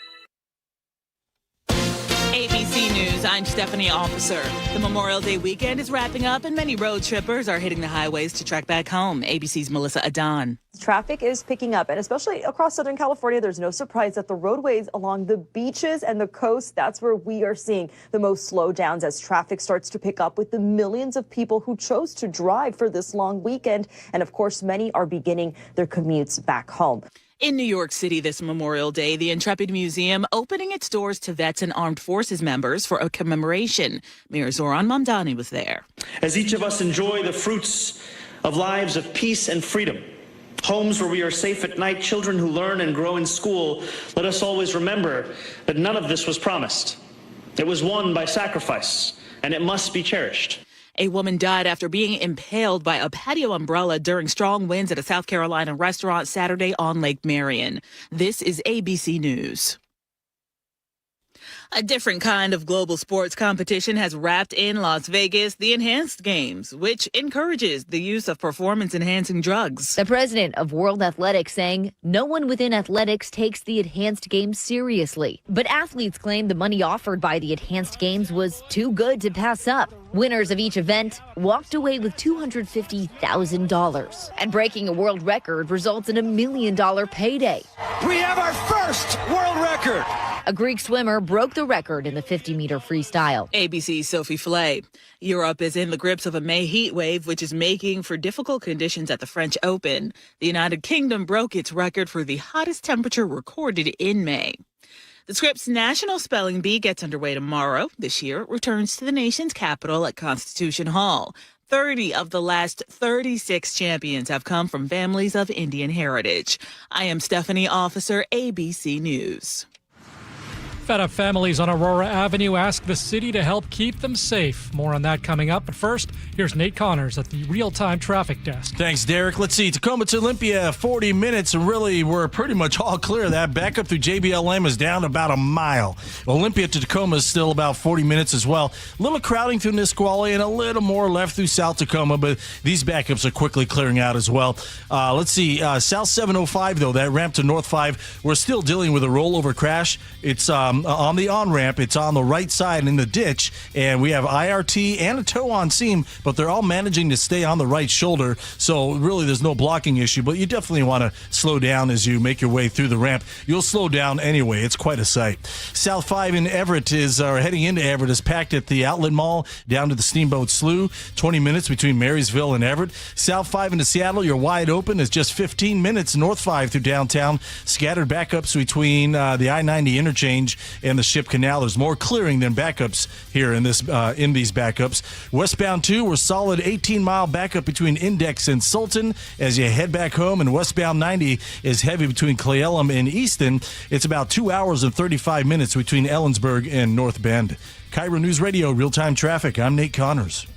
ABC News, I'm Stephanie Officer. The Memorial Day weekend is wrapping up and many road trippers are hitting the highways to trek back home. ABC's Melissa Adon. Traffic is picking up, and especially across Southern California, there's no surprise that the roadways along the beaches and the coast, that's where we are seeing the most slowdowns as traffic starts to pick up with the millions of people who chose to drive for this long weekend. And of course, many are beginning their commutes back home. In New York City this Memorial Day, the Intrepid Museum opening its doors to vets and armed forces members for a commemoration. Mayor Zoran Mamdani was there. As each of us enjoy the fruits of lives of peace and freedom, homes where we are safe at night, children who learn and grow in school, let us always remember that none of this was promised. It was won by sacrifice, and it must be cherished. A woman died after being impaled by a patio umbrella during strong winds at a South Carolina restaurant Saturday on Lake Marion. This is ABC News. A different kind of global sports competition has wrapped in Las Vegas, the Enhanced Games, which encourages the use of performance-enhancing drugs. The president of World Athletics saying no one within athletics takes the Enhanced Games seriously. But athletes claim the money offered by the Enhanced Games was too good to pass up. Winners of each event walked away with $250,000. And breaking a world record results in $1 million payday. We have our first world record! A Greek swimmer broke the record in the 50-meter freestyle. ABC's Sophie Flay. Europe is in the grips of a May heat wave, which is making for difficult conditions at the French Open. The United Kingdom broke its record for the hottest temperature recorded in May. The Scripps National Spelling Bee gets underway tomorrow. This year, it returns to the nation's capital at Constitution Hall. 30 of the last 36 champions have come from families of Indian heritage. I am Stephanie Officer, ABC News. Fed up families on Aurora Avenue ask the city to help keep them safe. More on that coming up. But first, here's Nate Connors at the real-time traffic desk. Thanks, Derek. Let's see. Tacoma to Olympia, 40 minutes, and really we're pretty much all clear of that. Back up through JBLM is down about a mile. Olympia to Tacoma is still about 40 minutes as well. A little crowding through Nisqually and a little more left through South Tacoma, but these backups are quickly clearing out as well. Let's see. South 705, though, that ramp to North 5, we're still dealing with a rollover crash. It's on the on-ramp. It's on the right side in the ditch, and we have IRT and a tow on seam, but they're all managing to stay on the right shoulder, so really there's no blocking issue, but you definitely want to slow down as you make your way through the ramp. You'll slow down anyway. It's quite a sight. South 5 in Everett heading into Everett is packed at the Outlet Mall down to the Steamboat Slough. 20 minutes between Marysville and Everett. South 5 into Seattle, you're wide open. It's just 15 minutes. North 5 through downtown. Scattered backups between the I-90 interchange and the Ship Canal. There's more clearing than backups here in these backups. Westbound 2, we're solid 18-mile backup between Index and Sultan as you head back home, and westbound 90 is heavy between Cle Elum and Easton. It's about 2 hours and 35 minutes between Ellensburg and North Bend. KIRO News Radio, real-time traffic. I'm Nate Connors.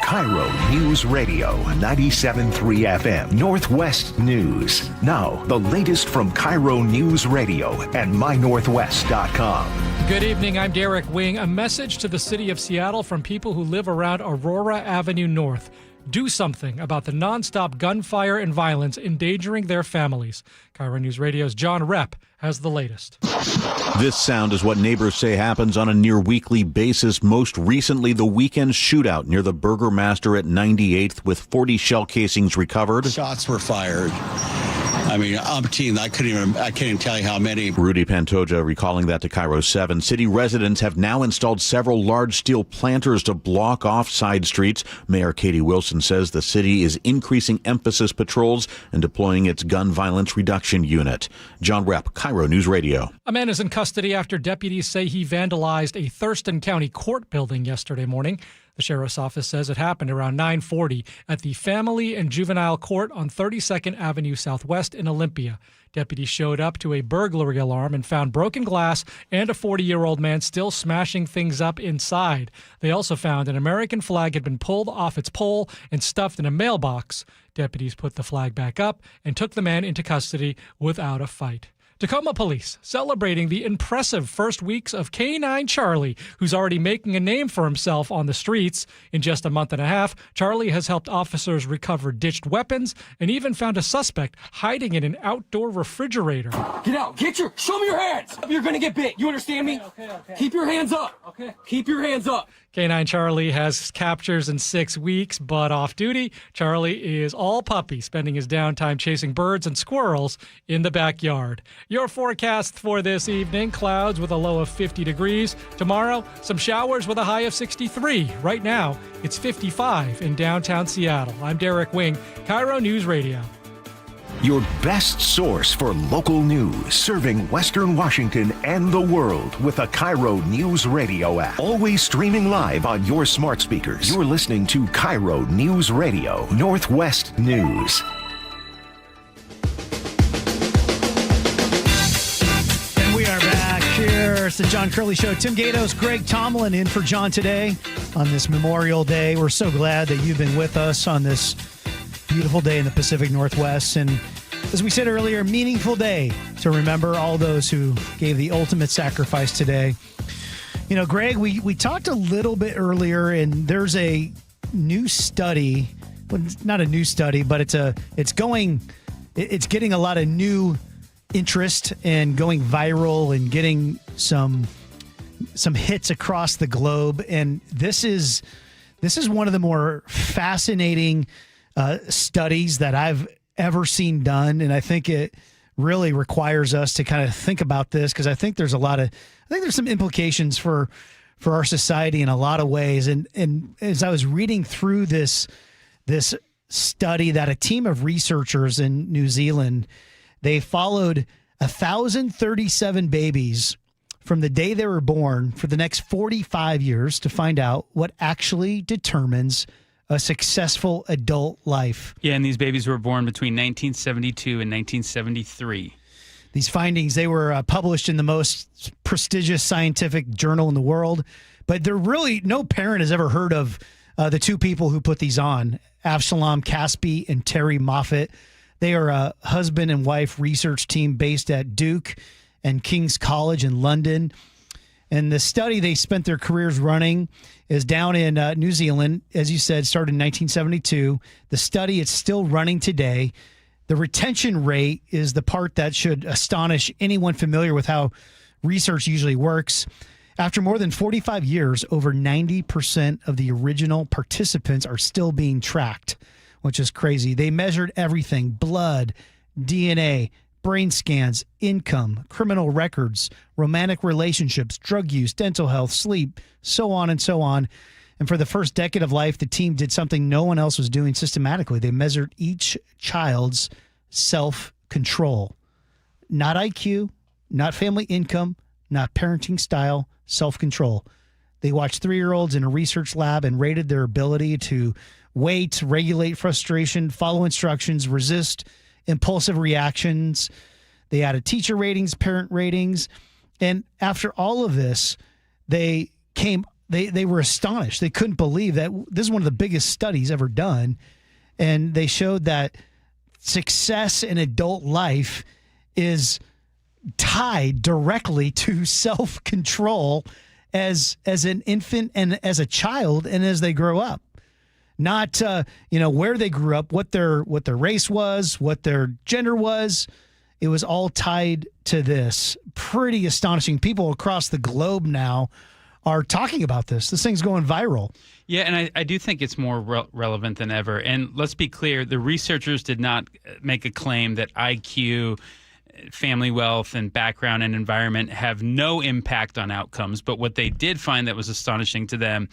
KIRO News Radio, 97.3 FM, Northwest News. Now, the latest from KIRO News Radio and mynorthwest.com. Good evening, I'm Derek Wing. A message to the city of Seattle from people who live around Aurora Avenue North. Do something about the nonstop gunfire and violence endangering their families. KIRO News Radio's John Repp has the latest. This sound is what neighbors say happens on a near weekly basis. Most recently, the weekend shootout near the Burgermaster at 98th with 40 shell casings recovered. Shots were fired. I mean, umpteen. I can't even tell you how many. Rudy Pantoja recalling that to KIRO 7. City residents have now installed several large steel planters to block off side streets. Mayor Katie Wilson says the city is increasing emphasis patrols and deploying its gun violence reduction unit. John Repp, KIRO News Radio. A man is in custody after deputies say he vandalized a Thurston County court building yesterday morning. The sheriff's office says it happened around 9:40 at the Family and Juvenile Court on 32nd Avenue Southwest in Olympia. Deputies showed up to a burglary alarm and found broken glass and a 40-year-old man still smashing things up inside. They also found an American flag had been pulled off its pole and stuffed in a mailbox. Deputies put the flag back up and took the man into custody without a fight. Tacoma police celebrating the impressive first weeks of K9 Charlie, who's already making a name for himself on the streets. In just a month and a half, Charlie has helped officers recover ditched weapons and even found a suspect hiding in an outdoor refrigerator. Get out. Show me your hands. You're going to get bit. You understand me? Okay. Keep your hands up. Okay. Keep your hands up. K9 Charlie has captures in 6 weeks, but off duty, Charlie is all puppy, spending his downtime chasing birds and squirrels in the backyard. Your forecast for this evening, clouds with a low of 50 degrees. Tomorrow, some showers with a high of 63. Right now, it's 55 in downtown Seattle. I'm Derek Wing, KIRO News Radio. Your best source for local news, serving Western Washington and the world with a KIRO News Radio app. Always streaming live on your smart speakers. You're listening to KIRO News Radio, Northwest News. And we are back here. It's the John Curley Show. Tim Gatos, Greg Tomlin in for John today on this Memorial Day. We're so glad that you've been with us on this beautiful day in the Pacific Northwest, and as we said earlier, meaningful day to remember all those who gave the ultimate sacrifice today. You know, Greg, we talked a little bit earlier, and there's a new study. Well, it's not a new study, but it's getting a lot of new interest and going viral and getting some hits across the globe. And this is one of the more fascinating studies that I've ever seen done, and I think it really requires us to kind of think about this, because I think there's some implications for our society in a lot of ways. And as I was reading through this study that a team of researchers in New Zealand, they followed 1,037 babies from the day they were born for the next 45 years to find out what actually determines a successful adult life. Yeah, and these babies were born between 1972 and 1973. These findings, they were published in the most prestigious scientific journal in the world, but they're really, no parent has ever heard of the two people who put these on, Avshalom Caspi and Terry Moffat. They are a husband and wife research team based at Duke and King's College in London. And the study they spent their careers running is down in New Zealand, as you said, started in 1972. The study is still running today. The retention rate is the part that should astonish anyone familiar with how research usually works. After more than 45 years, over 90% of the original participants are still being tracked, which is crazy. They measured everything: blood, DNA, brain scans, income, criminal records, romantic relationships, drug use, dental health, sleep, so on and so on. And for the first decade of life, the team did something no one else was doing systematically. They measured each child's self-control. Not IQ, not family income, not parenting style, self-control. They watched 3-year-olds in a research lab and rated their ability to wait, regulate frustration, follow instructions, resist impulsive reactions. They added teacher ratings, parent ratings. And after all of this, they were astonished. They couldn't believe that this is one of the biggest studies ever done. And they showed that success in adult life is tied directly to self-control as an infant and as a child and as they grow up. Not where they grew up, what their race was, what their gender was. It was all tied to this. Pretty astonishing. People across the globe now are talking about this. This thing's going viral. Yeah, and I do think it's more relevant than ever. And let's be clear, the researchers did not make a claim that IQ, family wealth, and background and environment have no impact on outcomes. But what they did find that was astonishing to them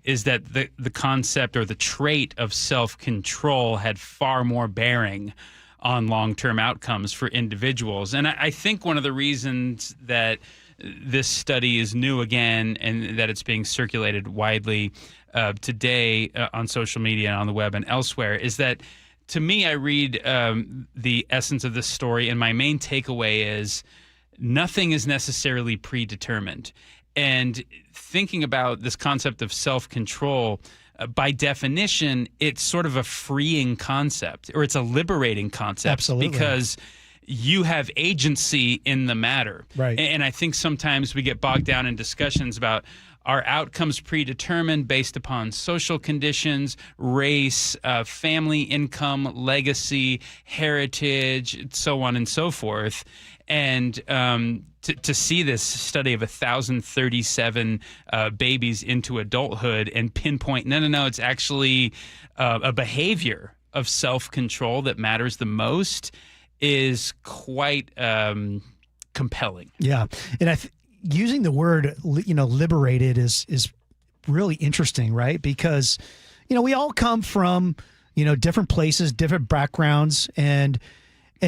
is that the concept or the trait of self-control had far more bearing on long-term outcomes for individuals. And I think one of the reasons that this study is new again and that it's being circulated widely today on social media and on the web and elsewhere is that, to me, I read the essence of this story, and my main takeaway is nothing is necessarily predetermined. And thinking about this concept of self-control, by definition, it's sort of a freeing concept, or it's a liberating concept. Absolutely. Because you have agency in the matter. Right. And I think sometimes we get bogged down in discussions about are outcomes predetermined based upon social conditions, race, family income, legacy, heritage, so on and so forth. And to see this study of 1,037 babies into adulthood and pinpoint, no, it's actually a behavior of self-control that matters the most is quite compelling. Yeah. And using the word, liberated is really interesting, right? Because, we all come from, different places, different backgrounds, and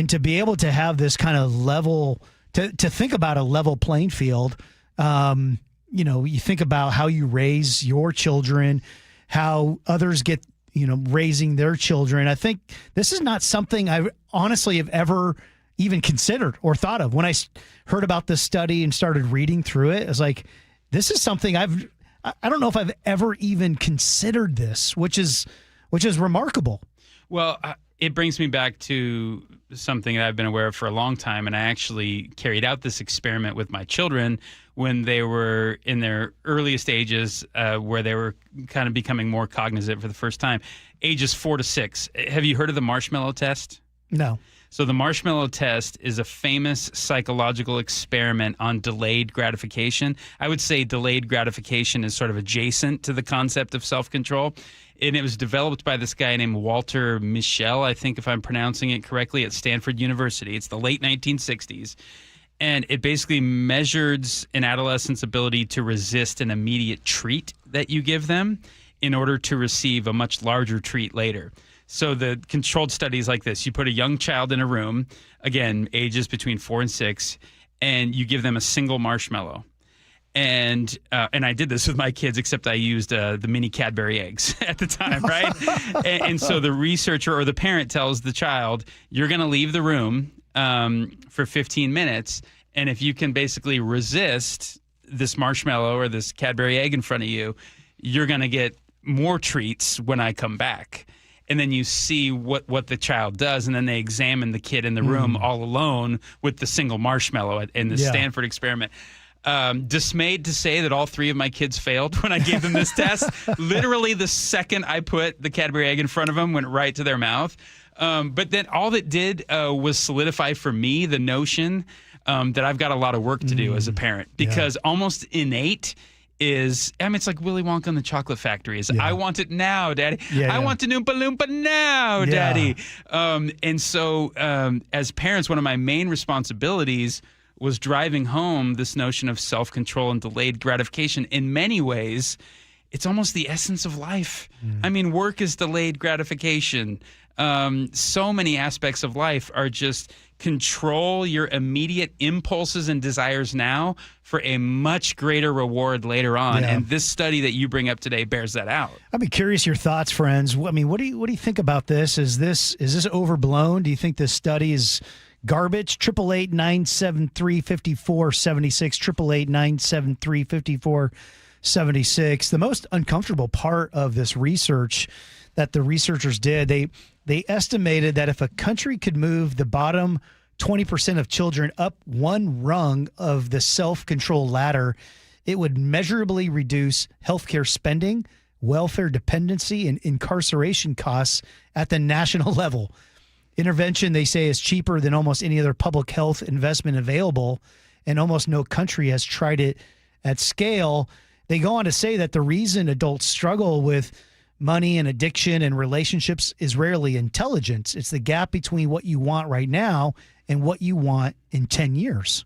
to be able to have this kind of level, to think about a level playing field, you think about how you raise your children, how others get, raising their children. I think this is not something I honestly have ever even considered or thought of. When I heard about this study and started reading through it, I was like, this is something I don't know if I've ever even considered this, which is remarkable. Well, it brings me back to something that I've been aware of for a long time, and I actually carried out this experiment with my children when they were in their earliest ages, where they were kind of becoming more cognizant for the first time, ages 4 to 6. Have you heard of the marshmallow test? No. So the marshmallow test is a famous psychological experiment on delayed gratification. I would say delayed gratification is sort of adjacent to the concept of self-control. And it was developed by this guy named Walter Mischel, I think, if I'm pronouncing it correctly, at Stanford University. It's the late 1960s. And it basically measures an adolescent's ability to resist an immediate treat that you give them in order to receive a much larger treat later. So the controlled study is like this. You put a young child in a room, again, ages between 4 and 6, and you give them a single marshmallow. And I did this with my kids, except I used the mini Cadbury eggs at the time, right? and so the researcher or the parent tells the child, you're going to leave the room for 15 minutes. And if you can basically resist this marshmallow or this Cadbury egg in front of you, you're going to get more treats when I come back. And then you see what the child does, and then they examine the kid in the room all alone with the single marshmallow in the Stanford experiment. Dismayed to say that all 3 of my kids failed when I gave them this test. Literally the second I put the Cadbury egg in front of them, went right to their mouth. But then all it did was solidify for me the notion that I've got a lot of work to do as a parent, because almost innate is, I mean, it's like Willy Wonka and the Chocolate Factory is, I want it now, Daddy. I want to Oompa Loompa now, Daddy. And so as parents, one of my main responsibilities was driving home this notion of self-control and delayed gratification. In many ways, it's almost the essence of life. I mean, work is delayed gratification. So many aspects of life are just control your immediate impulses and desires now for a much greater reward later on. And this study that you bring up today bears that out. I'd be curious your thoughts, friends. I mean, what do you think about this? Is this overblown? Do you think this study is garbage? 888-973-5476, 888-973-5476. The most uncomfortable part of this research that the researchers did, they estimated that if a country could move the bottom 20% of children up one rung of the self-control ladder, it would measurably reduce healthcare spending, welfare dependency, and incarceration costs at the national level. Intervention, they say, is cheaper than almost any other public health investment available, and almost no country has tried it at scale. They go on to say that the reason adults struggle with money and addiction and relationships is rarely intelligence. It's the gap between what you want right now and what you want in 10 years.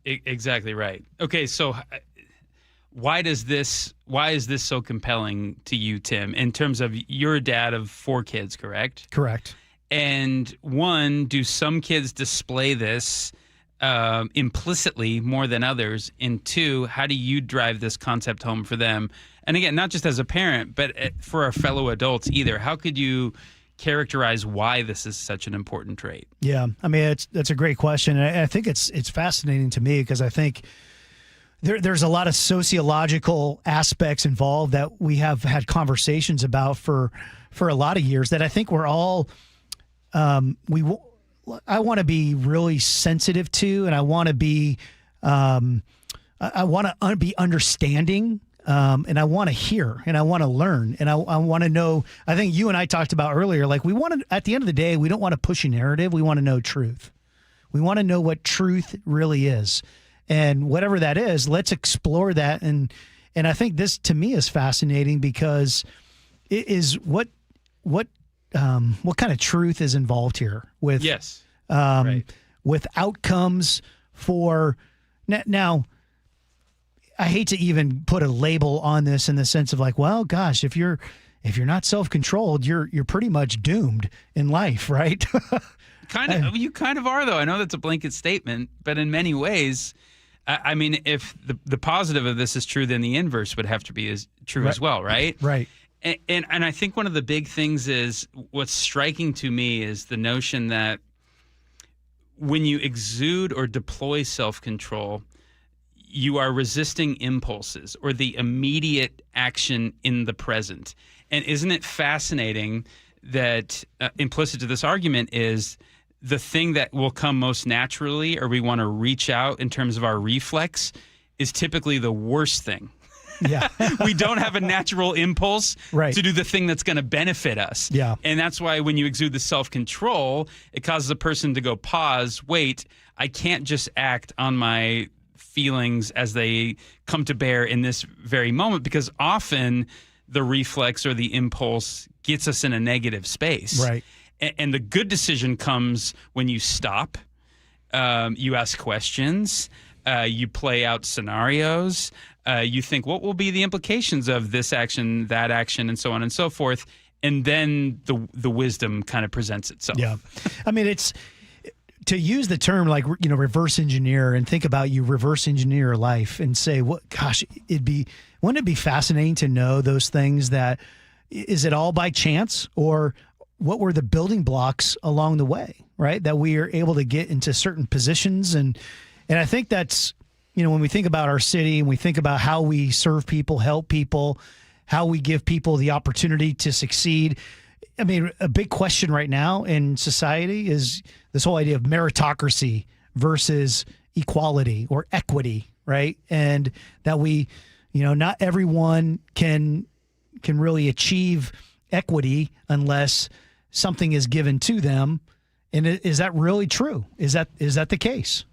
Exactly right. Okay, so why is this so compelling to you, Tim, in terms of you're a dad of 4 kids, correct? Correct. And one, do some kids display this implicitly more than others? And 2, how do you drive this concept home for them? And again, not just as a parent, but for our fellow adults either. How could you characterize why this is such an important trait? Yeah, I mean, that's a great question. And I think it's fascinating to me because I think there's a lot of sociological aspects involved that we have had conversations about for a lot of years that I think we're all I want to be really sensitive to, and I want to be I want to be understanding. And I want to hear, and I want to learn, and I want to know. I think you and I talked about earlier, like we want to, at the end of the day, we don't want to push a narrative. We want to know truth. We want to know what truth really is. And whatever that is, let's explore that. And I think this to me is fascinating because it is what kind of truth is involved here with, right. with outcomes for now. I hate to even put a label on this in the sense of like, well, gosh, if you're not self-controlled, you're pretty much doomed in life, right? You kind of are, though. I know that's a blanket statement, but in many ways, I mean, if the positive of this is true, then the inverse would have to be as true as well, right? Right. And I think one of the big things is what's striking to me is the notion that when you exude or deploy self-control, you are resisting impulses or the immediate action in the present. And isn't it fascinating that implicit to this argument is the thing that will come most naturally or we want to reach out in terms of our reflex is typically the worst thing. Yeah. We don't have a natural impulse to do the thing that's going to benefit us. Yeah. And that's why when you exude the self-control, it causes a person to go, pause, wait, I can't just act on my feelings as they come to bear in this very moment, because often the reflex or the impulse gets us in a negative space. Right. And the good decision comes when you stop, you ask questions, you play out scenarios, you think what will be the implications of this action, that action, and so on and so forth. And then the wisdom kind of presents itself. Yeah. I mean, it's to use the term like, reverse engineer and think about you reverse engineer your life and say, wouldn't it be fascinating to know those things? That is it all by chance, or what were the building blocks along the way, right? That we are able to get into certain positions. And I think that's, when we think about our city and we think about how we serve people, help people, how we give people the opportunity to succeed. I mean, a big question right now in society is this whole idea of meritocracy versus equality or equity, right? And that we, not everyone can really achieve equity unless something is given to them. And is that really true? Is that the case?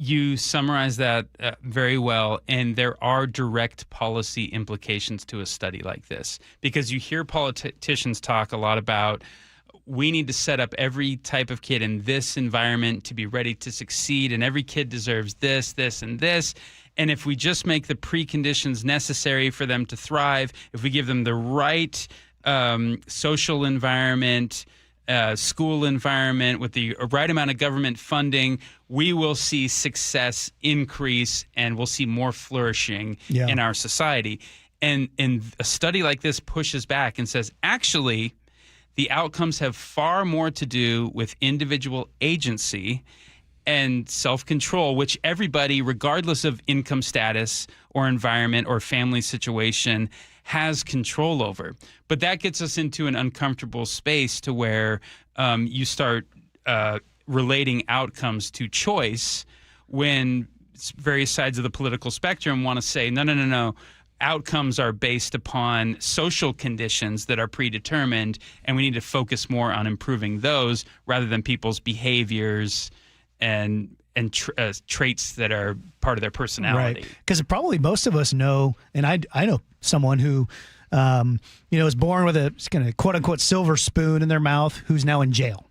You summarize that very well, and there are direct policy implications to a study like this, because you hear politicians talk a lot about we need to set up every type of kid in this environment to be ready to succeed, and every kid deserves this, this, and this. And if we just make the preconditions necessary for them to thrive, if we give them the right social environment, school environment with the right amount of government funding, we will see success increase and we'll see more flourishing in our society. And a study like this pushes back and says, actually, the outcomes have far more to do with individual agency and self-control, which everybody, regardless of income status or environment or family situation, has control over. But that gets us into an uncomfortable space to where you start relating outcomes to choice, when various sides of the political spectrum want to say, no. Outcomes are based upon social conditions that are predetermined, and we need to focus more on improving those rather than people's behaviors and traits that are part of their personality. Right. Because probably most of us know, and I know someone who, was born with a kind of quote unquote silver spoon in their mouth, who's now in jail.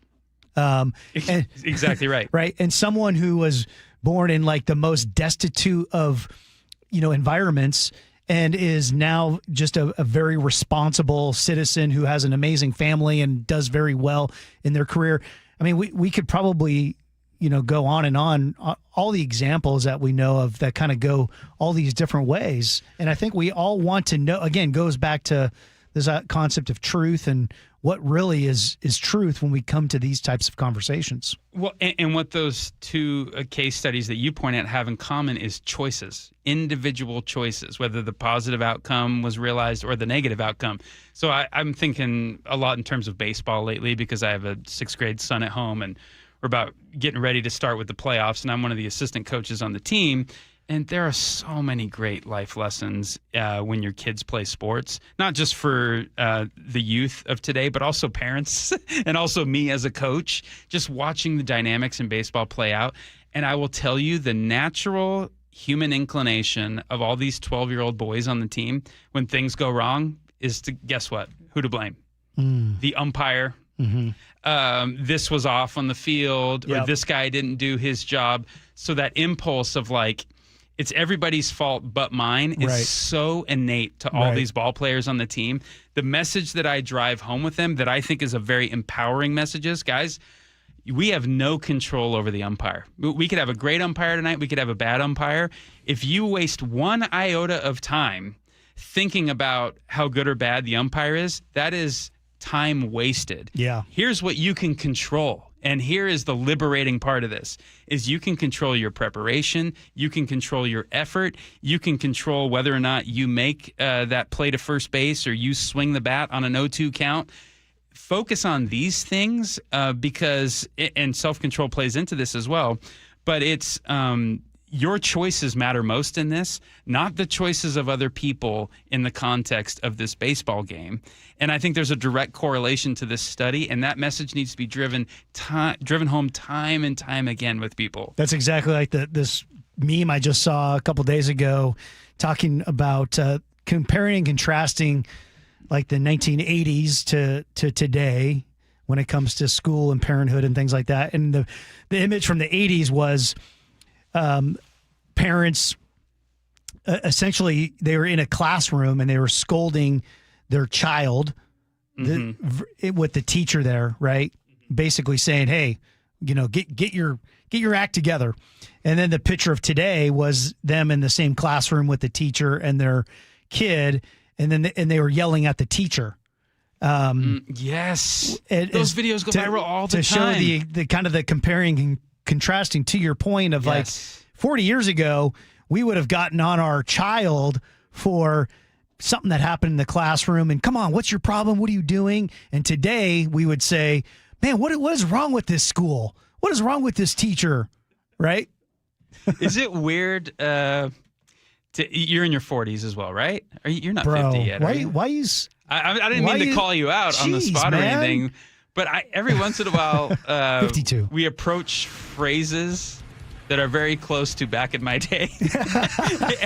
Exactly right. Right. And someone who was born in like the most destitute of, environments, and is now just a very responsible citizen who has an amazing family and does very well in their career. I mean, we could probably, go on and on, all the examples that we know of that kind of go all these different ways. And I think we all want to know, again, goes back to this concept of truth and what really is truth when we come to these types of conversations. Well, and what those two case studies that you point out have in common is choices, individual choices, whether the positive outcome was realized or the negative outcome. So I'm thinking a lot in terms of baseball lately, because I have a 6th grade son at home, and we're about getting ready to start with the playoffs, and I'm one of the assistant coaches on the team. And there are so many great life lessons when your kids play sports, not just for the youth of today, but also parents and also me as a coach, just watching the dynamics in baseball play out. And I will tell you, the natural human inclination of all these 12-year-old boys on the team when things go wrong is to, guess what? Who to blame? The umpire. Mm-hmm. This was off on the field, or this guy didn't do his job. So that impulse of like, it's everybody's fault but mine is so innate to all these ball players on the team. The message that I drive home with them that I think is a very empowering message is, guys, we have no control over the umpire. We could have a great umpire tonight. We could have a bad umpire. If you waste one iota of time thinking about how good or bad the umpire is, that is time wasted. Yeah. Here's what you can control. And here is the liberating part of this, is you can control your preparation, you can control your effort, you can control whether or not you make that play to first base or you swing the bat on an 0-2 count. Focus on these things because self-control plays into this as well, but it's your choices matter most in this, not the choices of other people in the context of this baseball game. And I think there's a direct correlation to this study, and that message needs to be driven home time and time again with people. That's exactly like this meme I just saw a couple days ago talking about comparing and contrasting like the 1980s to today when it comes to school and parenthood and things like that. And the image from the 80s was parents, essentially, they were in a classroom and they were scolding their child with the teacher there, right? Basically saying, hey, get your act together. And then the picture of today was them in the same classroom with the teacher and their kid, and they were yelling at the teacher. Yes, those videos go viral all the time. To show the kind of the comparing and contrasting to your point of like 40 years ago, we would have gotten on our child for something that happened in the classroom and come on, what's your problem? What are you doing? And today we would say, man, what is wrong with this school? What is wrong with this teacher? Right? Is it weird? You're in your 40s as well, right? You're not Bro, 50 yet. Why is I didn't mean to call you out on the spot or anything, but every once in a while, 52. We approach phrases that are very close to back in my day.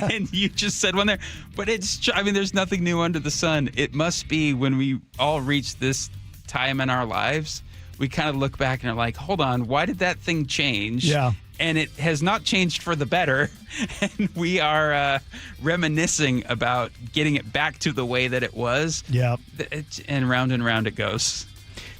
And you just said one there. But there's nothing new under the sun. It must be when we all reach this time in our lives, we kind of look back and are like, hold on, why did that thing change? Yeah. And it has not changed for the better. And we are reminiscing about getting it back to the way that it was. Yeah. And round it goes.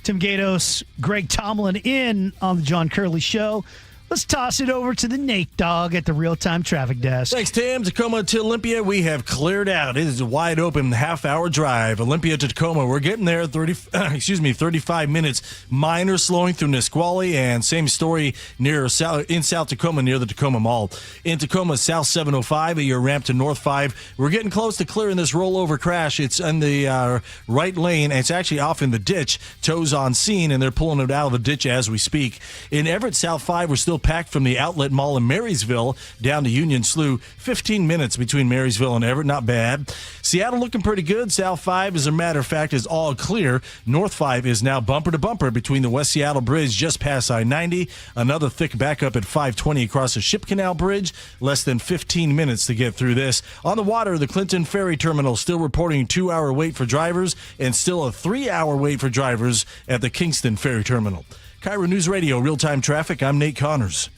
Tim Gatos, Greg Tomlin in on the John Curley Show. Let's toss it over to the Nate Dog at the real-time traffic desk. Thanks, Tim. Tacoma to Olympia, we have cleared out. It is a wide-open half-hour drive. Olympia to Tacoma, we're getting there. 35 minutes. Minor slowing through Nisqually, and same story in South Tacoma near the Tacoma Mall. In Tacoma, South 705 at your ramp to North 5. We're getting close to clearing this rollover crash. It's in the right lane, and it's actually off in the ditch. Tows on scene, and they're pulling it out of the ditch as we speak. In Everett, South 5, we're still packed from the Outlet Mall in Marysville down to Union Slough. 15 minutes between Marysville and Everett. Not bad. Seattle looking pretty good. South 5, as a matter of fact, is all clear. North 5 is now bumper to bumper between the West Seattle Bridge just past I-90. Another thick backup at 520 across the Ship Canal Bridge. Less than 15 minutes to get through this. On the water, the Clinton Ferry Terminal still reporting 2-hour wait for drivers and still a 3-hour wait for drivers at the Kingston Ferry Terminal. KIRO News Radio, real-time traffic. I'm Nate Connors.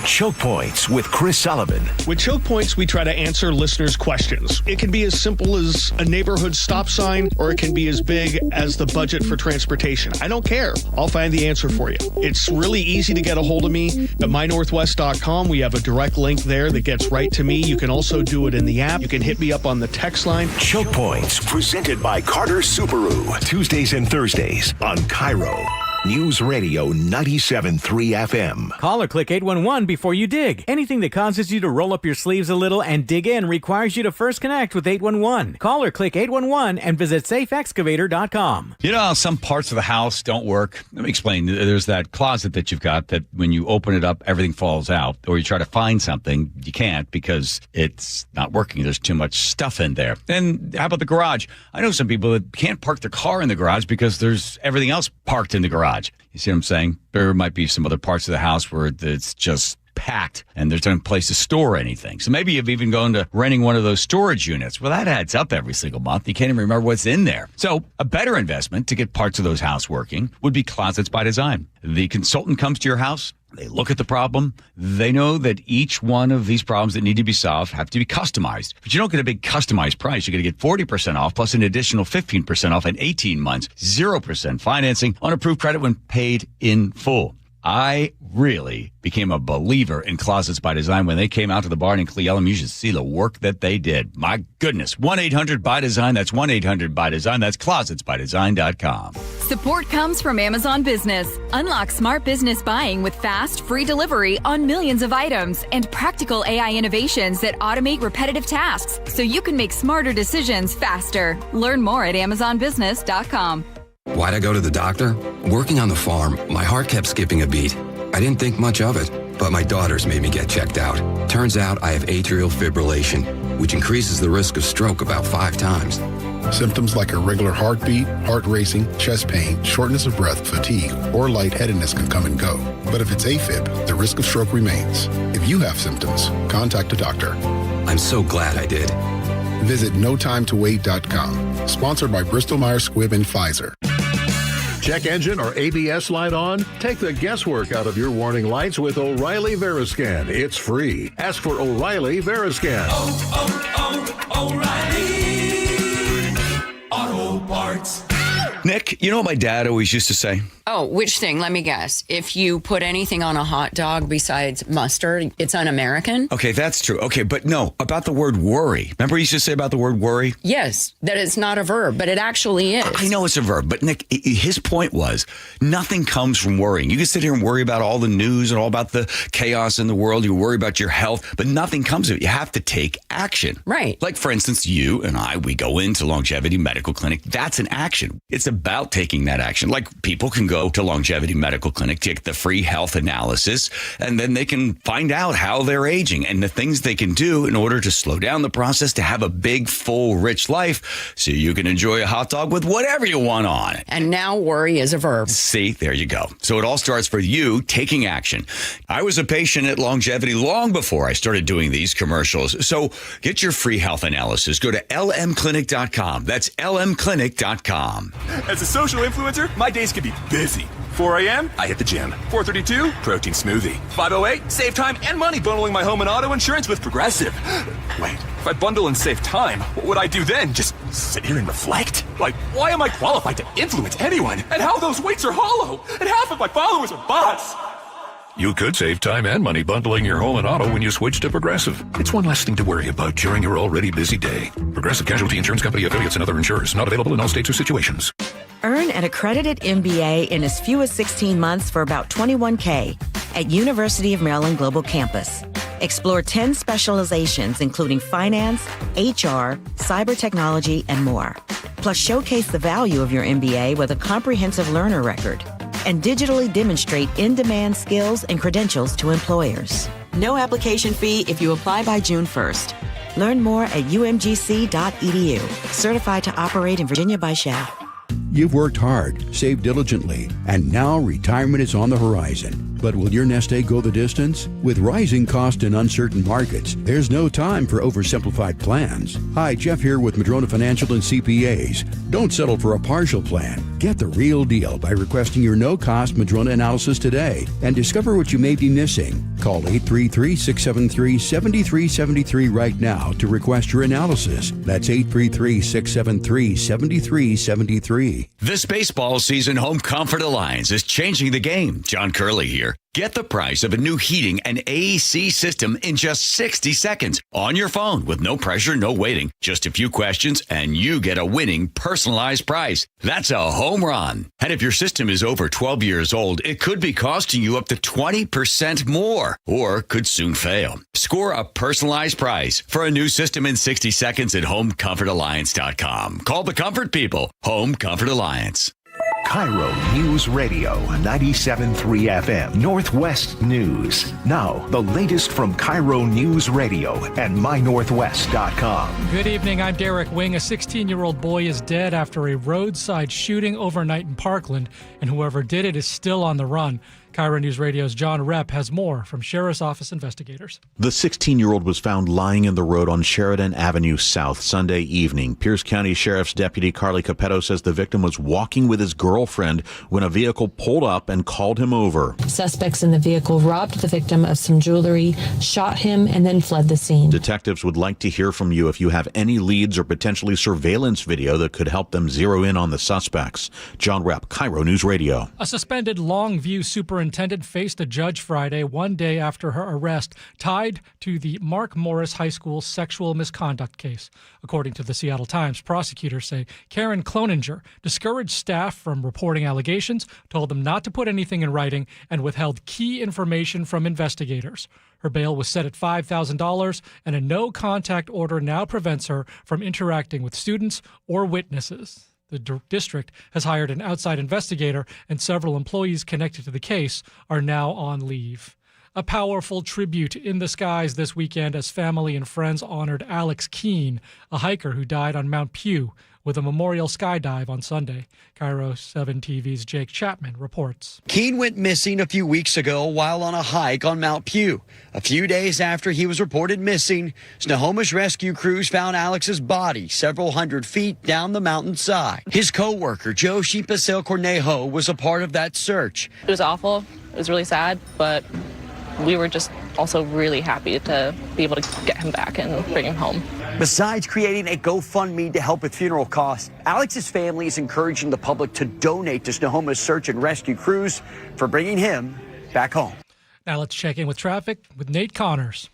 Choke Points with Chris Sullivan. With Choke Points, we try to answer listeners' questions. It can be as simple as a neighborhood stop sign, or it can be as big as the budget for transportation. I don't care. I'll find the answer for you. It's really easy to get a hold of me at mynorthwest.com. We have a direct link there that gets right to me. You can also do it in the app. You can hit me up on the text line. Choke Points, presented by Carter Subaru. Tuesdays and Thursdays on KIRO News Radio 97.3 FM. Call or click 811 before you dig. Anything that causes you to roll up your sleeves a little and dig in requires you to first connect with 811. Call or click 811 and visit safeexcavator.com. You know how some parts of the house don't work? Let me explain. There's that closet that you've got that when you open it up, everything falls out. Or you try to find something, you can't because it's not working. There's too much stuff in there. And how about the garage? I know some people that can't park their car in the garage because there's everything else parked in the garage. You see what I'm saying? There might be some other parts of the house where it's just packed and there's no place to store anything. So maybe you've even gone to renting one of those storage units. Well, that adds up every single month. You can't even remember what's in there. So a better investment to get parts of those house working would be Closets by Design. The consultant comes to your house. They look at the problem. They know that each one of these problems that need to be solved have to be customized. But you don't get a big customized price. You're going to get 40% off plus an additional 15% off in 18 months, 0% financing on approved credit when paid in full. I really became a believer in Closets by Design when they came out to the barn in Cle Elum. You should see the work that they did. My goodness. 1-800-BY-DESIGN. That's 1-800-BY-DESIGN. That's closetsbydesign.com. Support comes from Amazon Business. Unlock smart business buying with fast, free delivery on millions of items and practical AI innovations that automate repetitive tasks so you can make smarter decisions faster. Learn more at amazonbusiness.com. Why'd I go to the doctor? Working on the farm, my heart kept skipping a beat. I didn't think much of it, but my daughters made me get checked out. Turns out I have atrial fibrillation, which increases the risk of stroke about 5 times. Symptoms like irregular heartbeat, heart racing, chest pain, shortness of breath, fatigue, or lightheadedness can come and go. But if it's AFib, the risk of stroke remains. If you have symptoms, contact a doctor. I'm so glad I did. Visit notimetowait.com. Sponsored by Bristol-Myers Squibb and Pfizer. Check engine or ABS light on? Take the guesswork out of your warning lights with O'Reilly Veriscan. It's free. Ask for O'Reilly Veriscan. O'Reilly Auto Parts. Nick, you know what my dad always used to say? Oh, which thing? Let me guess. If you put anything on a hot dog besides mustard, it's un-American? Okay, that's true. Okay, but no, about the word worry. Remember he used to say about the word worry? Yes, that it's not a verb, but it actually is. I know it's a verb, but Nick, his point was nothing comes from worrying. You can sit here and worry about all the news and all about the chaos in the world. You worry about your health, but nothing comes of it. You have to take action. Right. Like, for instance, you and I, we go into Longevity Medical Clinic. That's an action. It's about taking that action. Like, people can go to Longevity Medical Clinic, take the free health analysis, and then they can find out how they're aging and the things they can do in order to slow down the process to have a big, full, rich life so you can enjoy a hot dog with whatever you want on it. And now worry is a verb. See, there you go. So it all starts for you taking action. I was a patient at Longevity long before I started doing these commercials. So get your free health analysis. Go to lmclinic.com. That's lmclinic.com. As a social influencer, my days can be busy. 4 a.m., I hit the gym. 4:32, protein smoothie. 5:08, save time and money bundling my home and auto insurance with Progressive. Wait, if I bundle and save time, what would I do then? Just sit here and reflect? Like, why am I qualified to influence anyone? And how those weights are hollow? And half of my followers are bots. You could save time and money bundling your home and auto when you switch to Progressive. It's one less thing to worry about during your already busy day. Progressive Casualty Insurance Company affiliates and other insurers. Not available in all states or situations. Earn an accredited MBA in as few as 16 months for about $21K at University of Maryland Global Campus. Explore 10 specializations, including finance, HR, cyber technology, and more. Plus, showcase the value of your MBA with a comprehensive learner record and digitally demonstrate in-demand skills and credentials to employers. No application fee if you apply by June 1st. Learn more at umgc.edu. Certified to operate in Virginia by SHAP. You've worked hard, saved diligently, and now retirement is on the horizon. But will your nest egg go the distance? With rising cost and uncertain markets, there's no time for oversimplified plans. Hi, Jeff here with Madrona Financial and CPAs. Don't settle for a partial plan. Get the real deal by requesting your no-cost Madrona analysis today and discover what you may be missing. Call 833-673-7373 right now to request your analysis. That's 833-673-7373. This baseball season, Home Comfort Alliance is changing the game. John Curley here. Get the price of a new heating and AC system in just 60 seconds on your phone with no pressure, no waiting. Just a few questions and you get a winning personalized price. That's a home run. And if your system is over 12 years old, it could be costing you up to 20% more or could soon fail. Score a personalized price for a new system in 60 seconds at homecomfortalliance.com. Call the comfort people. Home Comfort Alliance. KIRO News Radio 97.3 FM Northwest News. Now, the latest from KIRO News Radio and mynorthwest.com. Good evening. I'm Derek Wing. A 16-year-old boy is dead after a roadside shooting overnight in Parkland, and whoever did it is still on the run. KIRO News Radio's John Repp has more from Sheriff's Office investigators. The 16-year-old was found lying in the road on Sheridan Avenue South Sunday evening. Pierce County Sheriff's Deputy Carly Capetto says the victim was walking with his girlfriend when a vehicle pulled up and called him over. Suspects in the vehicle robbed the victim of some jewelry, shot him, and then fled the scene. Detectives would like to hear from you if you have any leads or potentially surveillance video that could help them zero in on the suspects. John Repp, KIRO News Radio. A suspended Longview superintendent faced a judge Friday, one day after her arrest, tied to the Mark Morris High School sexual misconduct case. According to the Seattle Times, prosecutors say Karen Cloninger discouraged staff from reporting allegations, told them not to put anything in writing, and withheld key information from investigators. Her bail was set at $5,000, and a no-contact order now prevents her from interacting with students or witnesses. The district has hired an outside investigator, and several employees connected to the case are now on leave. A powerful tribute in the skies this weekend as family and friends honored Alex Keene, a hiker who died on Mount Pew, with a memorial skydive on Sunday. KIRO 7 TV's Jake Chapman reports. Keene went missing a few weeks ago while on a hike on Mount Pew. A few days after he was reported missing, Snohomish rescue crews found Alex's body several hundred feet down the mountainside. His co-worker, Joshi Pasel Cornejo, was a part of that search. It was awful. It was really sad, but we were just also really happy to be able to get him back and bring him home. Besides creating a GoFundMe to help with funeral costs, Alex's family is encouraging the public to donate to Snohomish search and rescue crews for bringing him back home. Now let's check in with traffic with Nate Connors.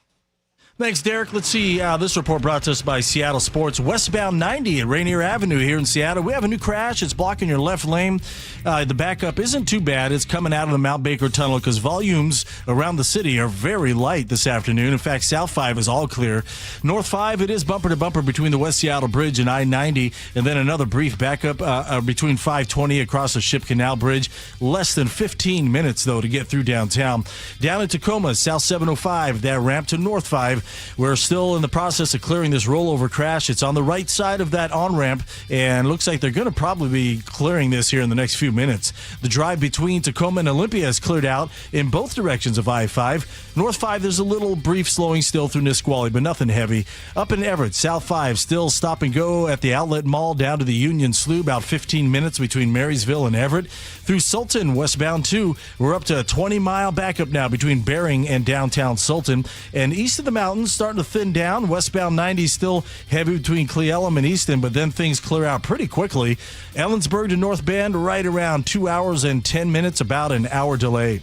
Thanks, Derek. Let's see. This report brought to us by Seattle Sports. Westbound 90 at Rainier Avenue here in Seattle. We have a new crash. It's blocking your left lane. The backup isn't too bad. It's coming out of the Mount Baker Tunnel because volumes around the city are very light this afternoon. In fact, South 5 is all clear. North 5, it is bumper to bumper between the West Seattle Bridge and I-90, and then another brief backup between 520 across the Ship Canal Bridge. Less than 15 minutes, though, to get through downtown. Down in Tacoma, South 705, that ramp to North 5. We're still in the process of clearing this rollover crash. It's on the right side of that on-ramp, and looks like they're going to probably be clearing this here in the next few minutes. The drive between Tacoma and Olympia is cleared out in both directions of I-5. North 5, there's a little brief slowing still through Nisqually, but nothing heavy. Up in Everett, South 5, still stop and go at the Outlet Mall down to the Union Slough, about 15 minutes between Marysville and Everett. Through Sultan, westbound 2, we're up to a 20-mile backup now between Bering and downtown Sultan. And east of the mountains, starting to thin down. Westbound 90 still heavy between Cle Elum and Easton, but then things clear out pretty quickly. Ellensburg to North Bend, right around 2 hours and 10 minutes, about an hour delay.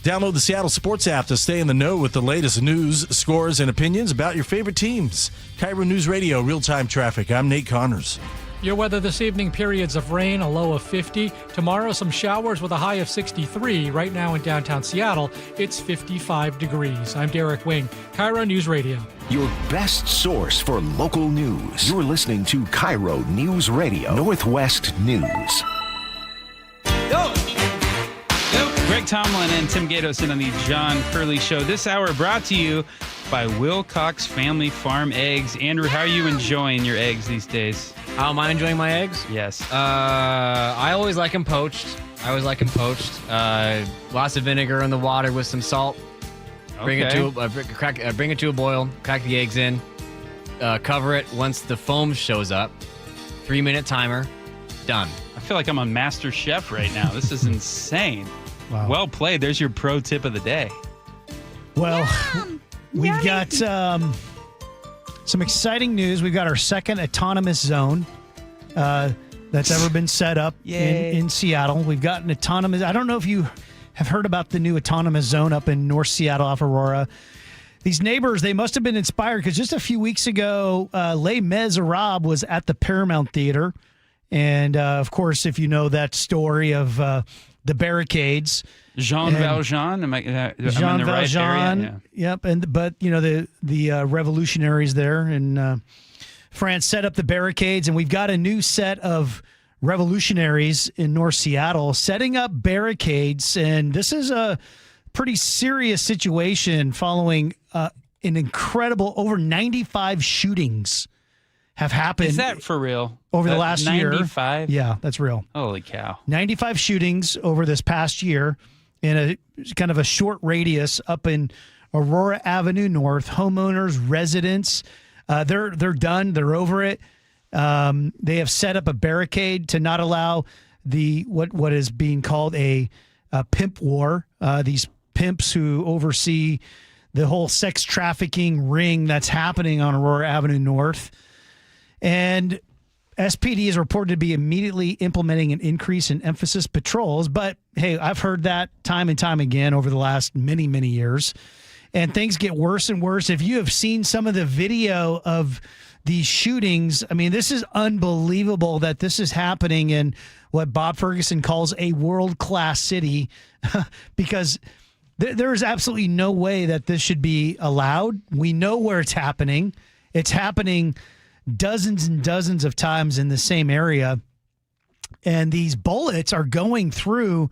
Download the Seattle Sports app to stay in the know with the latest news, scores, and opinions about your favorite teams. KIRO News Radio, real-time traffic. I'm Nate Connors. Your weather this evening, periods of rain, a low of 50. Tomorrow, some showers with a high of 63. Right now in downtown Seattle, it's 55 degrees. I'm Derek Wing, KIRO News Radio. Your best source for local news. You're listening to KIRO News Radio, Northwest News. Greg Tomlin and Tim Gatos in on the John Curley Show. This hour brought to you by Wilcox Family Farm Eggs. Andrew, how are you enjoying your eggs these days? How am I enjoying my eggs? Yes. I always like them poached. Lots of vinegar in the water with some salt. Bring it to a boil. Crack the eggs in. Cover it once the foam shows up. 3-minute timer. Done. I feel like I'm on Master Chef right now. This is insane. Wow. Well played. There's your pro tip of the day. Well, we've got some exciting news. We've got our second autonomous zone that's ever been set up in Seattle. We've got an autonomous. I don't know if you have heard about the new autonomous zone up in North Seattle off Aurora. These neighbors, they must have been inspired because just a few weeks ago, Les Miserables was at the Paramount Theater. And, of course, if you know that story of the barricades. Jean Valjean? Am I in the right area? Yeah. Yep. But, you know, the revolutionaries there in France set up the barricades, and we've got a new set of revolutionaries in North Seattle setting up barricades. And this is a pretty serious situation following an incredible over 95 shootings have happened. Is that for real? Over the last 95? year. 95? Yeah, that's real. Holy cow. 95 shootings over this past year in a kind of a short radius up in Aurora Avenue North. Homeowners, residents, they're done. They're over it. They have set up a barricade to not allow what is being called a pimp war. These pimps who oversee the whole sex trafficking ring that's happening on Aurora Avenue North. And SPD is reported to be immediately implementing an increase in emphasis patrols. But, hey, I've heard that time and time again over the last many, many years. And things get worse and worse. If you have seen some of the video of these shootings, I mean, this is unbelievable that this is happening in what Bob Ferguson calls a world-class city because there is absolutely no way that this should be allowed. We know where it's happening. It's happening dozens and dozens of times in the same area. And these bullets are going through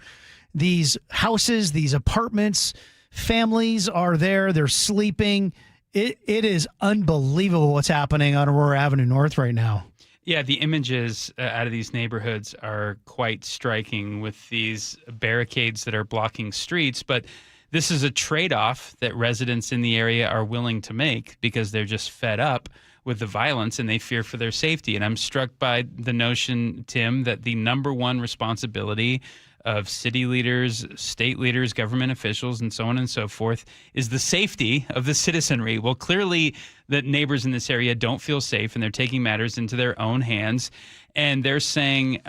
these houses, these apartments. Families are there. They're sleeping. It is unbelievable what's happening on Aurora Avenue North right now. Yeah, the images out of these neighborhoods are quite striking with these barricades that are blocking streets. But this is a trade-off that residents in the area are willing to make because they're just fed up with the violence and they fear for their safety. And I'm struck by the notion, Tim, that the number one responsibility of city leaders, state leaders, government officials, and so on and so forth, is the safety of the citizenry. Well, clearly the neighbors in this area don't feel safe, and they're taking matters into their own hands. And they're saying,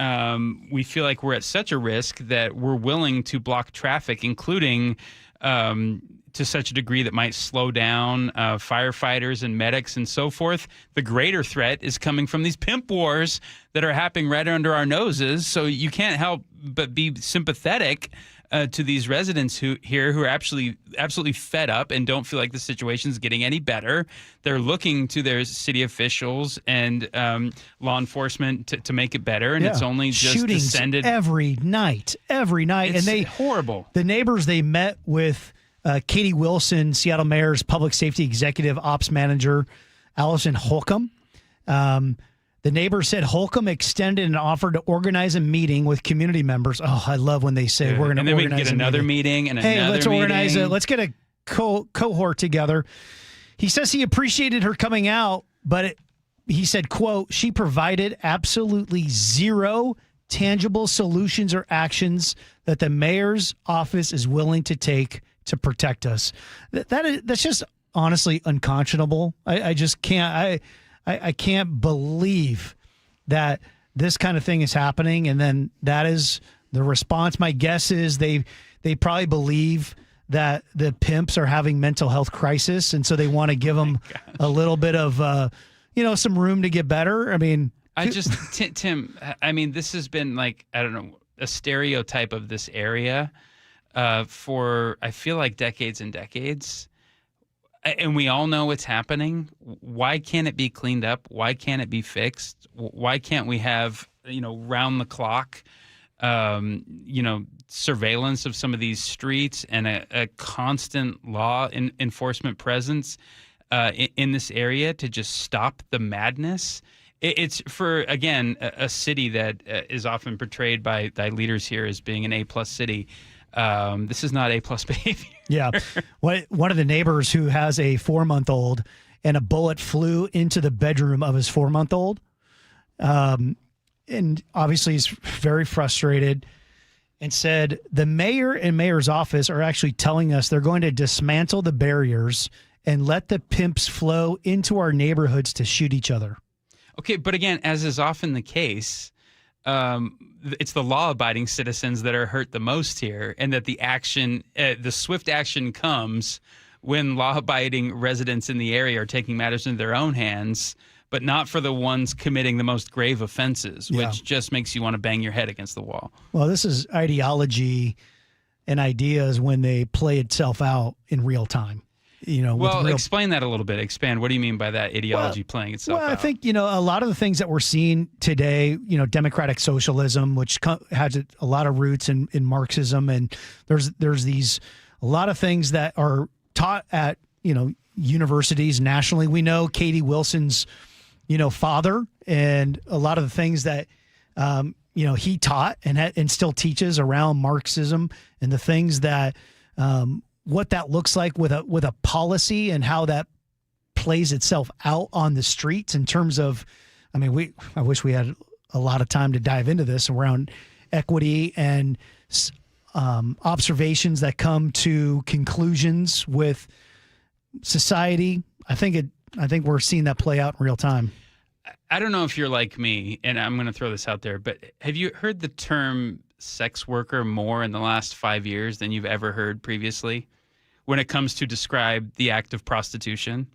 we feel like we're at such a risk that we're willing to block traffic, including to such a degree that might slow down firefighters and medics and so forth. The greater threat is coming from these pimp wars that are happening right under our noses. So you can't help but be sympathetic to these residents who are absolutely fed up and don't feel like the situation's getting any better. They're looking to their city officials and law enforcement to make it better, and it's only just shootings descended every night, It's and horrible. The neighbors, they met with Katie Wilson, Seattle Mayor's Public Safety Executive Ops Manager, Allison Holcomb. The neighbor said Holcomb extended an offer to organize a meeting with community members. Oh, I love when they say we're going to organize and then we can get another meeting and hey, another let's organize meeting. it. Let's get a cohort together. He says he appreciated her coming out, but he said, quote, she provided absolutely zero tangible solutions or actions that the mayor's office is willing to take to protect us. That's just honestly unconscionable. I just can't. I can't believe that this kind of thing is happening, and then that is the response. My guess is they probably believe that the pimps are having mental health crisis, and so they want to give them a little bit of some room to get better. I mean, Tim, I mean, this has been like, I don't know, a stereotype of this area for, I feel like, decades and decades. And we all know what's happening. Why can't it be cleaned up? Why can't it be fixed? Why can't we have, round the clock, surveillance of some of these streets and a constant law enforcement presence in this area to just stop the madness? It's for, again, a city that is often portrayed by leaders here as being an A+ city. This is not A+ behavior. Yeah. One of the neighbors who has a 4-month-old, and a bullet flew into the bedroom of his 4-month-old. And obviously he's very frustrated and said the mayor and mayor's office are actually telling us they're going to dismantle the barriers and let the pimps flow into our neighborhoods to shoot each other. Okay, but again, as is often the case, it's the law-abiding citizens that are hurt the most here, and that the swift action comes when law-abiding residents in the area are taking matters into their own hands, but not for the ones committing the most grave offenses, which just makes you want to bang your head against the wall. Well, this is ideology and ideas when they play itself out in real time. Explain that a little bit. Expand. What do you mean by that ideology playing itself out? Well, I think, a lot of the things that we're seeing today, democratic socialism, which has a lot of roots in Marxism. And there's a lot of things that are taught at, universities nationally. We know Katie Wilson's, father, and a lot of the things that, he taught and still teaches around Marxism, and the things that, what that looks like with a policy and how that plays itself out on the streets in terms of, I wish we had a lot of time to dive into this around equity and observations that come to conclusions with society. I think we're seeing that play out in real time. I don't know if you're like me, and I'm going to throw this out there, but have you heard the term sex worker more in the last 5 years than you've ever heard previously when it comes to describe the act of prostitution?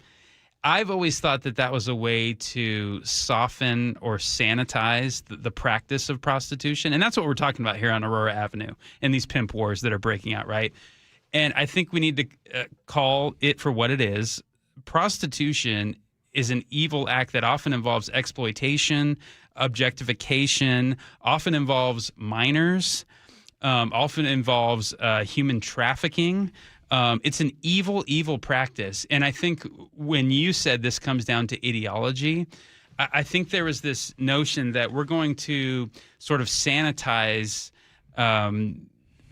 I've always thought that was a way to soften or sanitize the practice of prostitution. And that's what we're talking about here on Aurora Avenue and these pimp wars that are breaking out, right? And I think we need to call it for what it is. Prostitution is an evil act that often involves exploitation, objectification, often involves minors, often involves human trafficking. It's an evil, evil practice. And I think when you said this comes down to ideology, I think there was this notion that we're going to sort of sanitize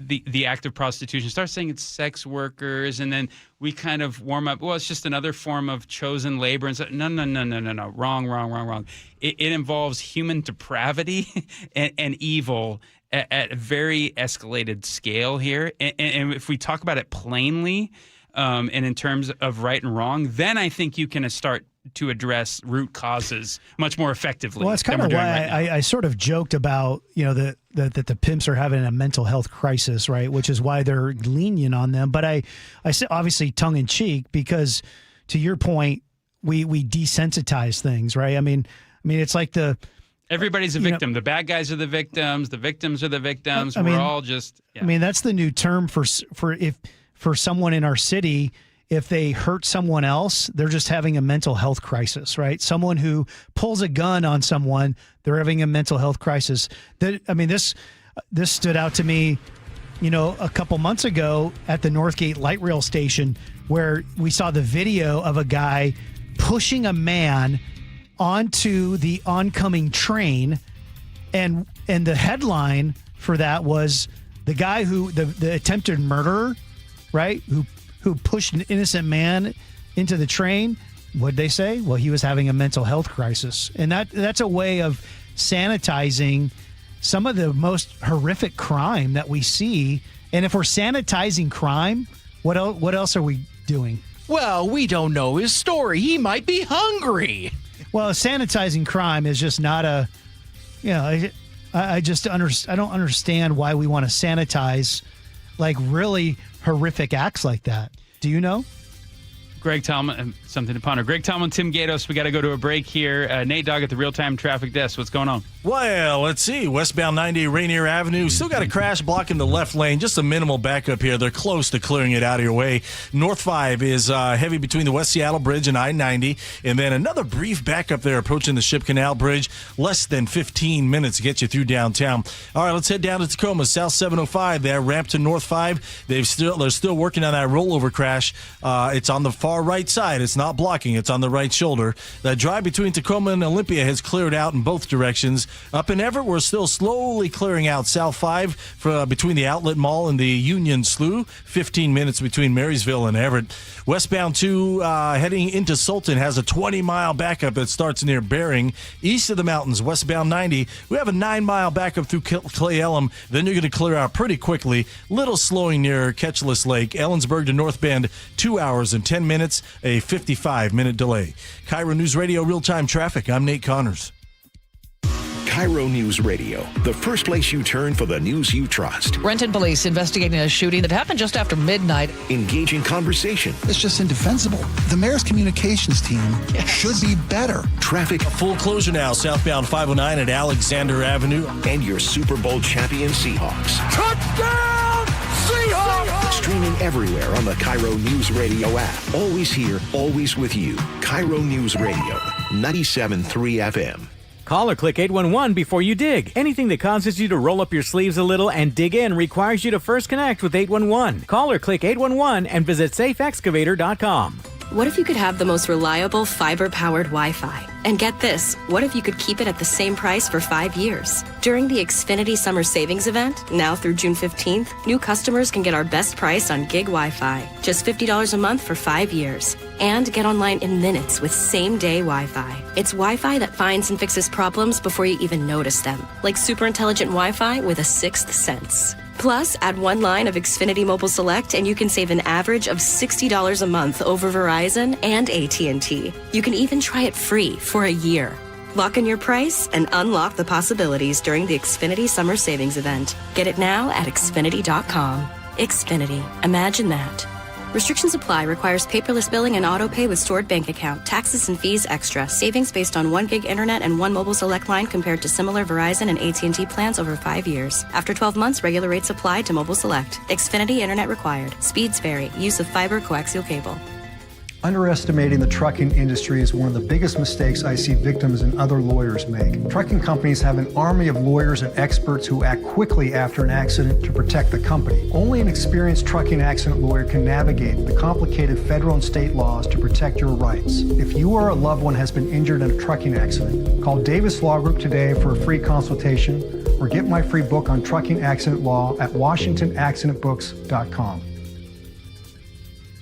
the act of prostitution, start saying it's sex workers, and then we kind of warm up, well, it's just another form of chosen labor. And so, no. Wrong. It involves human depravity and evil at a very escalated scale here. And if we talk about it plainly, and in terms of right and wrong, then I think you can start to address root causes much more effectively. Well, that's kind of why I sort of joked about, that the pimps are having a mental health crisis, right? Which is why they're lenient on them. But I said obviously tongue in cheek, because to your point, we desensitize things, right? I mean, it's like everybody's a victim. The bad guys are the victims. The victims are the victims. We're all just. Yeah. I mean, that's the new term for someone in our city. If they hurt someone else, they're just having a mental health crisis, right? Someone who pulls a gun on someone, they're having a mental health crisis. This stood out to me, a couple months ago at the Northgate Light Rail Station, where we saw the video of a guy pushing a man onto the oncoming train, and the headline for that was the guy who the attempted murderer, right? Who pushed an innocent man into the train. What'd they say? Well, he was having a mental health crisis. And that's a way of sanitizing some of the most horrific crime that we see. And if we're sanitizing crime, what else are we doing? Well, we don't know his story. He might be hungry. Well, sanitizing crime is just not a, I don't understand why we want to sanitize like really horrific acts like that. Do you know? Greg Tallman, something to ponder. Greg Tallman, Tim Gatos, we got to go to a break here. Nate Dogg at the real-time traffic desk. What's going on? Well, let's see. Westbound 90 Rainier Avenue. Still got a crash blocking the left lane. Just a minimal backup here. They're close to clearing it out of your way. North 5 is heavy between the West Seattle Bridge and I-90. And then another brief backup there approaching the Ship Canal Bridge. Less than 15 minutes to get you through downtown. All right, let's head down to Tacoma. South 705, that ramp to North 5. They're still working on that rollover crash. It's on the far right side. It's not blocking. It's on the right shoulder. The drive between Tacoma and Olympia has cleared out in both directions. Up in Everett, we're still slowly clearing out South 5 between the Outlet Mall and the Union Slough. 15 minutes between Marysville and Everett. Westbound 2 heading into Sultan has a 20-mile backup that starts near Bering. East of the mountains, westbound 90, we have a 9-mile backup through Clay Elm. Then you're going to clear out pretty quickly. Little slowing near Ketchless Lake. Ellensburg to North Bend, 2 hours and 10 minutes, a 55-minute delay. KIRO News Radio Real-Time Traffic. I'm Nate Connors. KIRO News Radio, the first place you turn for the news you trust. Renton police investigating a shooting that happened just after midnight. Engaging conversation. It's just indefensible. The mayor's communications team should be better. Traffic. A full closure now, southbound 509 at Alexander Avenue. And your Super Bowl champion Seahawks. Touchdown, Seahawks! Streaming everywhere on the KIRO News Radio app. Always here, always with you. KIRO News Radio, 97.3 FM. Call or click 811 before you dig. Anything that causes you to roll up your sleeves a little and dig in requires you to first connect with 811. Call or click 811 and visit safeexcavator.com. What if you could have the most reliable fiber-powered Wi-Fi? And get this, what if you could keep it at the same price for 5 years? During the Xfinity Summer Savings Event, now through June 15th, new customers can get our best price on gig Wi-Fi. Just $50 a month for 5 years. And get online in minutes with same-day Wi-Fi. It's Wi-Fi that finds and fixes problems before you even notice them. Like super intelligent Wi-Fi with a sixth sense. Plus, add one line of Xfinity Mobile Select and you can save an average of $60 a month over Verizon and AT&T. You can even try it free for a year. Lock in your price and unlock the possibilities during the Xfinity Summer Savings Event. Get it now at Xfinity.com. Xfinity. Imagine that. Restrictions apply. Requires paperless billing and auto pay with stored bank account. Taxes and fees extra. Savings based on 1 gig internet and 1 mobile select line compared to similar Verizon and AT&T plans over 5 years. After 12 months, regular rates apply to mobile select. Xfinity internet required. Speeds vary. Use of fiber coaxial cable. Underestimating the trucking industry is one of the biggest mistakes I see victims and other lawyers make. Trucking companies have an army of lawyers and experts who act quickly after an accident to protect the company. Only an experienced trucking accident lawyer can navigate the complicated federal and state laws to protect your rights. If you or a loved one has been injured in a trucking accident, call Davis Law Group today for a free consultation or get my free book on trucking accident law at WashingtonAccidentBooks.com.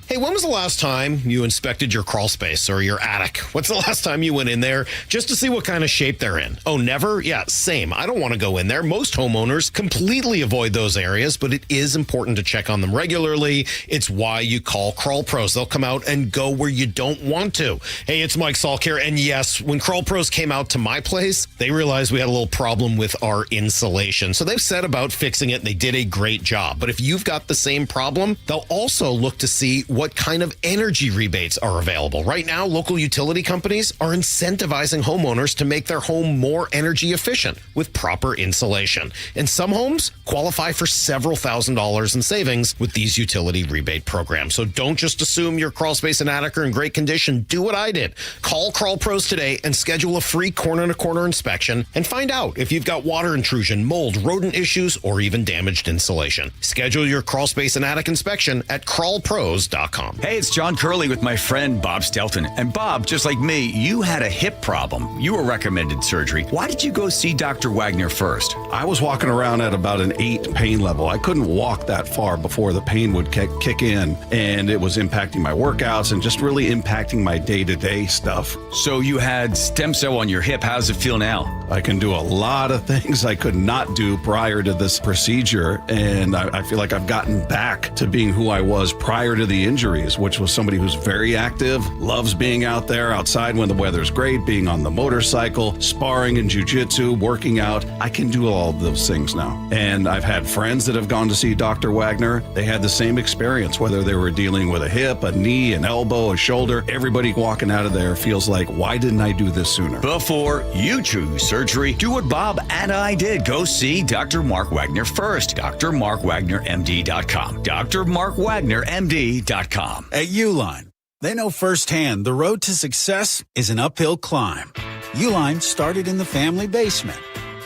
Hey, Hey, when was the last time you inspected your crawl space or your attic? What's the last time you went in there just to see what kind of shape they're in? Oh, never? Yeah, same. I don't want to go in there. Most homeowners completely avoid those areas, but it is important to check on them regularly. It's why you call Crawl Pros. They'll come out and go where you don't want to. Hey, it's Mike Salk here. And yes, when Crawl Pros came out to my place, they realized we had a little problem with our insulation. So they've set about fixing it, and they did a great job. But if you've got the same problem, they'll also look to see what kind of energy rebates are available. Right now, local utility companies are incentivizing homeowners to make their home more energy efficient with proper insulation. And some homes qualify for several $1,000s in savings with these utility rebate programs. So don't just assume your crawl space and attic are in great condition. Do what I did. Call Crawl Pros today and schedule a free corner-to-corner inspection and find out if you've got water intrusion, mold, rodent issues, or even damaged insulation. Schedule your crawl space and attic inspection at crawlpros.com. Hey, it's John Curley with my friend Bob Stelton. And Bob, just like me, you had a hip problem. You were recommended surgery. Why did you go see Dr. Wagner first? I was walking around at about an 8 pain level. I couldn't walk that far before the pain would kick in, and it was impacting my workouts and just really impacting my day-to-day stuff. So you had stem cell on your hip. How does it feel now? I can do a lot of things I could not do prior to this procedure, and I feel like I've gotten back to being who I was prior to the injuries, which was somebody who's very active, loves being out there outside when the weather's great, being on the motorcycle, sparring in jiu-jitsu, working out. I can do all of those things now. And I've had friends that have gone to see Dr. Wagner. They had the same experience, whether they were dealing with a hip, a knee, an elbow, a shoulder. Everybody walking out of there feels like, why didn't I do this sooner? Before you choose surgery, do what Bob and I did. Go see Dr. Mark Wagner first. drmarkwagnermd.com. drmarkwagnermd.com. At Uline, they know firsthand the road to success is an uphill climb. Uline started in the family basement,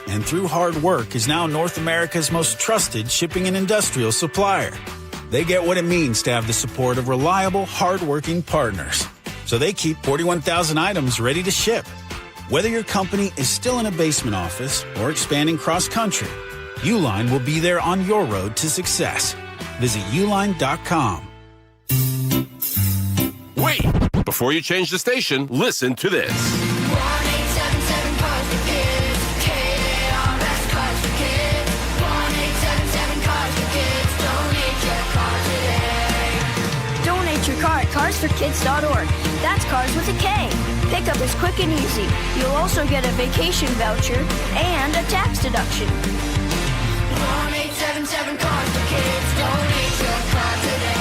and through hard work is now North America's most trusted shipping and industrial supplier. They get what it means to have the support of reliable, hard-working partners. So they keep 41,000 items ready to ship. Whether your company is still in a basement office or expanding cross-country, Uline will be there on your road to success. Visit uline.com. Wait! Before you change the station, listen to this. 1-877 Cars for Kids. KIRO Cars for Kids. 1-877 Cars for Kids. Donate your car today. Donate your car at carsforkids.org. That's cars with a K. Pickup is quick and easy. You'll also get a vacation voucher and a tax deduction. 1-877 Cars for Kids. Donate your car today.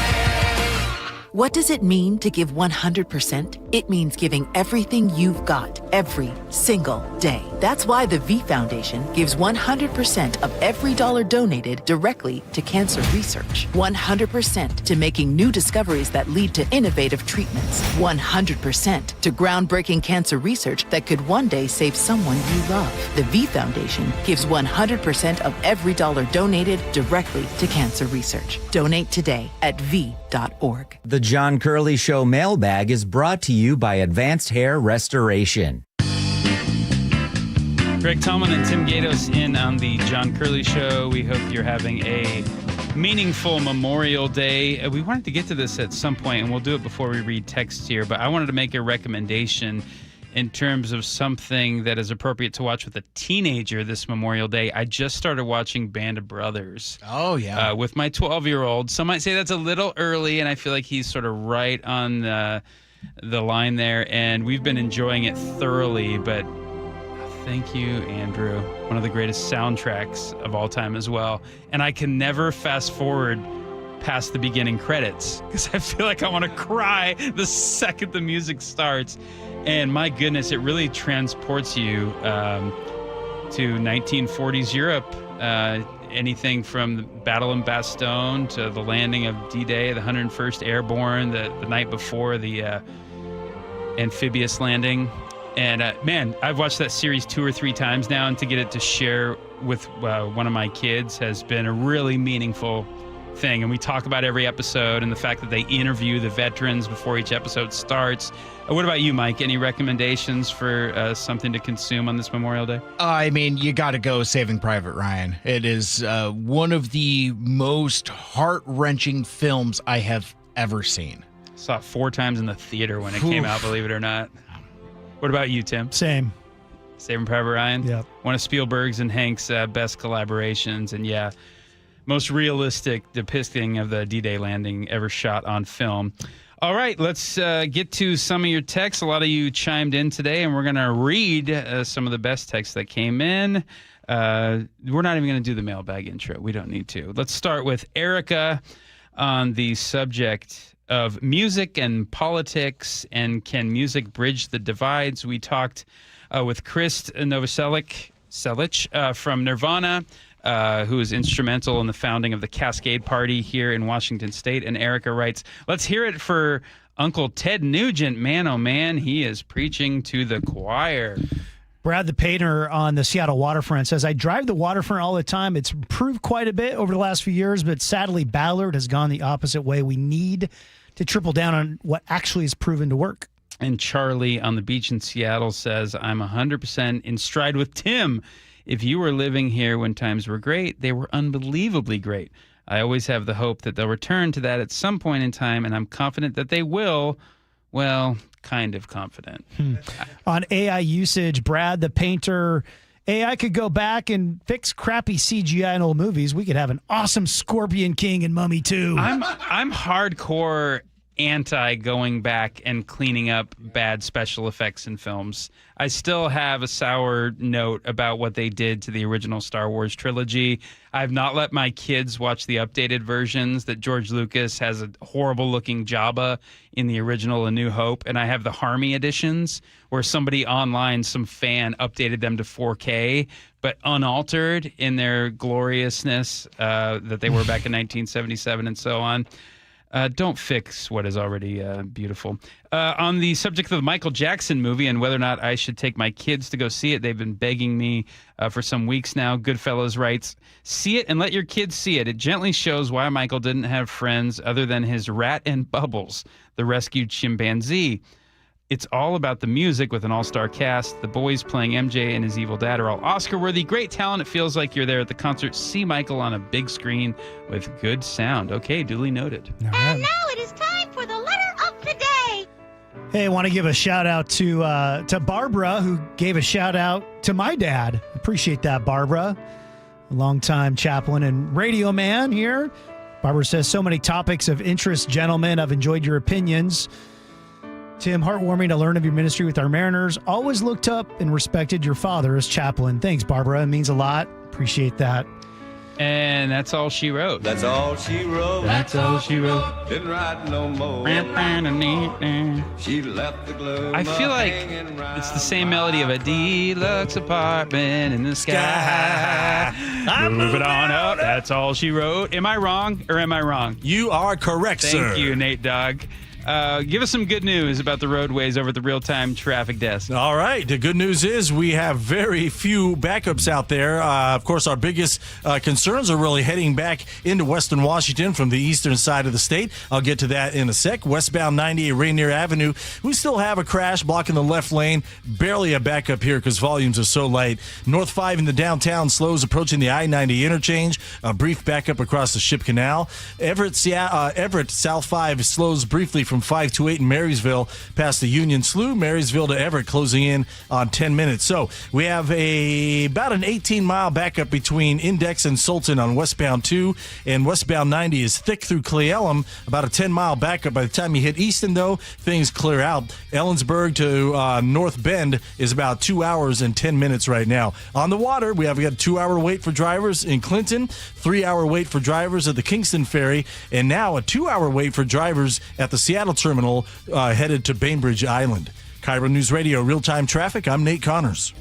What does it mean to give 100%? It means giving everything you've got every single day. That's why the V Foundation gives 100% of every dollar donated directly to cancer research. 100% to making new discoveries that lead to innovative treatments. 100% to groundbreaking cancer research that could one day save someone you love. The V Foundation gives 100% of every dollar donated directly to cancer research. Donate today at V.org. The John Curley Show mailbag is brought to you by Advanced Hair Restoration. Greg Tallman and Tim Gatos in on the John Curley Show. We hope you're having a meaningful Memorial Day. We wanted to get to this at some point, and we'll do it before we read texts here, but I wanted to make a recommendation in terms of something that is appropriate to watch with a teenager this Memorial Day. I just started watching Band of Brothers. Oh, yeah. With my 12-year-old. Some might say that's a little early, and I feel like he's sort of right on the line there, and we've been enjoying it thoroughly, but thank you, Andrew. One of the greatest soundtracks of all time as well. And I can never fast forward past the beginning credits because I feel like I want to cry the second the music starts. And my goodness, it really transports you to 1940s Europe. Anything from the Battle of Bastogne to the landing of D-Day, the 101st Airborne, the night before the amphibious landing. And man, I've watched that series 2 or 3 times now, and to get it to share with one of my kids has been a really meaningful thing. And we talk about every episode and the fact that they interview the veterans before each episode starts. What about you, Mike? Any recommendations for something to consume on this Memorial Day? I mean, you got to go Saving Private Ryan. It is one of the most heart-wrenching films I have ever seen. Saw it 4 times in the theater when it came out, believe it or not. What about you, Tim? Same. Saving Private Ryan? Yep. One of Spielberg's and Hank's best collaborations. And yeah, most realistic depicting of the D-Day landing ever shot on film. All right, let's get to some of your texts. A lot of you chimed in today, and we're going to read some of the best texts that came in. We're not even going to do the mailbag intro. We don't need to. Let's start with Erica on the subject of music and politics, and can music bridge the divides? We talked with Chris Novoselic from Nirvana, who was instrumental in the founding of the Cascade Party here in Washington State. And Erica writes, let's hear it for Uncle Ted Nugent. Man, oh man, he is preaching to the choir. Brad the painter on the Seattle waterfront says, I drive the waterfront all the time. It's improved quite a bit over the last few years, but sadly Ballard has gone the opposite way. We need to triple down on what actually is proven to work. And Charlie on the beach in Seattle says, I'm 100% in stride with Tim. If you were living here when times were great, they were unbelievably great. I always have the hope that they'll return to that at some point in time, and I'm confident that they will. Well, kind of confident. On AI usage, Brad the painter, AI could go back and fix crappy CGI in old movies. We could have an awesome Scorpion King and Mummy 2. I'm hardcore anti going back and cleaning up bad special effects in films. I still have a sour note about what they did to the original Star Wars trilogy. I've not let my kids watch the updated versions that George Lucas has a horrible looking Jabba in the original A New Hope, and I have the Harmy editions where somebody online, some fan, updated them to 4K but unaltered in their gloriousness that they were back in 1977 and so on. Don't fix what is already beautiful. On the subject of the Michael Jackson movie and whether or not I should take my kids to go see it, they've been begging me for some weeks now. Goodfellas writes, see it and let your kids see it. It gently shows why Michael didn't have friends other than his rat and Bubbles, the rescued chimpanzee. It's all about the music with an all-star cast. The boys playing MJ and his evil dad are all Oscar-worthy. Great talent. It feels like you're there at the concert. See Michael on a big screen with good sound. Okay, duly noted. All right. And now it is time for the letter of the day. Hey, I want to give a shout out to Barbara, who gave a shout out to my dad. Appreciate that, Barbara. A longtime chaplain and radio man here. Barbara says, so many topics of interest, gentlemen. I've enjoyed your opinions. Tim, heartwarming to learn of your ministry with our Mariners. Always looked up and respected your father as chaplain. Thanks, Barbara. It means a lot. Appreciate that. And that's all she wrote. That's all she wrote. That's all she wrote. Didn't write no more. She left the glove. I feel like it's the same melody of a deluxe apartment in the sky. I'm moving on up. That's all she wrote. Am I wrong or am I wrong? You are correct, sir. Thank you, Nate Dogg. Give us some good news about the roadways over at the real-time traffic desk. All right. The good news is we have very few backups out there. Of course, our biggest concerns are really heading back into Western Washington from the eastern side of the state. I'll get to that in a sec. Westbound 98 Rainier Avenue, we still have a crash blocking the left lane. Barely a backup here because volumes are so light. North 5 in the downtown slows approaching the I-90 interchange. A brief backup across the Ship Canal. Everett South 5 slows briefly from 528 in Marysville past the Union Slough. Marysville to Everett closing in on 10 minutes. So we have about an 18-mile backup between Index and Sultan on westbound 2, and westbound 90 is thick through Cle Elum. About a 10-mile backup. By the time you hit Easton, though, things clear out. Ellensburg to North Bend is about 2 hours and 10 minutes right now. On the water, we got a 2-hour wait for drivers in Clinton, 3-hour wait for drivers at the Kingston Ferry, and now a 2-hour wait for drivers at the Seattle Terminal headed to Bainbridge Island. KIRO News Radio, real-time traffic. I'm Nate Connors.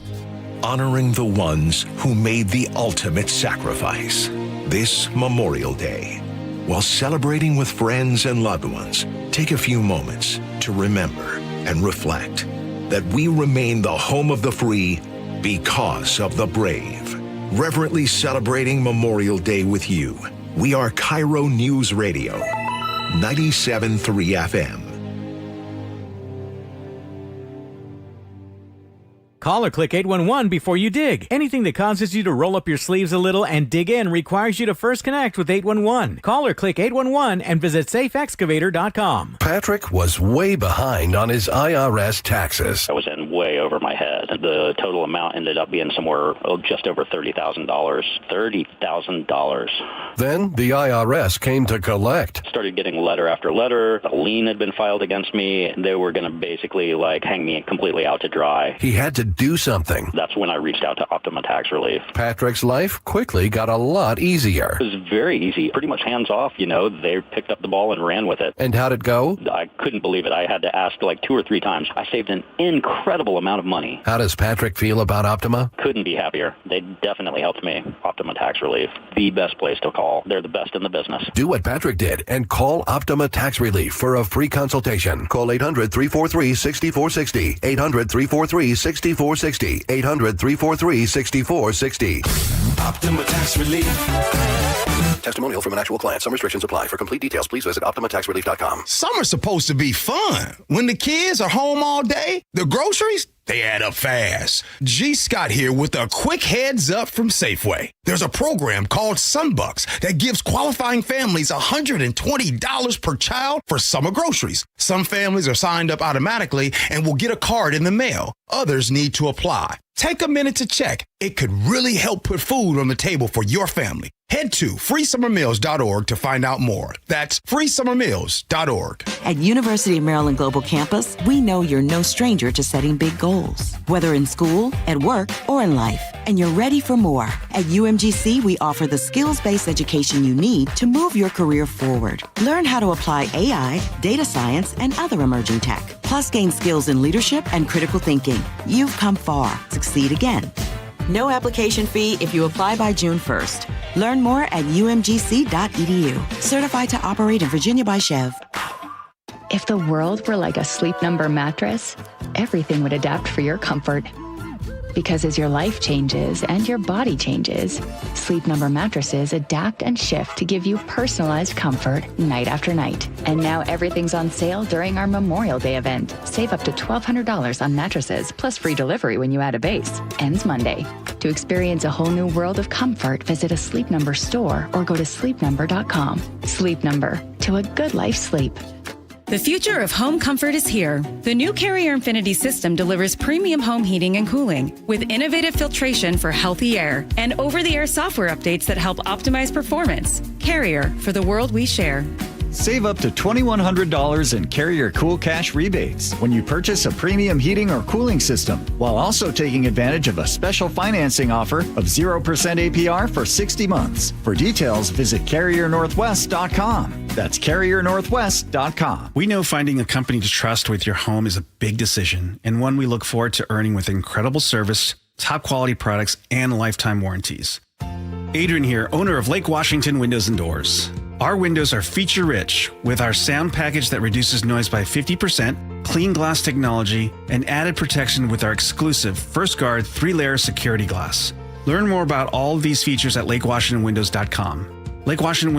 Honoring the ones who made the ultimate sacrifice this Memorial Day. While celebrating with friends and loved ones, take a few moments to remember and reflect that we remain the home of the free because of the brave. Reverently celebrating Memorial Day with you. We are KIRO News Radio, 97.3 FM. Call or click 811 before you dig. Anything that causes you to roll up your sleeves a little and dig in requires you to first connect with 811. Call or click 811 and visit safeexcavator.com. Patrick was way behind on his IRS taxes. I was in way over my head. The total amount ended up being somewhere just over $30,000. $30,000. Then the IRS came to collect. Started getting letter after letter. A lien had been filed against me. They were going to basically hang me completely out to dry. He had to do something. That's when I reached out to Optima Tax Relief. Patrick's life quickly got a lot easier. It was very easy, pretty much hands off. They picked up the ball and ran with it. And how'd it go? I couldn't believe it. I had to ask 2 or 3 times. I saved an incredible amount of money. How does Patrick feel about Optima? Couldn't be happier. They definitely helped me. Optima Tax Relief, the best place to call. They're the best in the business. Do what Patrick did and call Optima Tax Relief for a free consultation. Call 800-343-6460. 800-343-6460. 800-343-6460. Optima Tax Relief. Testimonial from an actual client. Some restrictions apply. For complete details, please visit OptimaTaxRelief.com. Summer's supposed to be fun. When the kids are home all day, the groceries, they add up fast. G. Scott here with a quick heads up from Safeway. There's a program called Sunbucks that gives qualifying families $120 per child for summer groceries. Some families are signed up automatically and will get a card in the mail. Others need to apply. Take a minute to check. It could really help put food on the table for your family. Head to freesummermeals.org to find out more. That's freesummermeals.org. At University of Maryland Global Campus, we know you're no stranger to setting big goals, whether in school, at work, or in life, and you're ready for more. At UMGC, we offer the skills-based education you need to move your career forward. Learn how to apply AI, data science, and other emerging tech, plus gain skills in leadership and critical thinking. You've come far. Succeed again. No application fee if you apply by June 1st. Learn more at umgc.edu. Certified to operate in Virginia by Chev. If the world were like a Sleep Number mattress, everything would adapt for your comfort. Because as your life changes and your body changes, Sleep Number mattresses adapt and shift to give you personalized comfort night after night. And now everything's on sale during our Memorial Day event. Save up to $1,200 on mattresses, plus free delivery when you add a base. Ends Monday. To experience a whole new world of comfort, visit a Sleep Number store or go to sleepnumber.com. Sleep Number. To a good life sleep. The future of home comfort is here. The new Carrier Infinity system delivers premium home heating and cooling with innovative filtration for healthy air and over-the-air software updates that help optimize performance. Carrier, for the world we share. Save up to $2,100 in Carrier Cool Cash rebates when you purchase a premium heating or cooling system, while also taking advantage of a special financing offer of 0% APR for 60 months. For details, visit CarrierNorthwest.com. That's CarrierNorthwest.com. We know finding a company to trust with your home is a big decision, and one we look forward to earning with incredible service, top quality products, and lifetime warranties. Adrian here, owner of Lake Washington Windows and Doors. Our windows are feature-rich with our sound package that reduces noise by 50%, clean glass technology, and added protection with our exclusive First Guard 3-layer security glass. Learn more about all of these features at lakewashingtonwindows.com. Lake Washington Windows